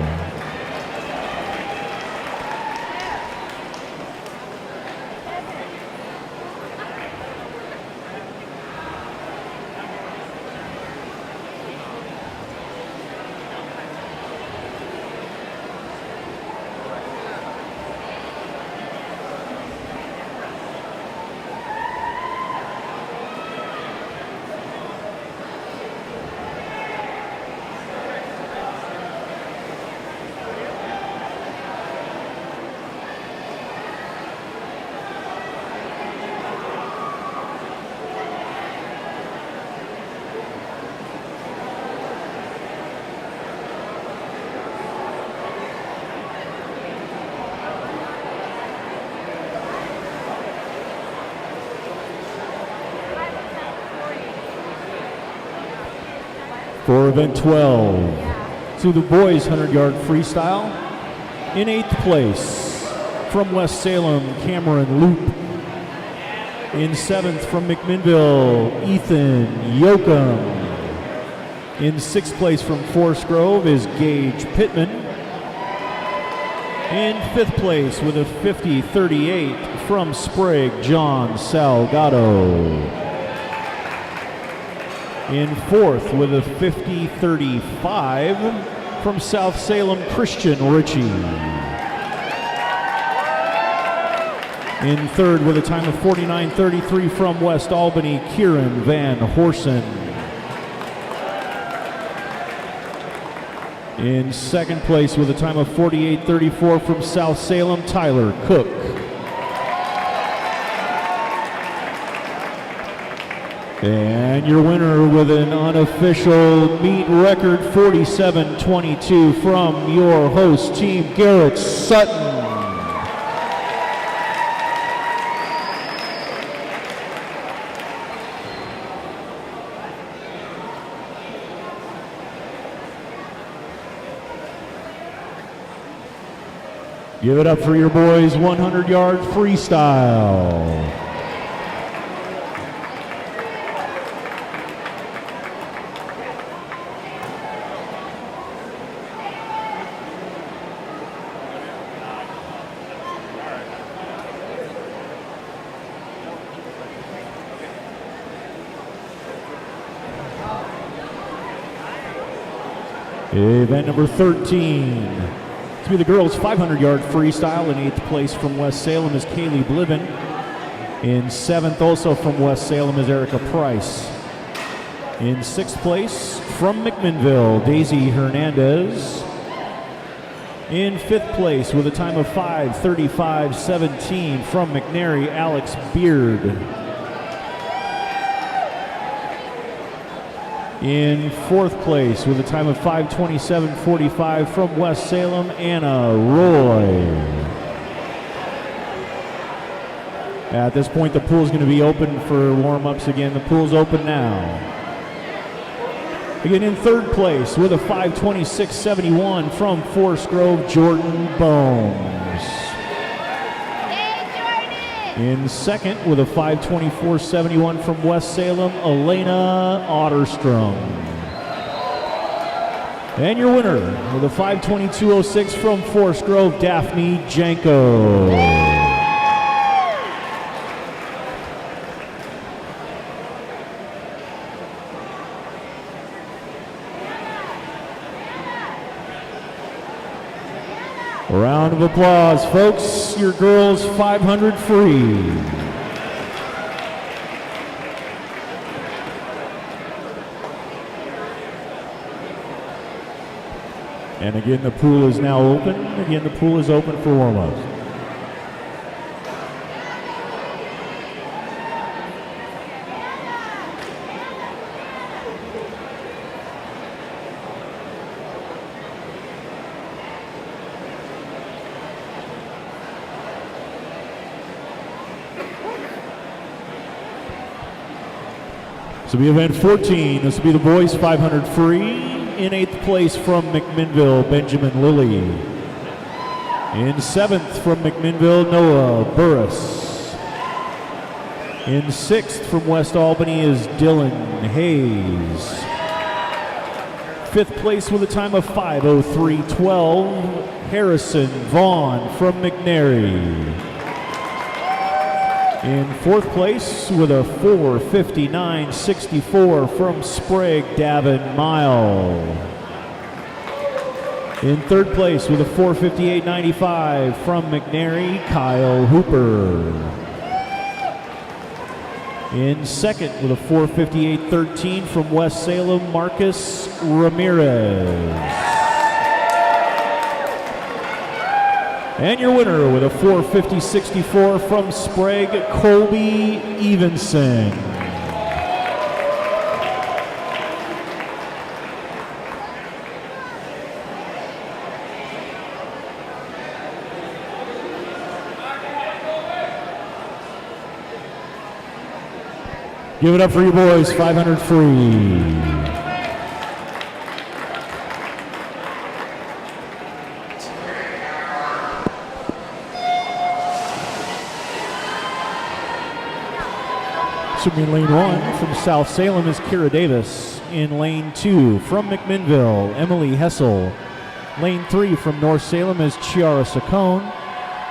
for event 12. To the boys 100-yard freestyle. In 8th place from West Salem, Cameron Loop. In 7th from McMinnville, Ethan Yoakum. In 6th place from Forest Grove is Gage Pittman. In 5th place with a 50-38 from Sprague, John Salgado. In 4th with a 50-35 from South Salem, Christian Ritchie. In 3rd with a time of 49-33 from West Albany, Kieran Van Horsen. In 2nd place with a time of 48-34 from South Salem, Tyler Cook. And your winner with an unofficial meet record 47-22 from your host team, Garrett Sutton. Give it up for your boys' 100-yard freestyle. Event number 13. To be the girls' 500-yard freestyle. In 8th place from West Salem is Kaylee Bliven. In 7th, also from West Salem, is Erica Price. In 6th place from McMinnville, Daisy Hernandez. In 5th place with a time of 5:35.17 from McNary, Alex Beard. In 4th place with a time of 5:27.45 from West Salem, Anna Roy. At this point, the pool is going to be open for warm-ups again. The pool's open now. Again, in 3rd place with a 5:26.71 from Forest Grove, Jordan Bones. In 2nd with a 5:24.71 from West Salem, Elena Otterstrom. And your winner with a 5:22.06 from Forest Grove, Daphne Janko. A round of applause, folks. Your girls 500 free. And again, the pool is now open. Again, the pool is open for warm-ups. This will be event 14. This will be the boys 500 free. In 8th place from McMinnville, Benjamin Lilly. In 7th from McMinnville, Noah Burris. In 6th from West Albany is Dylan Hayes. 5th place with a time of 5:03.12, Harrison Vaughn from McNary. In 4th place with a 4:59.64 from Sprague, Davin Mile. In 3rd place with a 4:58.95 from McNary, Kyle Hooper. In 2nd with a 4:58.13 from West Salem, Marcus Ramirez. And your winner with a 4:50.64 from Sprague, Colby Evenson. Give it up for you boys, 500 free. Swimming lane 1 from South Salem is Kira Davis. In lane 2 from McMinnville, Emily Hessel. Lane 3 from North Salem is Chiara Saccone.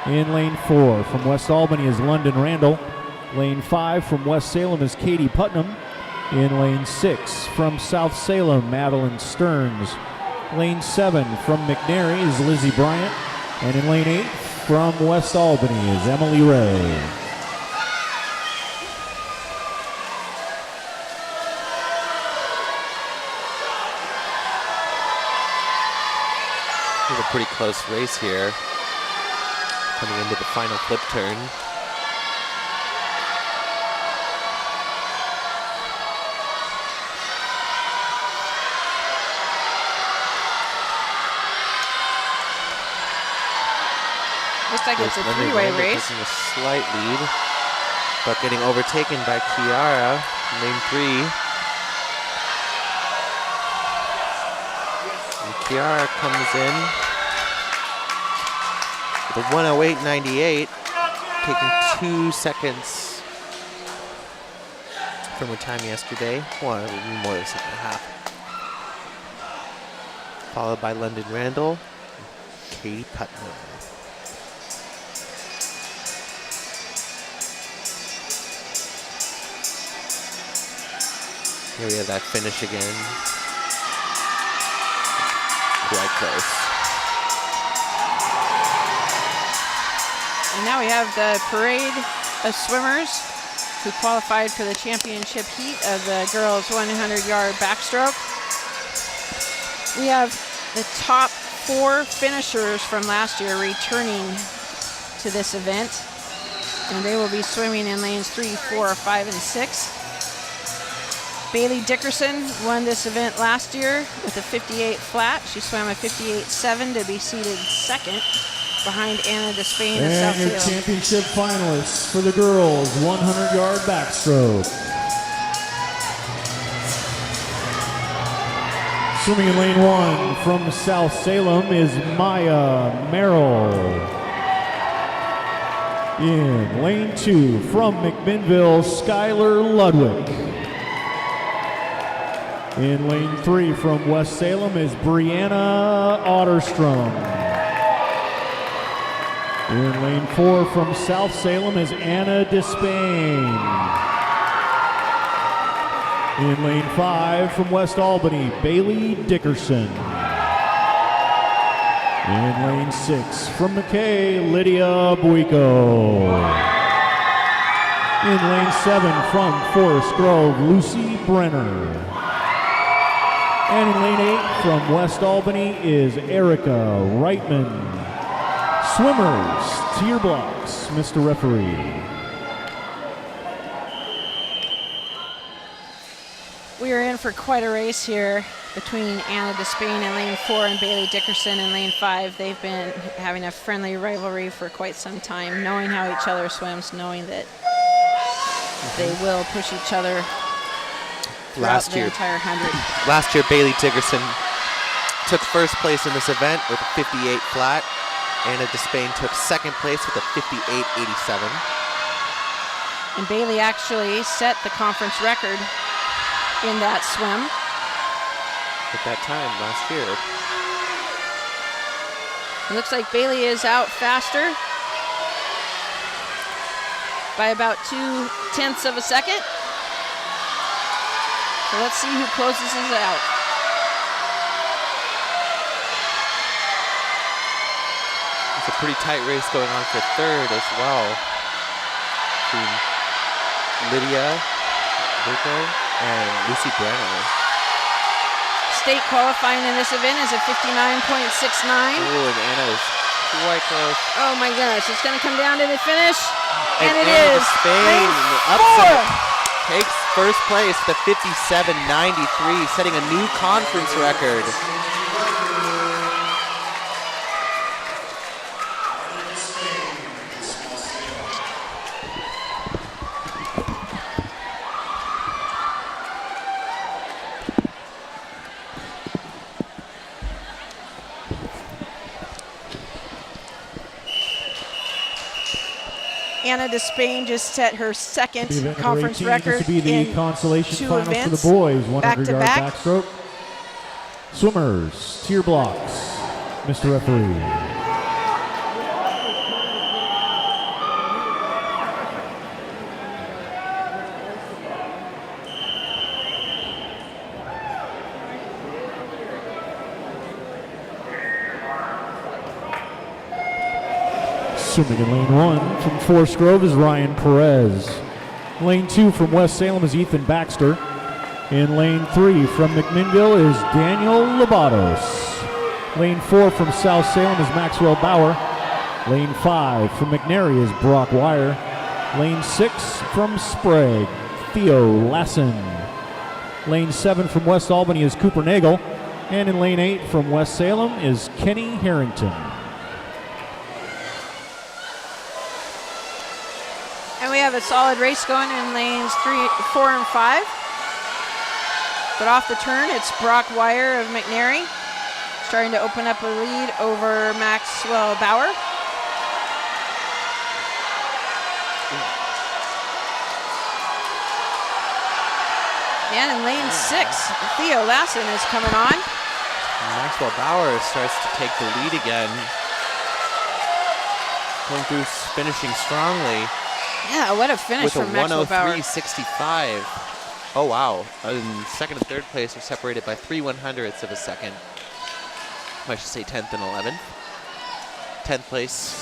In lane 4 from West Albany is London Randall. Lane 5 from West Salem is Katie Putnam. In lane 6 from South Salem, Madeline Stearns. Lane 7 from McNary is Lizzie Bryant. And in lane 8 from West Albany is Emily Ray. It's a pretty close race here. Coming into the final flip turn. Looks like it's a three-way race. Taking a slight lead, but getting overtaken by Kiara in lane 3. And Kiara comes in with a 1:08.98, taking 2 seconds from her time yesterday. Well, more than a second and a half. Followed by London Randall and Katie Putnam. Here we have that finish again. Quite close. And now we have the parade of swimmers who qualified for the championship heat of the girls 100-yard backstroke. We have the top 4 finishers from last year returning to this event, and they will be swimming in lanes 3, 4, 5, and 6. Bailey Dickerson won this event last year with a 58 flat. She swam a 58.7 to be seated second behind Anna Despain of South And your Salem. championship finalists for the girls 100-yard backstroke. Swimming in lane 1 from South Salem is Maya Merrill. In lane 2 from McMinnville, Skylar Ludwig. In lane 3 from West Salem is Brianna Otterstrom. In lane 4 from South Salem is Anna Despain. In lane 5 from West Albany, Bailey Dickerson. In lane 6 from McKay, Lydia Buico. In lane 7 from Forest Grove, Lucy Brenner. And in lane 8 from West Albany is Erica Reitman. Swimmers, to your blocks, Mr. Referee. We are in for quite a race here between Anna Despain in lane 4 and Bailey Dickerson in lane 5. They've been having a friendly rivalry for quite some time, knowing how each other swims, knowing that they will push each other throughout the entire 100. Last year, Bailey Dickerson took first place in this event with a 58 flat. Anna Despain took second place with a 58.87. And Bailey actually set the conference record in that swim. At that time last year. It looks like Bailey is out faster by about 0.2 of a second. So let's see who closes this out. It's a pretty tight race going on for third as well. Between Lydia Buico and Lucy Brenner. State qualifying in this event is a 59.69. Oh, and Anna is quite close. Oh my gosh, it's gonna come down to the finish. And it Anna is Despain lane in the 4. upset takes first place, the 57.93, setting a new conference record. Anna Despain just set her second The event number conference 18, record this will be the in consolation 2 finals events, for the boys, 100 yard back-to-back. backstroke. Swimmers, tier blocks, Mr. Referee. Swimming in lane 1 from Forest Grove is Ryan Perez. Lane 2 from West Salem is Ethan Baxter. In lane 3 from McMinnville is Daniel Labatos. Lane 4 from South Salem is Maxwell Bauer. Lane 5 from McNary is Brock Wire. Lane 6 from Sprague, Theo Lassen. Lane 7 from West Albany is Cooper Nagel. And in lane 8 from West Salem is Kenny Harrington. And we have a solid race going in lanes 3, 4, and 5. But off the turn, it's Brock Wire of McNary, starting to open up a lead over Maxwell Bauer. And in lane 6, Theo Lassen is coming on. Maxwell Bauer starts to take the lead again. Going through, finishing strongly. Yeah, what a finish with from a Maxwell Bauer. 103.65. Oh, wow. In second and third place are separated by 3/100ths of a second. I should say 10th and 11th. 10th place,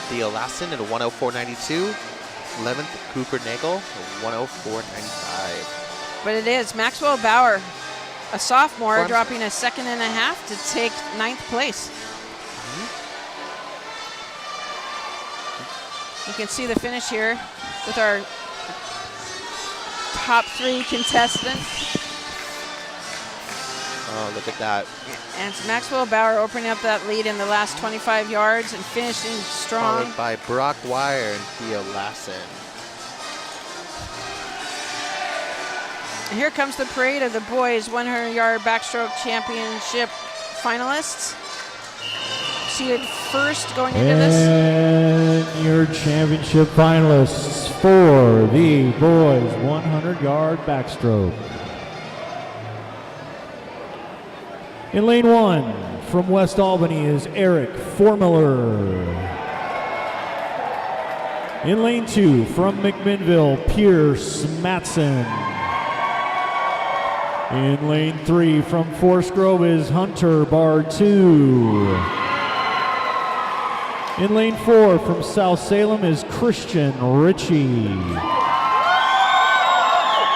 Theo Lassen at a 104.92. 11th, Cooper Nagel, a 104.95. But it is Maxwell Bauer, a sophomore, Well, dropping a second and a half to take 9th place. You can see the finish here with our top 3 contestants. Oh, look at that. And it's Maxwell Bauer opening up that lead in the last 25 yards and finishing strong. Followed by Brock Wire and Theo Lassen. And here comes the parade of the boys 100-yard backstroke championship finalists. Seated first going into this. And your championship finalists for the boys 100-yard backstroke. In lane 1 from West Albany is Eric Formiller. In lane 2 from McMinnville, Pierce Matson. In lane 3 from Forest Grove is Hunter Bar2. In lane 4 from South Salem is Christian Ritchie.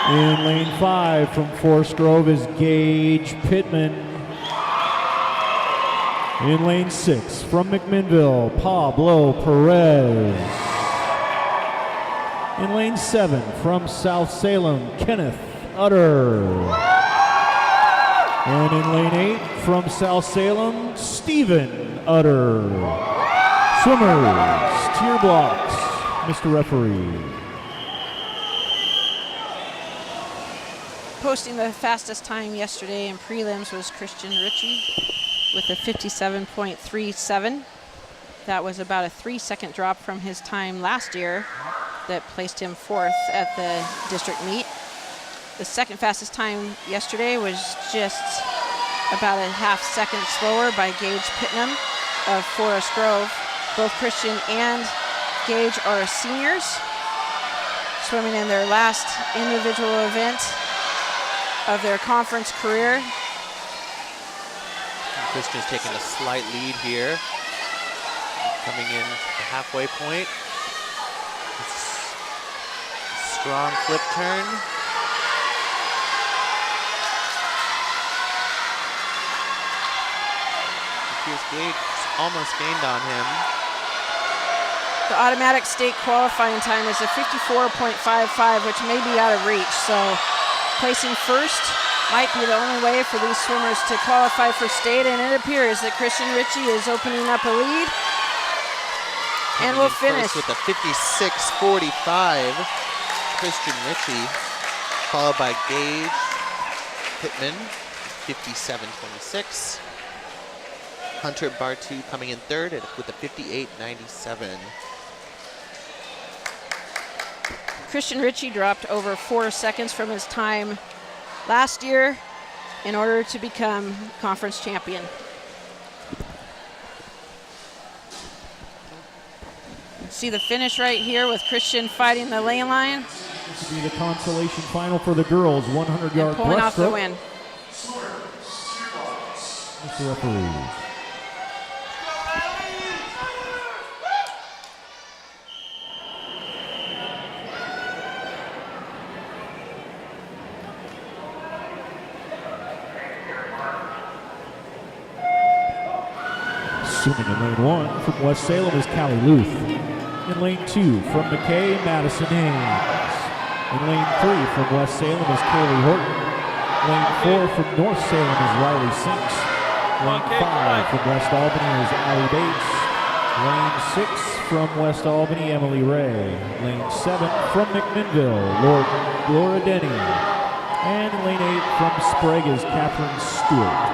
In lane 5 from Forest Grove is Gage Pittman. In lane 6 from McMinnville, Pablo Perez. In lane 7 from South Salem, Kenneth Utter. And in lane 8 from South Salem, Stephen Utter. Swimmers, tier blocks, Mr. Referee. Posting the fastest time yesterday in prelims was Christian Ritchie with a 57.37. That was about a 3-second drop from his time last year that placed him 4th at the district meet. The second fastest time yesterday was just about a half-second slower by Gage Pittman of Forest Grove. Both Christian and Gage are seniors, swimming in their last individual event of their conference career. Christian's taking a slight lead here. Coming in the halfway point. Strong flip turn. Here's Gage, almost gained on him. The automatic state qualifying time is a 54.55, which may be out of reach. So placing first might be the only way for these swimmers to qualify for state, and it appears that Christian Ritchie is opening up a lead. And we'll finish with a 56.45. Christian Ritchie, followed by Gage Pittman, 57.26. Hunter Bartu coming in third with a 58.97. Christian Ritchie dropped over 4 seconds from his time last year in order to become conference champion. See the finish right here with Christian fighting the lane line. This will be the consolation final for the girls, 100-yard breaststroke. Pulling off the win. Mr. Referee. Assuming in lane 1 from West Salem is Callie Luth. In lane 2 from McKay, Madison Haynes. In lane 3 from West Salem is Kaylee Horton. Lane 4 from North Salem is Riley Sinks. Lane 5 from West Albany is Allie Bates. Lane 6 from West Albany, Emily Ray. Lane 7 from McMinnville, Laura Denny. And in lane 8 from Sprague is Catherine Stewart.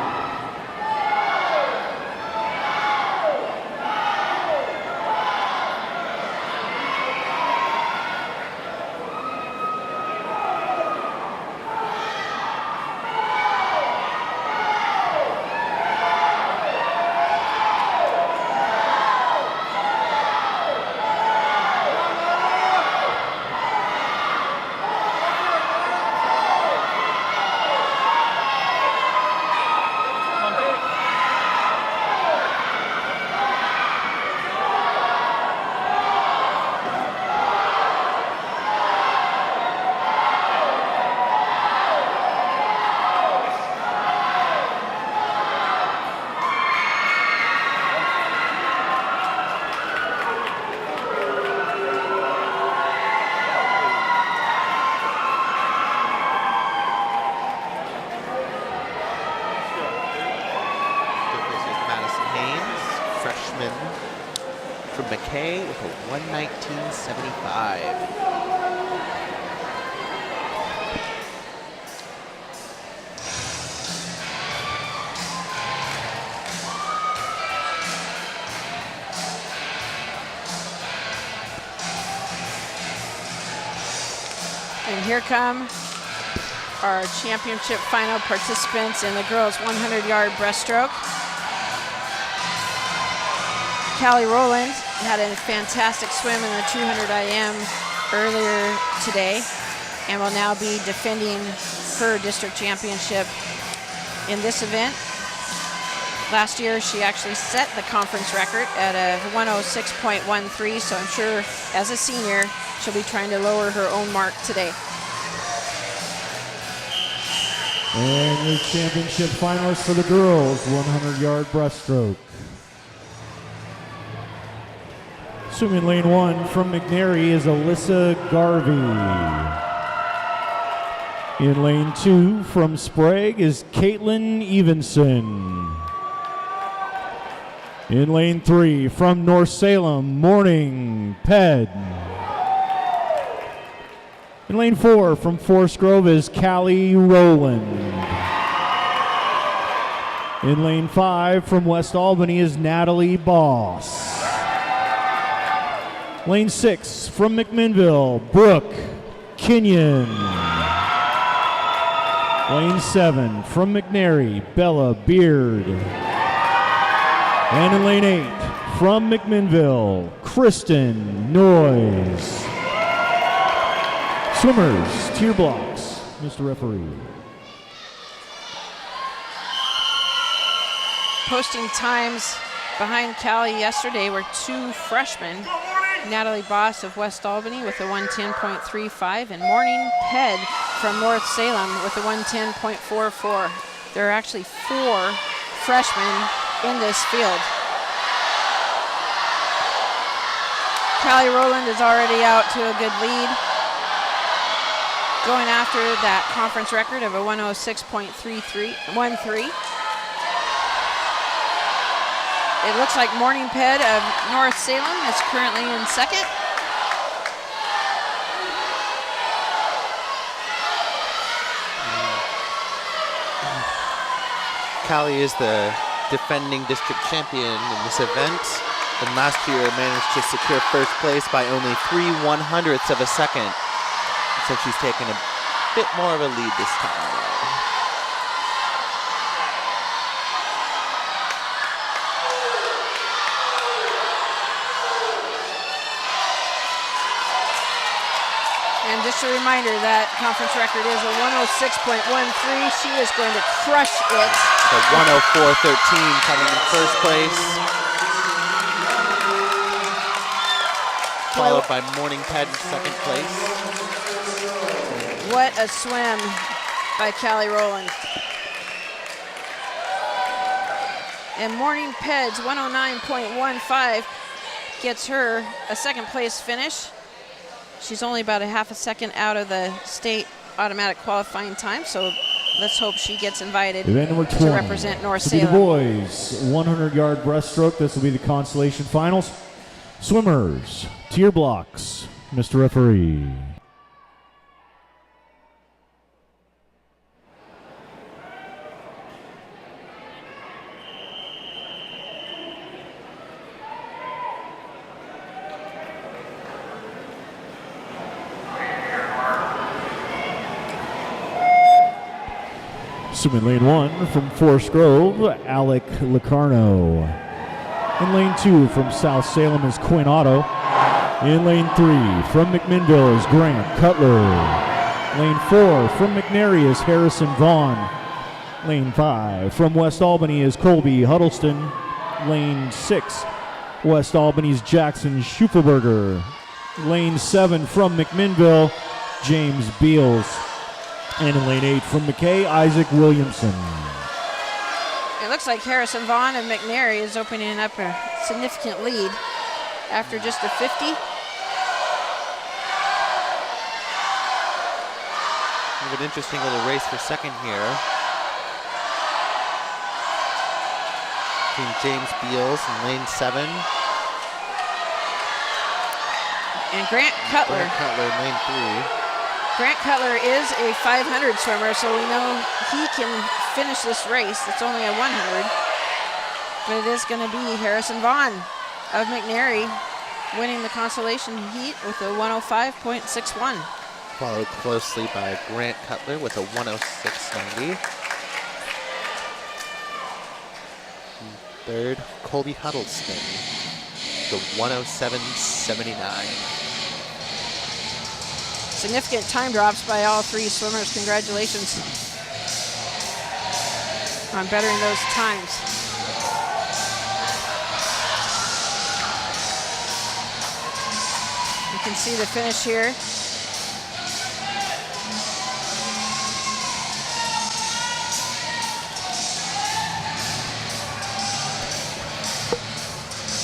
From McKay with a 119.75. And here come our championship final participants in the girls' 100-yard breaststroke. Callie Rowland had a fantastic swim in the 200 IM earlier today and will now be defending her district championship in this event. Last year, she actually set the conference record at a 106.13, so I'm sure as a senior, she'll be trying to lower her own mark today. And your championship finalists for the girls, 100-yard breaststroke. Assuming lane 1 from McNary is Alyssa Garvey. In lane 2 from Sprague is Caitlin Evenson. In lane 3 from North Salem, Morning Ped. In lane 4 from Forest Grove is Callie Rowland. In lane 5 from West Albany is Natalie Boss. Lane 6 from McMinnville, Brooke Kenyon. Lane 7 from McNary, Bella Beard. And in lane 8 from McMinnville, Kristen Noyes. Swimmers to your blocks, Mr. Referee. Posting times behind Callie yesterday were 2 freshmen. Natalie Boss of West Albany with a 110.35 and Morning Ped from North Salem with a 110.44. There are actually 4 freshmen in this field. Callie Rowland is already out to a good lead, going after that conference record of a 106.13. It looks like Morning Ped of North Salem is currently in second. Callie is the defending district champion in this event. And last year managed to secure first place by only 3/100ths of a second. So she's taken a bit more of a lead this time. And just a reminder, that conference record is a 106.13. She is going to crush it. So 104.13 coming in first place. Followed by Morning Ped in second place. What a swim by Callie Rowland. And Morning Ped's 109.15 gets her a second place finish. She's only about a half a second out of the state automatic qualifying time, so let's hope she gets invited Event number 20 to represent North will be Salem. the boys 100-yard breaststroke. This will be the consolation finals. Swimmers, tier blocks, Mr. Referee. Swimming lane 1 from Forest Grove, Alec Locarno. In lane 2 from South Salem is Quinn Otto. In lane 3 from McMinnville is Grant Cutler. Lane 4 from McNary is Harrison Vaughn. Lane 5 from West Albany is Colby Huddleston. Lane 6, West Albany's Jackson Schuffelberger. Lane 7 from McMinnville, James Beals. And in lane 8 from McKay, Isaac Williamson. It looks like Harrison Vaughn of McNary is opening up a significant lead after just a 50. We have an interesting little race for second here. Between James Beals in lane 7. And Grant Cutler. Grant Cutler in lane 3. Grant Cutler is a 500 swimmer, so we know he can finish this race. It's only a 100. But it is going to be Harrison Vaughn of McNary winning the consolation heat with a 105.61. Followed closely by Grant Cutler with a 106.90. And third, Colby Huddleston, the 107.79. Significant time drops by all three swimmers. Congratulations on bettering those times. You can see the finish here.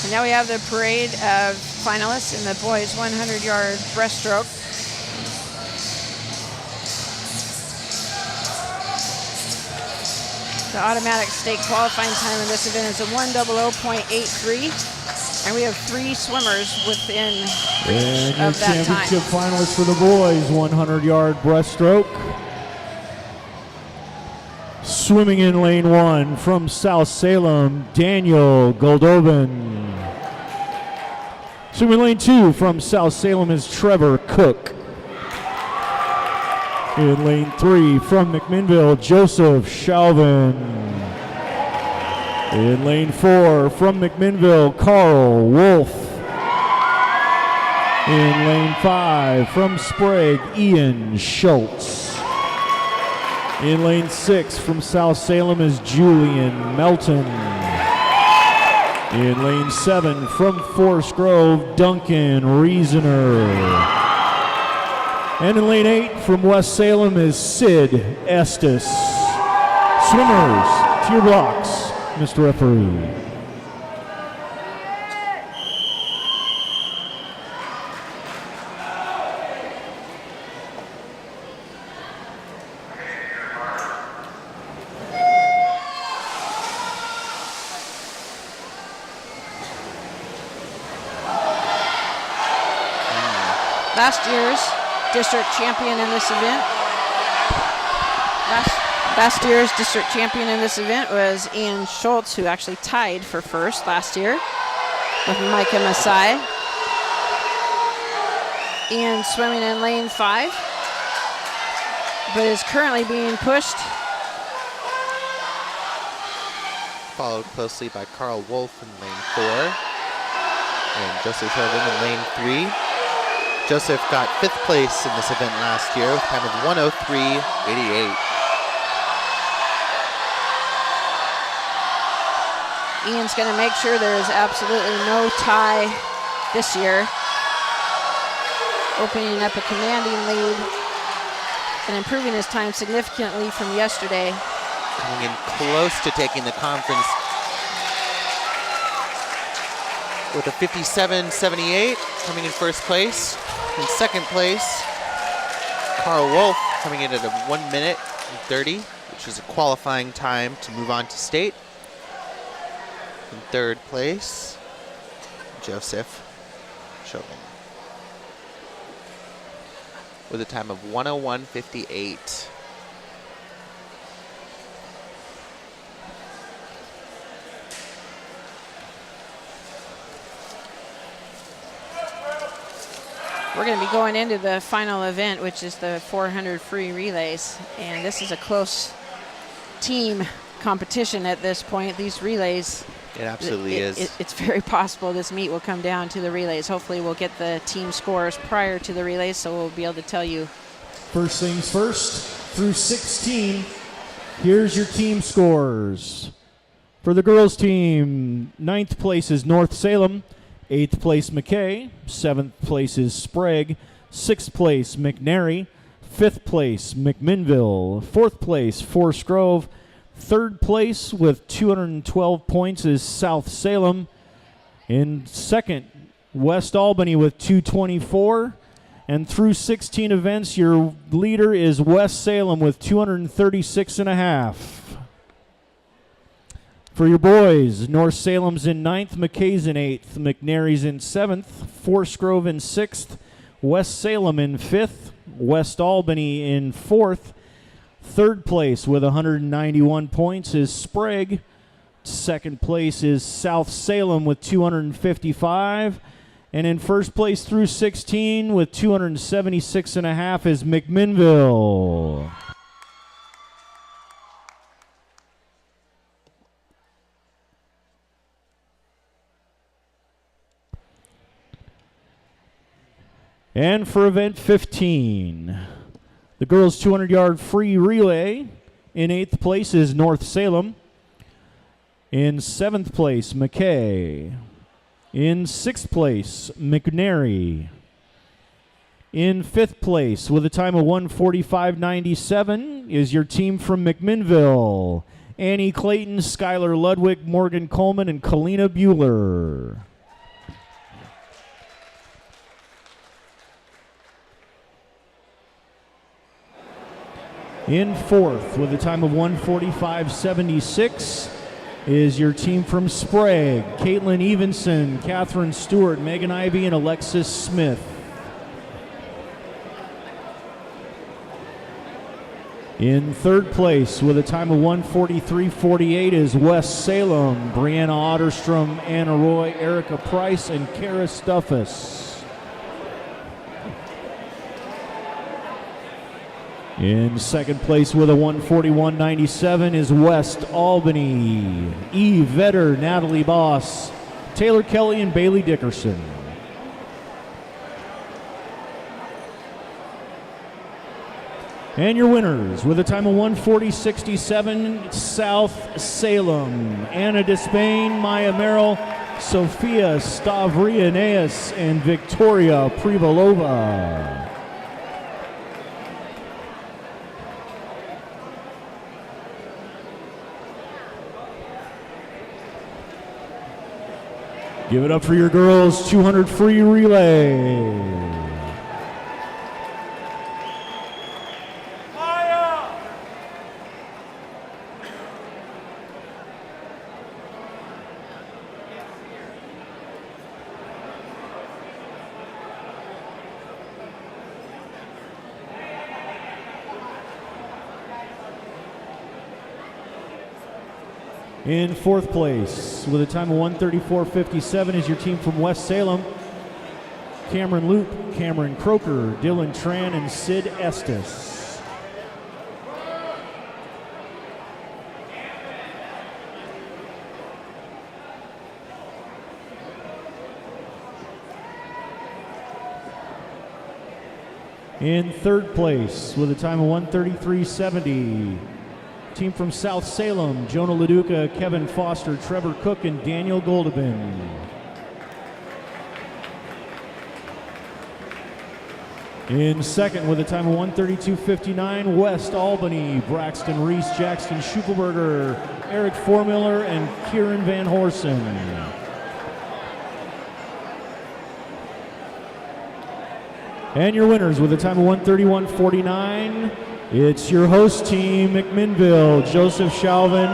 And now we have the parade of finalists in the boys 100-yard breaststroke. The automatic state qualifying time in this event is a 1:00.83, and we have three swimmers within reach And of that your time. championship finalists for the boys 100-yard breaststroke. Swimming in lane 1 from South Salem, Daniel Goldobin. Swimming lane 2 from South Salem is Trevor Cook. In lane 3 from McMinnville, Joseph Shalvin. In lane 4 from McMinnville, Carl Wolf. In lane 5 from Sprague, Ian Schultz. In lane 6 from South Salem is Julian Melton. In lane 7 from Forest Grove, Duncan Reasoner. And in lane 8 from West Salem is Sid Estes. Swimmers, to your blocks, Mr. Referee. Last year's district champion in this event. Last year's district champion in this event was Ian Schultz, who actually tied for first last year with Micah Masai. Ian swimming in lane 5, but is currently being pushed. Followed closely by Carl Wolf in lane 4 and Joseph Hogan in lane 3. Joseph got 5th place in this event last year with a time of 1:03.88. Ian's going to make sure there is absolutely no tie this year, opening up a commanding lead and improving his time significantly from yesterday. Coming in close to taking the conference with a 57.78, coming in first place. In second place, Carl Wolf coming in at a 1 minute and 30, which is a qualifying time to move on to state. In third place, Joseph Chauvin with a time of 1:01.58. We're going to be going into the final event, which is the 400 free relays. And this is a close team competition at this point. These relays, It absolutely is. It's very possible this meet will come down to the relays. Hopefully we'll get the team scores prior to the relays, so we'll be able to tell you. First things first, through 16, here's your team scores. For the girls team, 9th place is North Salem, 8th place McKay, 7th place is Sprague, 6th place McNary, 5th place McMinnville, 4th place Forest Grove, 3rd place with 212 points is South Salem. In second, West Albany with 224. And through 16 events, your leader is West Salem with 236.5. For your boys, North Salem's in 9th, McKay's in 8th, McNary's in 7th, Forest Grove in 6th, West Salem in 5th, West Albany in 4th. 3rd place with 191 points is Sprague. 2nd place is South Salem with 255. And in first place through 16 with 276.5 is McMinnville. And for event 15, the girls' 200-yard free relay. In 8th place is North Salem. In 7th place, McKay. In 6th place, McNary. In 5th place, with a time of 1:45.97, is your team from McMinnville. Annie Clayton, Skylar Ludwig, Morgan Coleman, and Kalina Bueller. In 4th, with a time of 1:45.76, is your team from Sprague. Caitlin Evenson, Catherine Stewart, Megan Ivey, and Alexis Smith. In 3rd place, with a time of 1:43.48, is West Salem. Brianna Otterstrom, Anna Roy, Erica Price, and Kara Stuffus. In 2nd place with a 1:41.97 is West Albany. Eve Vetter, Natalie Boss, Taylor Kelly, and Bailey Dickerson. And your winners with a time of 1:40.67, South Salem. Anna Despain, Maya Merrill, Sophia Stavrianeas, and Victoria Privalova. Give it up for your girls' 200 free relay. In fourth place, with a time of 1:34.57, is your team from West Salem. Cameron Loop, Cameron Croker, Dylan Tran, and Sid Estes. In third place, with a time of 1:33.70, team from South Salem, Jonah Leduca, Kevin Foster, Trevor Cook, and Daniel Goldebin. In second, with a time of 1:32.59, West Albany, Braxton Reese, Jackson Schuppelberger, Eric Formiller, and Kieran Van Horsen. And your winners, with a time of 1:31.49, it's your host team, McMinnville, Joseph Shalvin,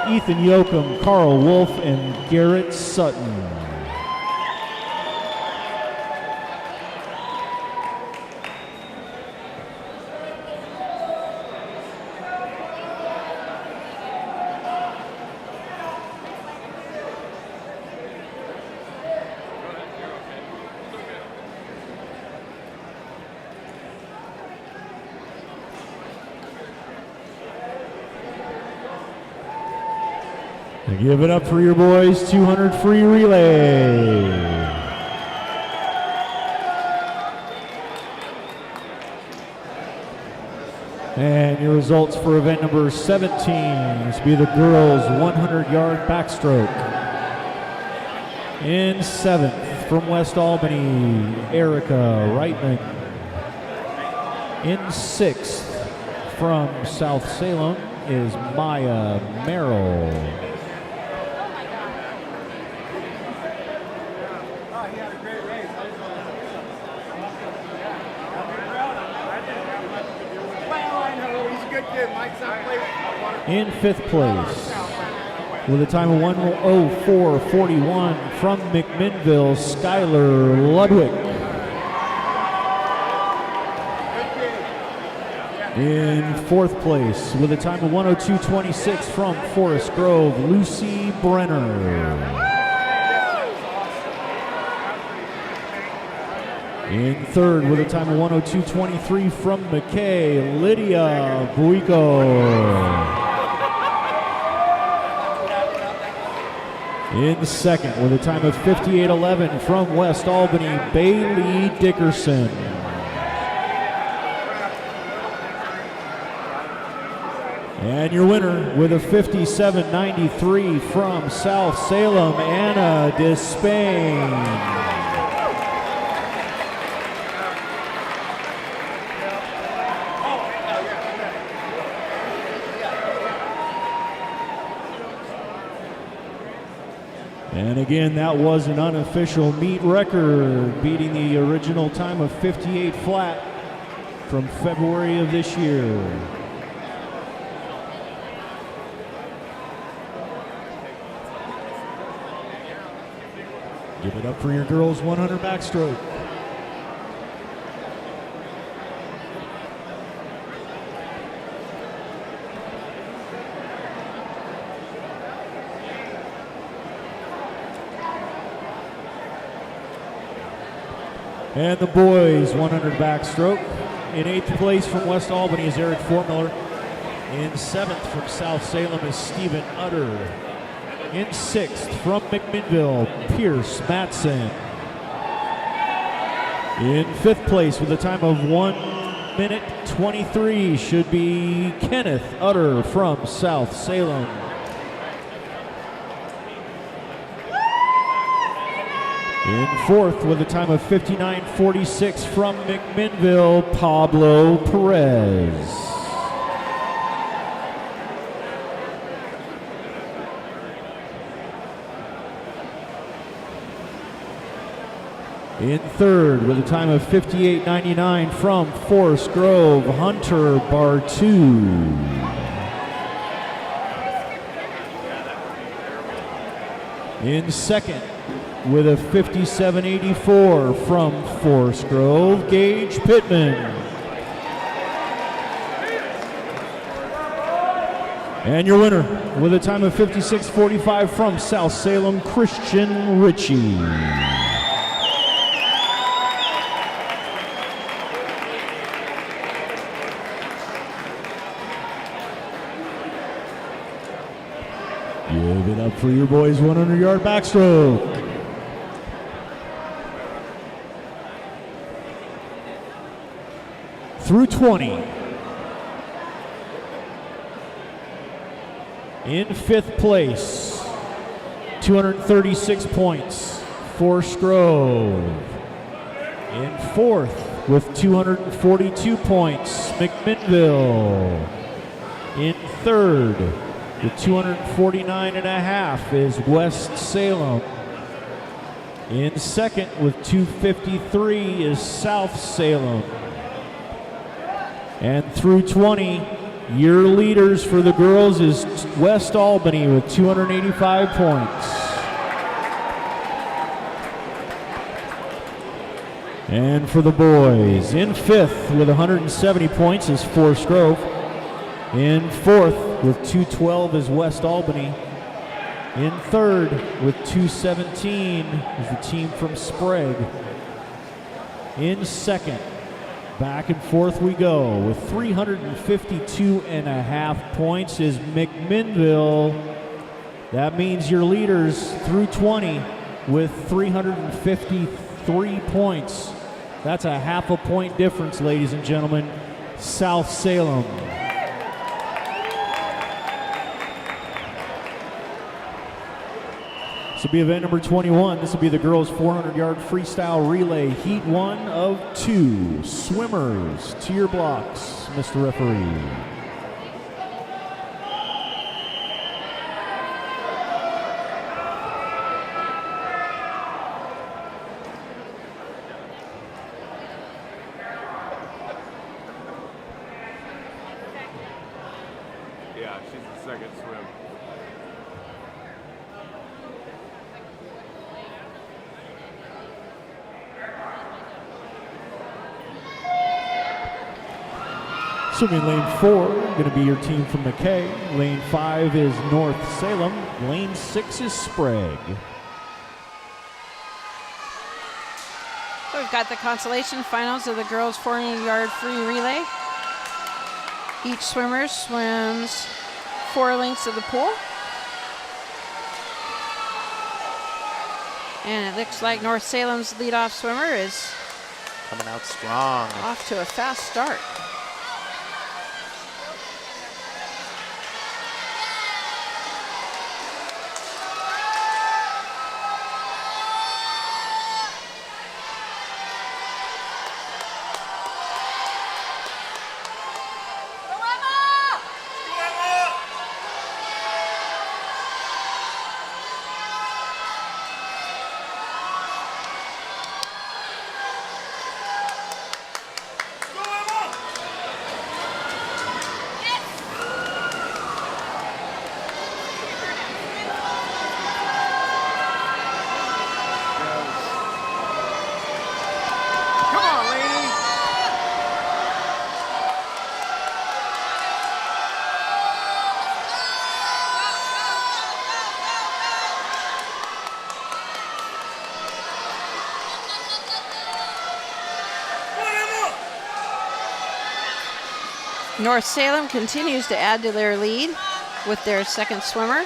Ethan Yoakum, Carl Wolf, and Garrett Sutton. Give it up for your boys, 200 free relay. And your results for event number 17 is be the girls 100-yard backstroke. In seventh, from West Albany, Erica Reitman. In sixth, from South Salem, is Maya Merrill. In fifth place, with a time of 1:04.41, from McMinnville, Skylar Ludwig. In fourth place, with a time of 1:02.26, from Forest Grove, Lucy Brenner. In third, with a time of 1:02.23, from McKay, Lydia Buico. In second, with a time of 58.11, from West Albany, Bailey Dickerson. And your winner, with a 57.93, from South Salem, Anna Despain. And again, that was an unofficial meet record, beating the original time of 58 flat from February of this year. Give it up for your girls 100 backstroke. And the boys 100 backstroke. In eighth place from West Albany is Eric Formiller. In seventh from South Salem is Stephen Utter. In sixth from McMinnville, Pierce Matson. In fifth place with a time of 1:23 should be Kenneth Utter from South Salem. In fourth, with a time of 59.46 from McMinnville, Pablo Perez. In third, with a time of 58.99 from Forest Grove, Hunter Bartu. In second, with a 57.84 from Forest Grove, Gage Pittman. And your winner with a time of 56:45 from South Salem, Christian Ritchie. Give it up for your boys' 100-yard backstroke. Through 20. In 5th place, 236 points, Forest Grove. In 4th with 242 points, McMinnville. In 3rd with 249.5 is West Salem. In 2nd with 253 is South Salem. And through 20, your leaders for the girls is West Albany with 285 points. And for the boys, in 5th with 170 points is Forest Grove. In 4th with 212 is West Albany. In 3rd with 217 is the team from Sprague. In 2nd, back and forth we go with 352.5 points is McMinnville. That means your leaders through 20 with 353 points. That's a half a point difference, ladies and gentlemen. South Salem. This will be event number 21. This will be the girls' 400-yard freestyle relay, heat 1 of 2. Swimmers to your blocks, Mr. Referee. Yeah, she's the second swim. Swimming lane 4, going to be your team from McKay. Lane 5 is North Salem. Lane 6 is Sprague. So we've got the consolation finals of the girls' 400-yard free relay. Each swimmer swims 4 lengths of the pool. And it looks like North Salem's leadoff swimmer is Coming out strong. off to a fast start. North Salem continues to add to their lead with their second swimmer.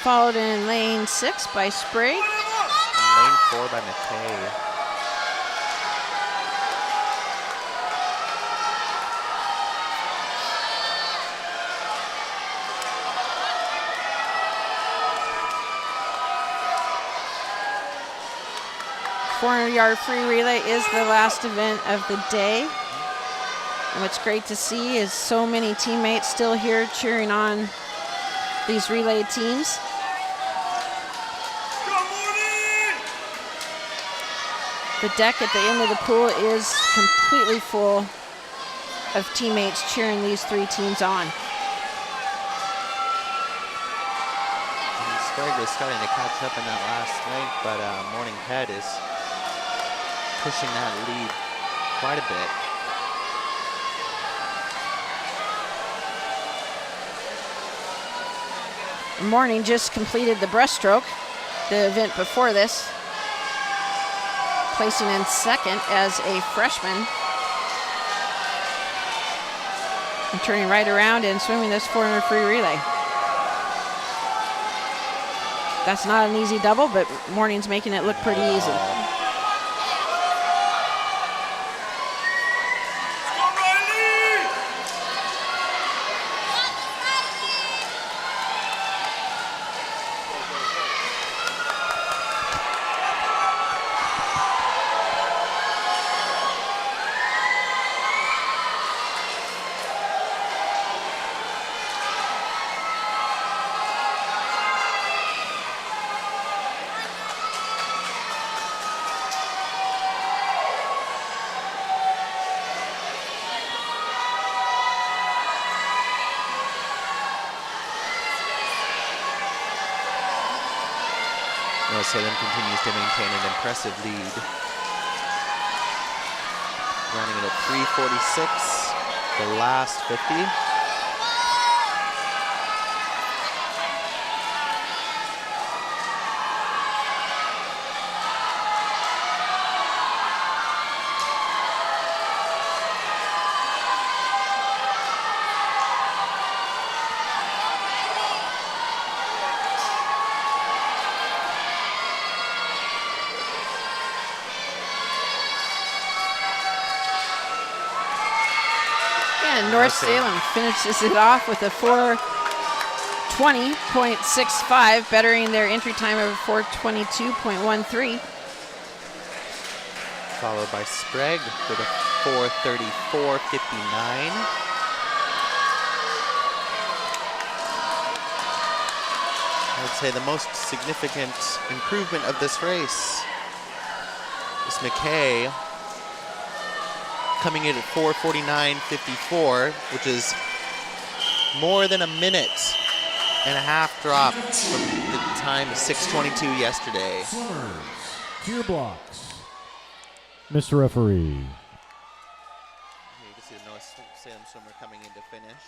Followed in lane 6 by Sprague. And lane 4 by McKay. The 400-yard free relay is the last event of the day. And what's great to see is so many teammates still here cheering on these relay teams. The deck at the end of the pool is completely full of teammates cheering these 3 teams on. Sprague was starting to catch up in that last length, but Morning Head is pushing that lead quite a bit. Morning just completed the breaststroke, the event before this, placing in second as a freshman. And turning right around and swimming this 400 free relay. That's not an easy double, but Morning's making it look pretty easy. Salem continues to maintain an impressive lead. Running it at 3:46, the last 50. North Salem finishes it off with a 4:20.65, bettering their entry time of 4:22.13. Followed by Sprague with a 4:34.59. I'd say the most significant improvement of this race is McKay coming in at 4:49.54, which is more than a minute and a half drop from the time of 6:22 yesterday. Swimmers, to your blocks. Mr. Referee. You can see the North Salem swimmer coming in to finish.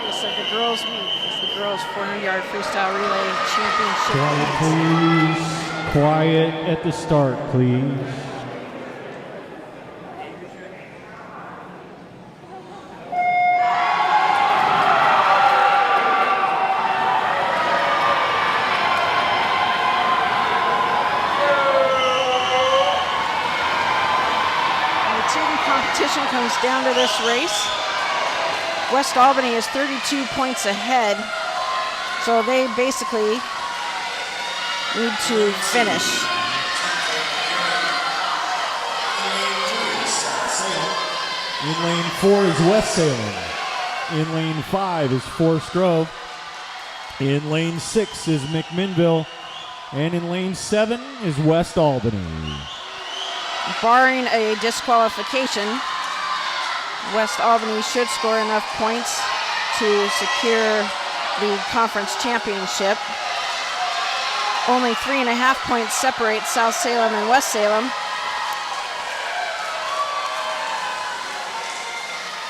Race of the girls meet as the girls 400-yard freestyle relay championship. Quiet, please. Quiet at the start, please. Competition comes down to this race. West Albany is 32 points ahead, so they basically need to finish. In lane 4 is West Salem. In lane 5 is Forest Grove. In lane 6 is McMinnville. And in lane 7 is West Albany. Barring a disqualification, West Albany should score enough points to secure the conference championship. Only 3.5 points separate South Salem and West Salem.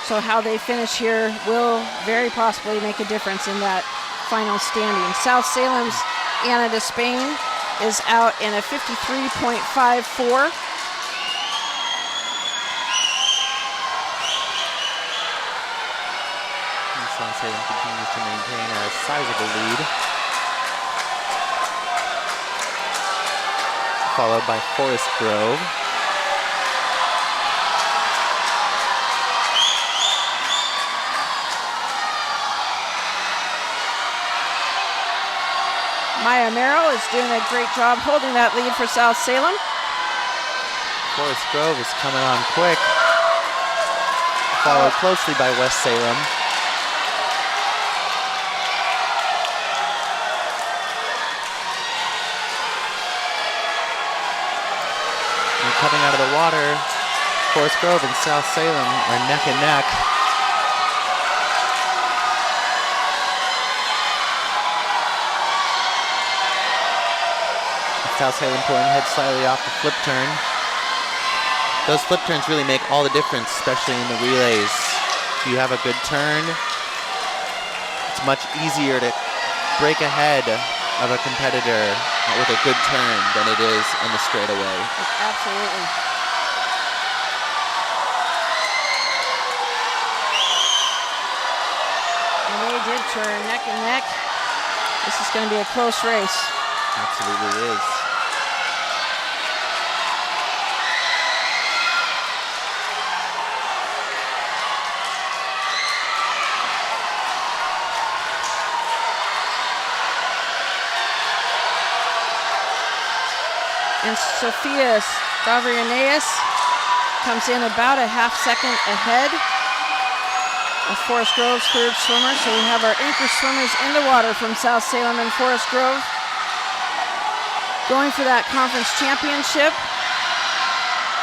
So how they finish here will very possibly make a difference in that final standing. South Salem's Anna Despain is out in a 53.54. South Salem continues to maintain a sizable lead. Followed by Forest Grove. Maya Merrill is doing a great job holding that lead for South Salem. Forest Grove is coming on quick. Followed closely by West Salem. Coming out of the water, Forest Grove and South Salem are neck and neck. South Salem pulling ahead slightly off the flip turn. Those flip turns really make all the difference, especially in the relays. If you have a good turn, it's much easier to break ahead of a competitor with a good turn than it is in the straightaway. Absolutely. And they did turn neck and neck. This is going to be a close race. Absolutely is. And Sophia Stavrianeus comes in about a half second ahead of Forest Grove's third swimmer. So we have our anchor swimmers in the water from South Salem and Forest Grove going for that conference championship.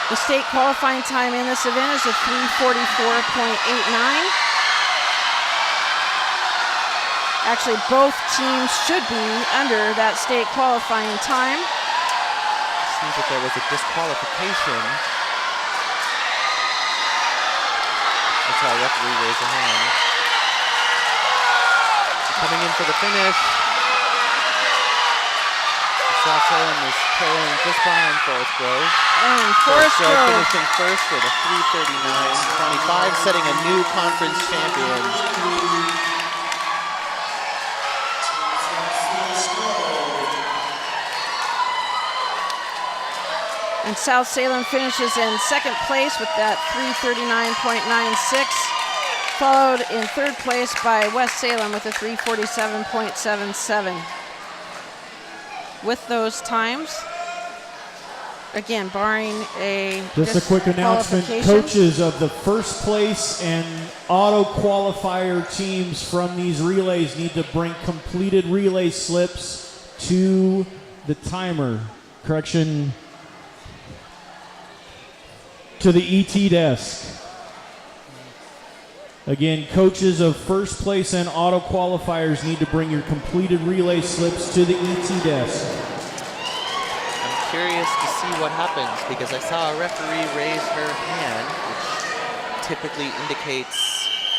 The state qualifying time in this event is a 3:44.89. Actually, both teams should be under that state qualifying time. Seems that there was a disqualification. I saw a referee raise a hand. Coming in for the finish. South Salem is trailing just behind Forest Grove. And Forest Grove finishing first with a 3:39.25, setting a new conference champion. And South Salem finishes in second place with that 3:39.96, followed in third place by West Salem with a 3:47.77. With those times, again, barring a Just a quick announcement. Coaches of the first place and auto qualifier teams from these relays need to bring completed relay slips to the timer. Correction, to the ET desk. Again, coaches of first place and auto qualifiers need to bring your completed relay slips to the ET desk. I'm curious to see what happens because I saw a referee raise her hand, which typically indicates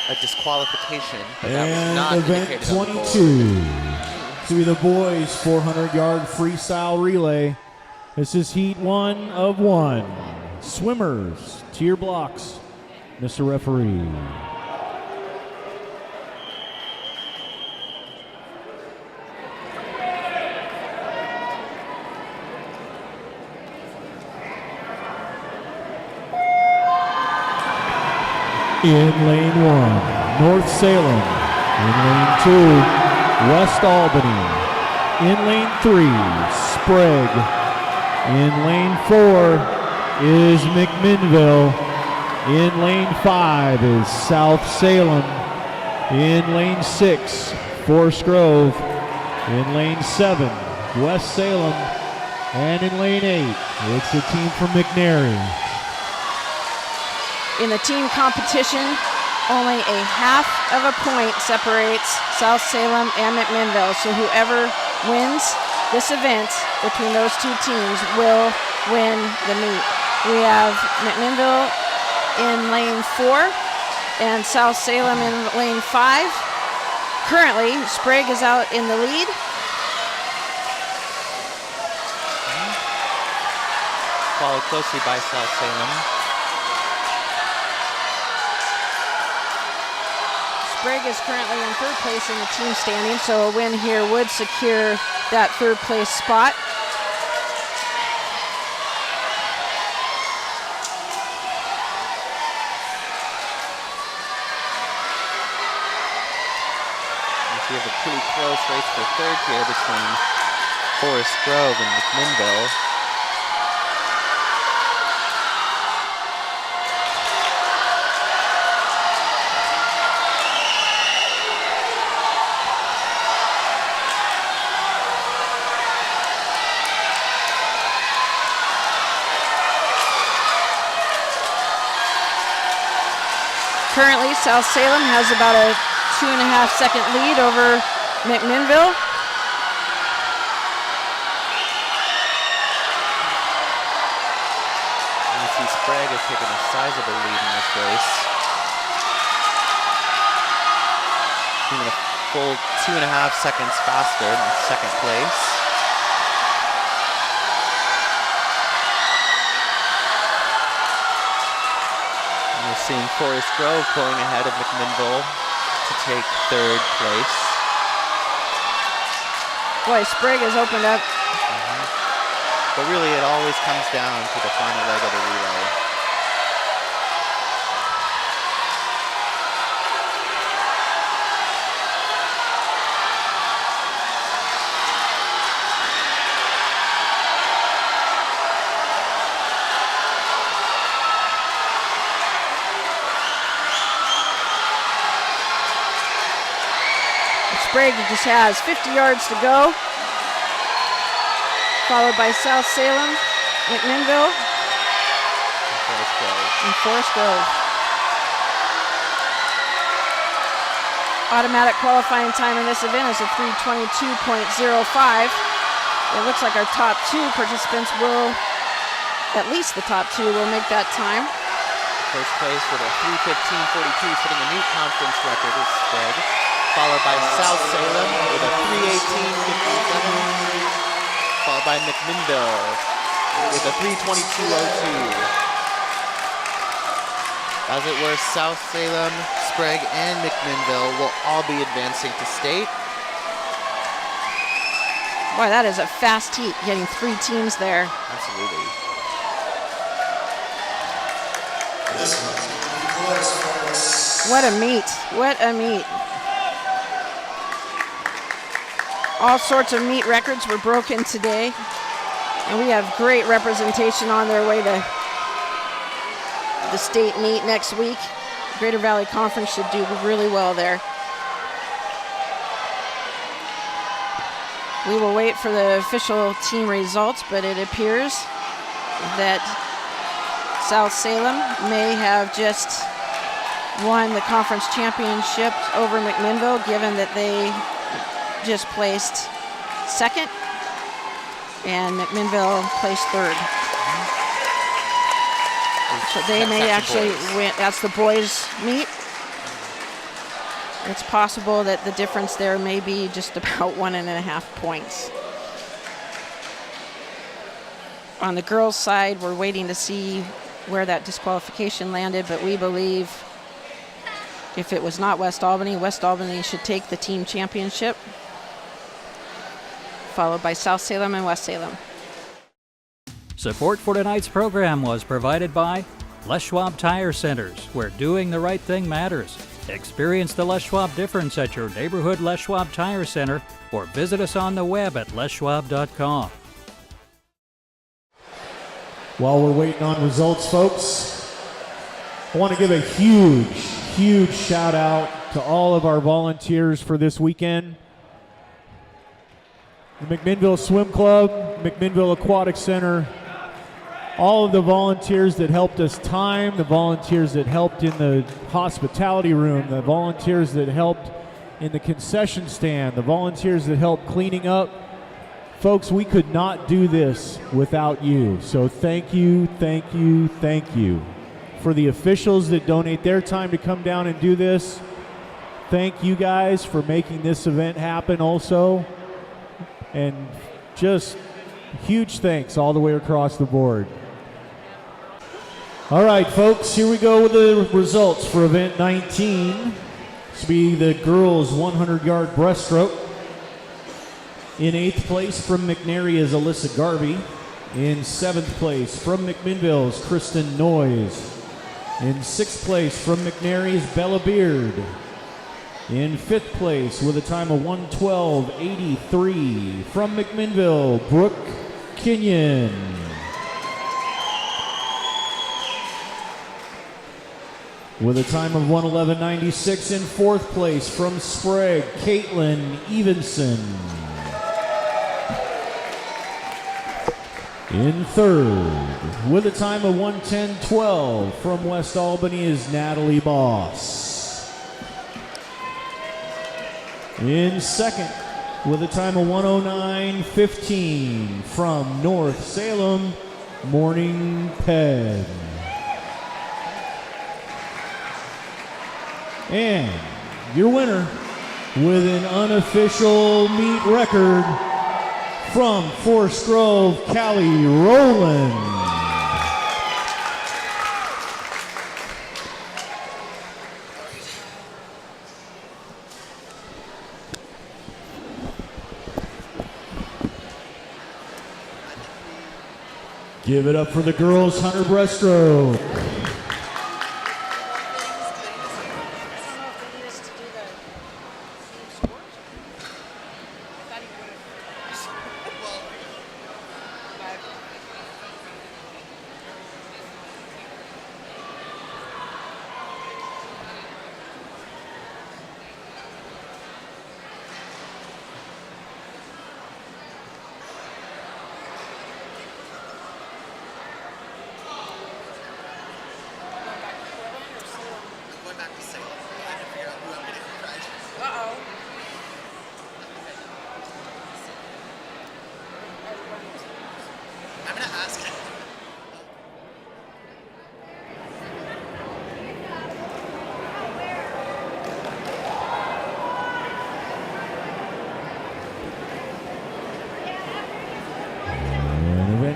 a disqualification, but that was not And event indicated on the board. 22 to be the boys 400-yard freestyle relay. This is heat 1 of 1. Swimmers to your blocks, Mr. Referee. In lane 1, North Salem. In lane 2, West Albany. In lane 3, Sprague. In lane 4 is McMinnville. In lane 5 is South Salem. In lane 6, Forest Grove. In lane 7, West Salem. And in lane 8, it's the team from McNary. In the team competition, only a half of a point separates South Salem and McMinnville. So whoever wins this event between those two teams will win the meet. We have McMinnville in lane 4 and South Salem in lane 5. Currently, Sprague is out in the lead. Followed closely by South Salem. Sprague is currently in third place in the team standing, so a win here would secure that third place spot. We have a pretty close race for third here between Forest Grove and McMinnville. Currently, South Salem has about a 2.5 second lead over McMinnville. see Sprague has taken a sizable lead in this race. Being a full 2.5 seconds faster in second place. And we're seeing Forest Grove pulling ahead of McMinnville to take third place. Boy, Sprague has opened up. But really, it always comes down to the final leg of the relay. Sprague just has 50 yards to go, followed by South Salem, McMinnville, and Forest Grove. Automatic qualifying time in this event is a 3:22.05. It looks like our top two participants will, at least the top two, will make that time. First place with a 3:15.42, setting a new conference record is Sprague, followed by South Salem with a 3:18.57, followed by McMinnville with a 3:22.02. As it were, South Salem, Sprague, and McMinnville will all be advancing to state. Boy, that is a fast heat, getting 3 teams there. Absolutely. What a meet, what a meet. All sorts of meet records were broken today, and we have great representation on their way to the state meet next week. Greater Valley Conference should do really well there. We will wait for the official team results, but it appears that South Salem may have just won the conference championship over McMinnville, given that they just placed second and McMinnville placed third. So they may actually win. That's the boys' meet. It's possible that the difference there may be just about 1.5 points. On the girls' side, we're waiting to see where that disqualification landed, but we believe if it was not West Albany should take the team championship, followed by South Salem and West Salem. Support for tonight's program was provided by Les Schwab Tire Centers, where doing the right thing matters. Experience the Les Schwab difference at your neighborhood Les Schwab Tire Center or visit us on the web at leschwab.com. While we're waiting on results, folks, I want to give a huge shout out to all of our volunteers for this weekend. The McMinnville Swim Club, McMinnville Aquatic Center, all of the volunteers that helped us time, the volunteers that helped in the hospitality room, the volunteers that helped in the concession stand, the volunteers that helped cleaning up. Folks, we could not do this without you. So thank you. For the officials that donate their time to come down and do this, thank you guys for making this event happen also. And just huge thanks all the way across the board. All right, folks, here we go with the results for event 19. This will be the girls' 100-yard breaststroke. In 8th place from McNary is Alyssa Garvey. In 7th place from McMinnville is Kristen Noyes. In 6th place from McNary is Bella Beard. In 5th place with a time of 1:12.83 from McMinnville, Brooke Kenyon. With a time of 1:11.96 in 4th place from Sprague, Caitlin Evenson. In 3rd, with a time of 1:10.12 from West Albany is Natalie Boss. In 2nd, with a time of 1:09.15 from North Salem, Morning Ped. And your winner with an unofficial meet record from Forest Grove, Callie Rowland. Give it up for the girls' 100 breaststroke.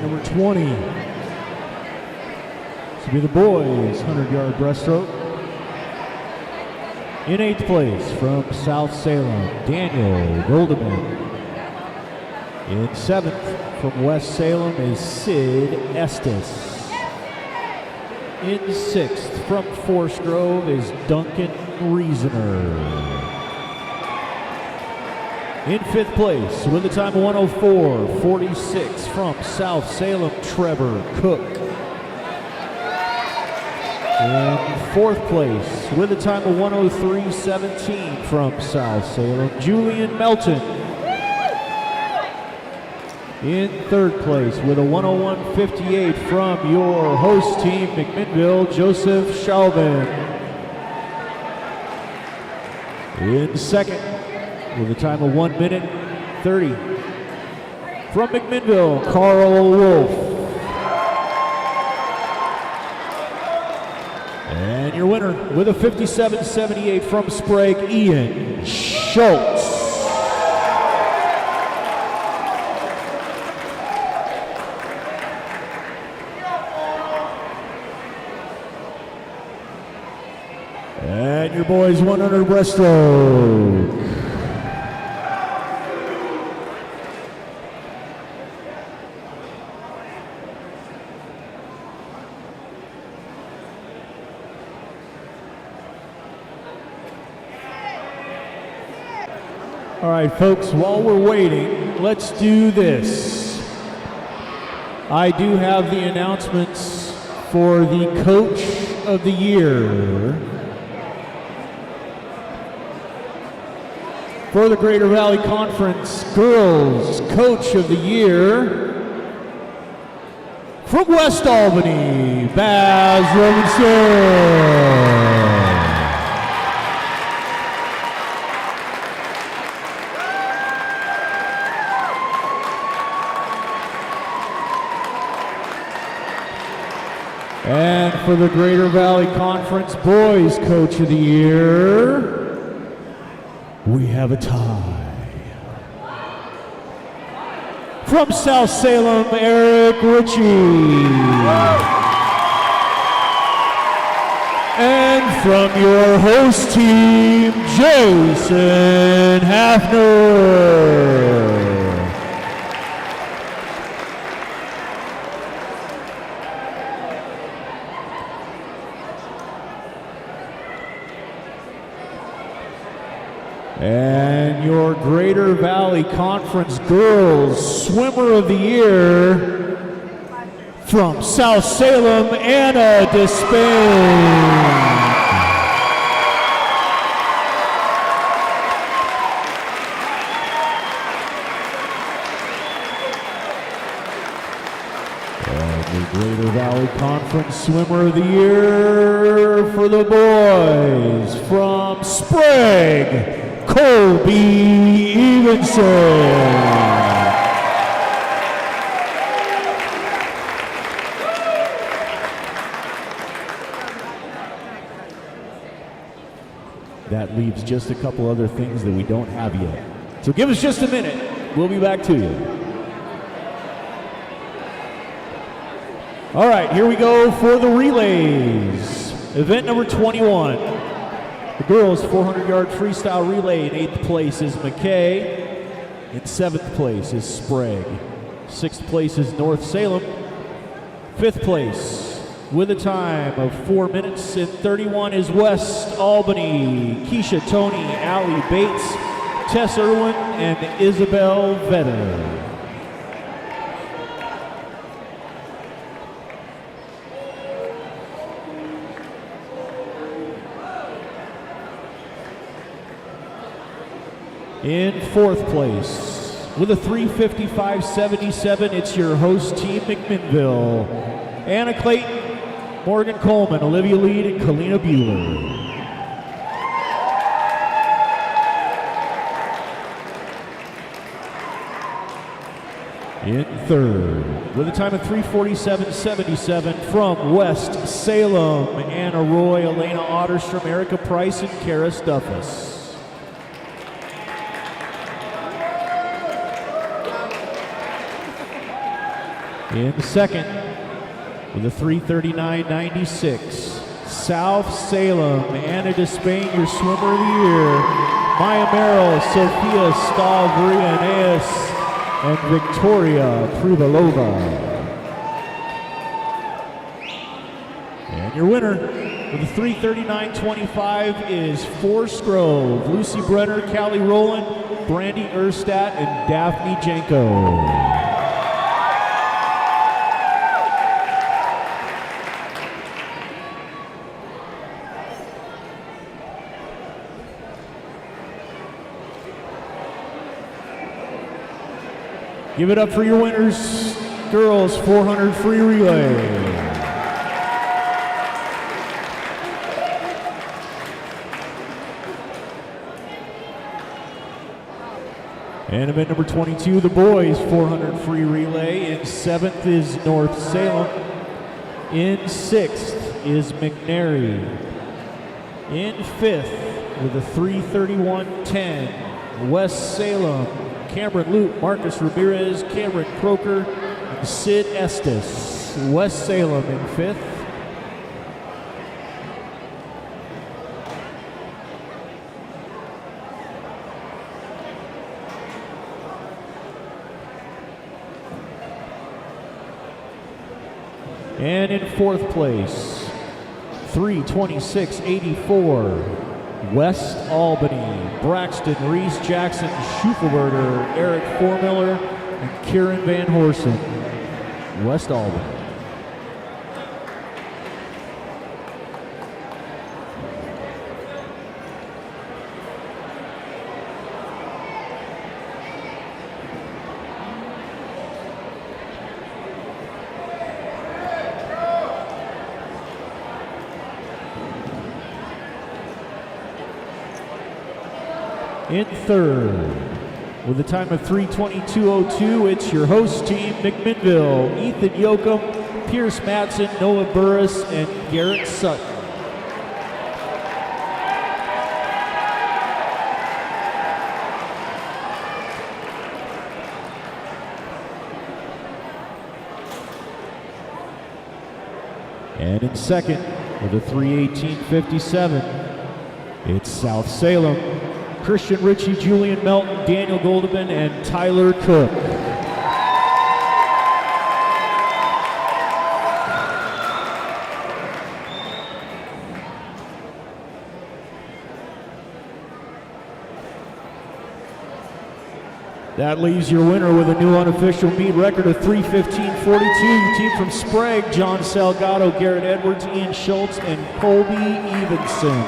Number 20. This will be the boys' 100-yard breaststroke. In 8th place from South Salem, Daniel Goldeman. In 7th from West Salem is Sid Estes. In 6th from Forest Grove is Duncan Reasoner. In 5th place with a time of 104.46 from South Salem, Trevor Cook. In 4th place with a time of 103.17 from South Salem, Julian Melton. In 3rd place with a 101.58 from your host team, McMinnville, Joseph Schaubin. In 2nd, with a time of 1 minute 30 from McMinnville, Carl Wolf. And your winner with a 57.78 from Sprague, Ian Schultz. And your boys 100 breaststroke. All right, folks, while we're waiting, let's do this. I do have the announcements for the Coach of the Year. For the Greater Valley Conference Girls Coach of the Year, from West Albany, Baz Robinson. And for the Greater Valley Conference Boys Coach of the Year, we have a tie. From South Salem, Eric Ritchie. And from your host team, Jason Hafner. And your Greater Valley Conference Girls Swimmer of the Year, from South Salem, Anna Despain. And the Greater Valley Conference Swimmer of the Year for the boys, from Sprague, Colby Evenson. That leaves just a couple other things that we don't have yet. So give us just a minute. We'll be back to you. All right, here we go for the relays. Event number 21. The girls' 400-yard freestyle relay. In 8th place is McKay. In 7th place is Sprague. 6th place is North Salem. 5th place with a time of 4 minutes and 31 is West Albany. Keisha Tony, Allie Bates, Tess Irwin, and Isabel Vetter. In 4th place, with a 3:55.77, it's your host team, McMinnville. Anna Clayton, Morgan Coleman, Olivia Lead, and Kalina Bueller. In 3rd, with a time of 3:47.77 from West Salem, Anna Roy, Elena Otterstrom, Erica Price, and Kara Stuffus. In 2nd, with a 3:39.96, South Salem, Anna Despain, your swimmer of the year, Maya Merrill, Sophia Stavrianeus, and Victoria Privalova. And your winner with a 3:39.25 is Forest Grove, Lucy Brenner, Callie Rowland, Brandy Erstadt, and Daphne Janko. Give it up for your winners, girls 400 free relay. And event number 22, the boys 400 free relay. In 7th is North Salem. In 6th is McNary. In 5th with a 3:31.10, West Salem. Cameron Loop, Marcus Ramirez, Cameron Croker, and Sid Estes. West Salem in 5th. And in 4th place, 3:26.84. West Albany, Braxton, Reese Jackson, Schuffelberger, Eric Formiller, and Kieran Van Horsen. West Albany. In 3rd, with a time of 3:22.02, it's your host team, McMinnville, Ethan Yoakum, Pierce Matson, Noah Burris, and Garrett Sutton. And in 2nd, with a 3:18.57, it's South Salem. Christian Ritchie, Julian Melton, Daniel Goldman, and Tyler Cook. That leaves your winner with a new unofficial meet record of 3:15.42. Team from Sprague, John Salgado, Garrett Edwards, Ian Schultz, and Colby Evenson.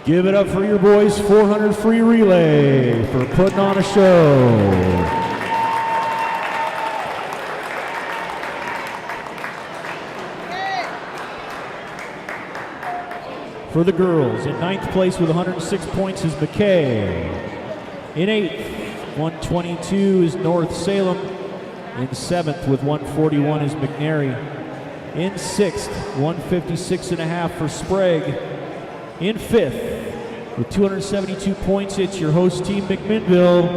Give it up for your boys 400 free relay for putting on a show. For the girls, in 9th place with 106 points is McKay. In 8th 122 is North Salem. In 7th with 141 is McNary. In 6th, 156.5 for Sprague. In 5th, with 272 points, it's your host team, McMinnville.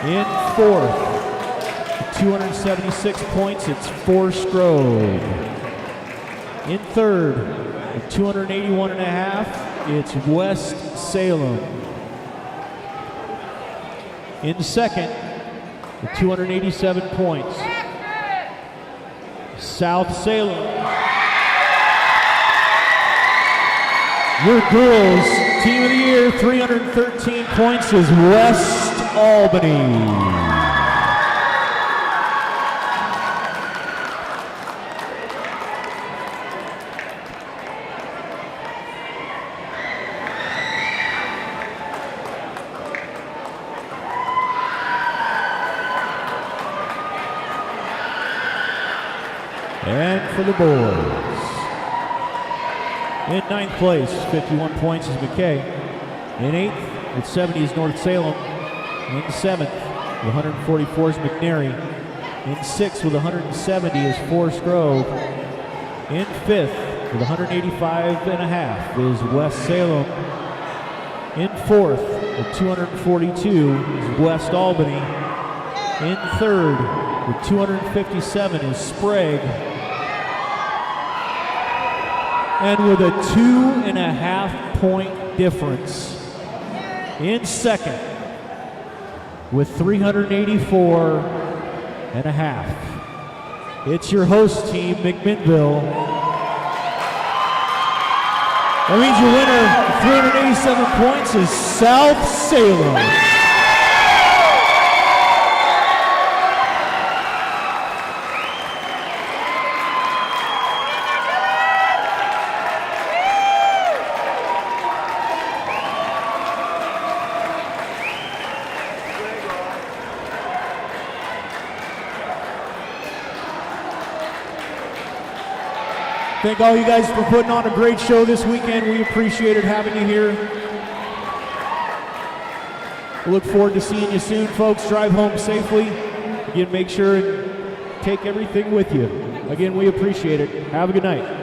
In 4th, with 276 points, it's Foreststroke. In 3rd, with 281.5, it's West Salem. In 2nd, with 287 points, South Salem. Your girls' team of the year, 313 points, is West Albany. And for the boys, in 9th place, 51 points is McKay. In 8th, with 70 is North Salem. In 7th, with 144 is McNary. In 6th, with 170 is Foreststroke. In 5th, with 185.5 is West Salem. In 4th, with 242 is West Albany. In 3rd, with 257 is Sprague. And with a 2.5 point difference, in 2nd, with 384.5, it's your host team, McMinnville. That means your winner, 387 points, is South Salem. Thank all you guys for putting on a great show this weekend. We appreciated having you here. We look forward to seeing you soon, folks. Drive home safely. Again, make sure and take everything with you. Again, we appreciate it. Have a good night.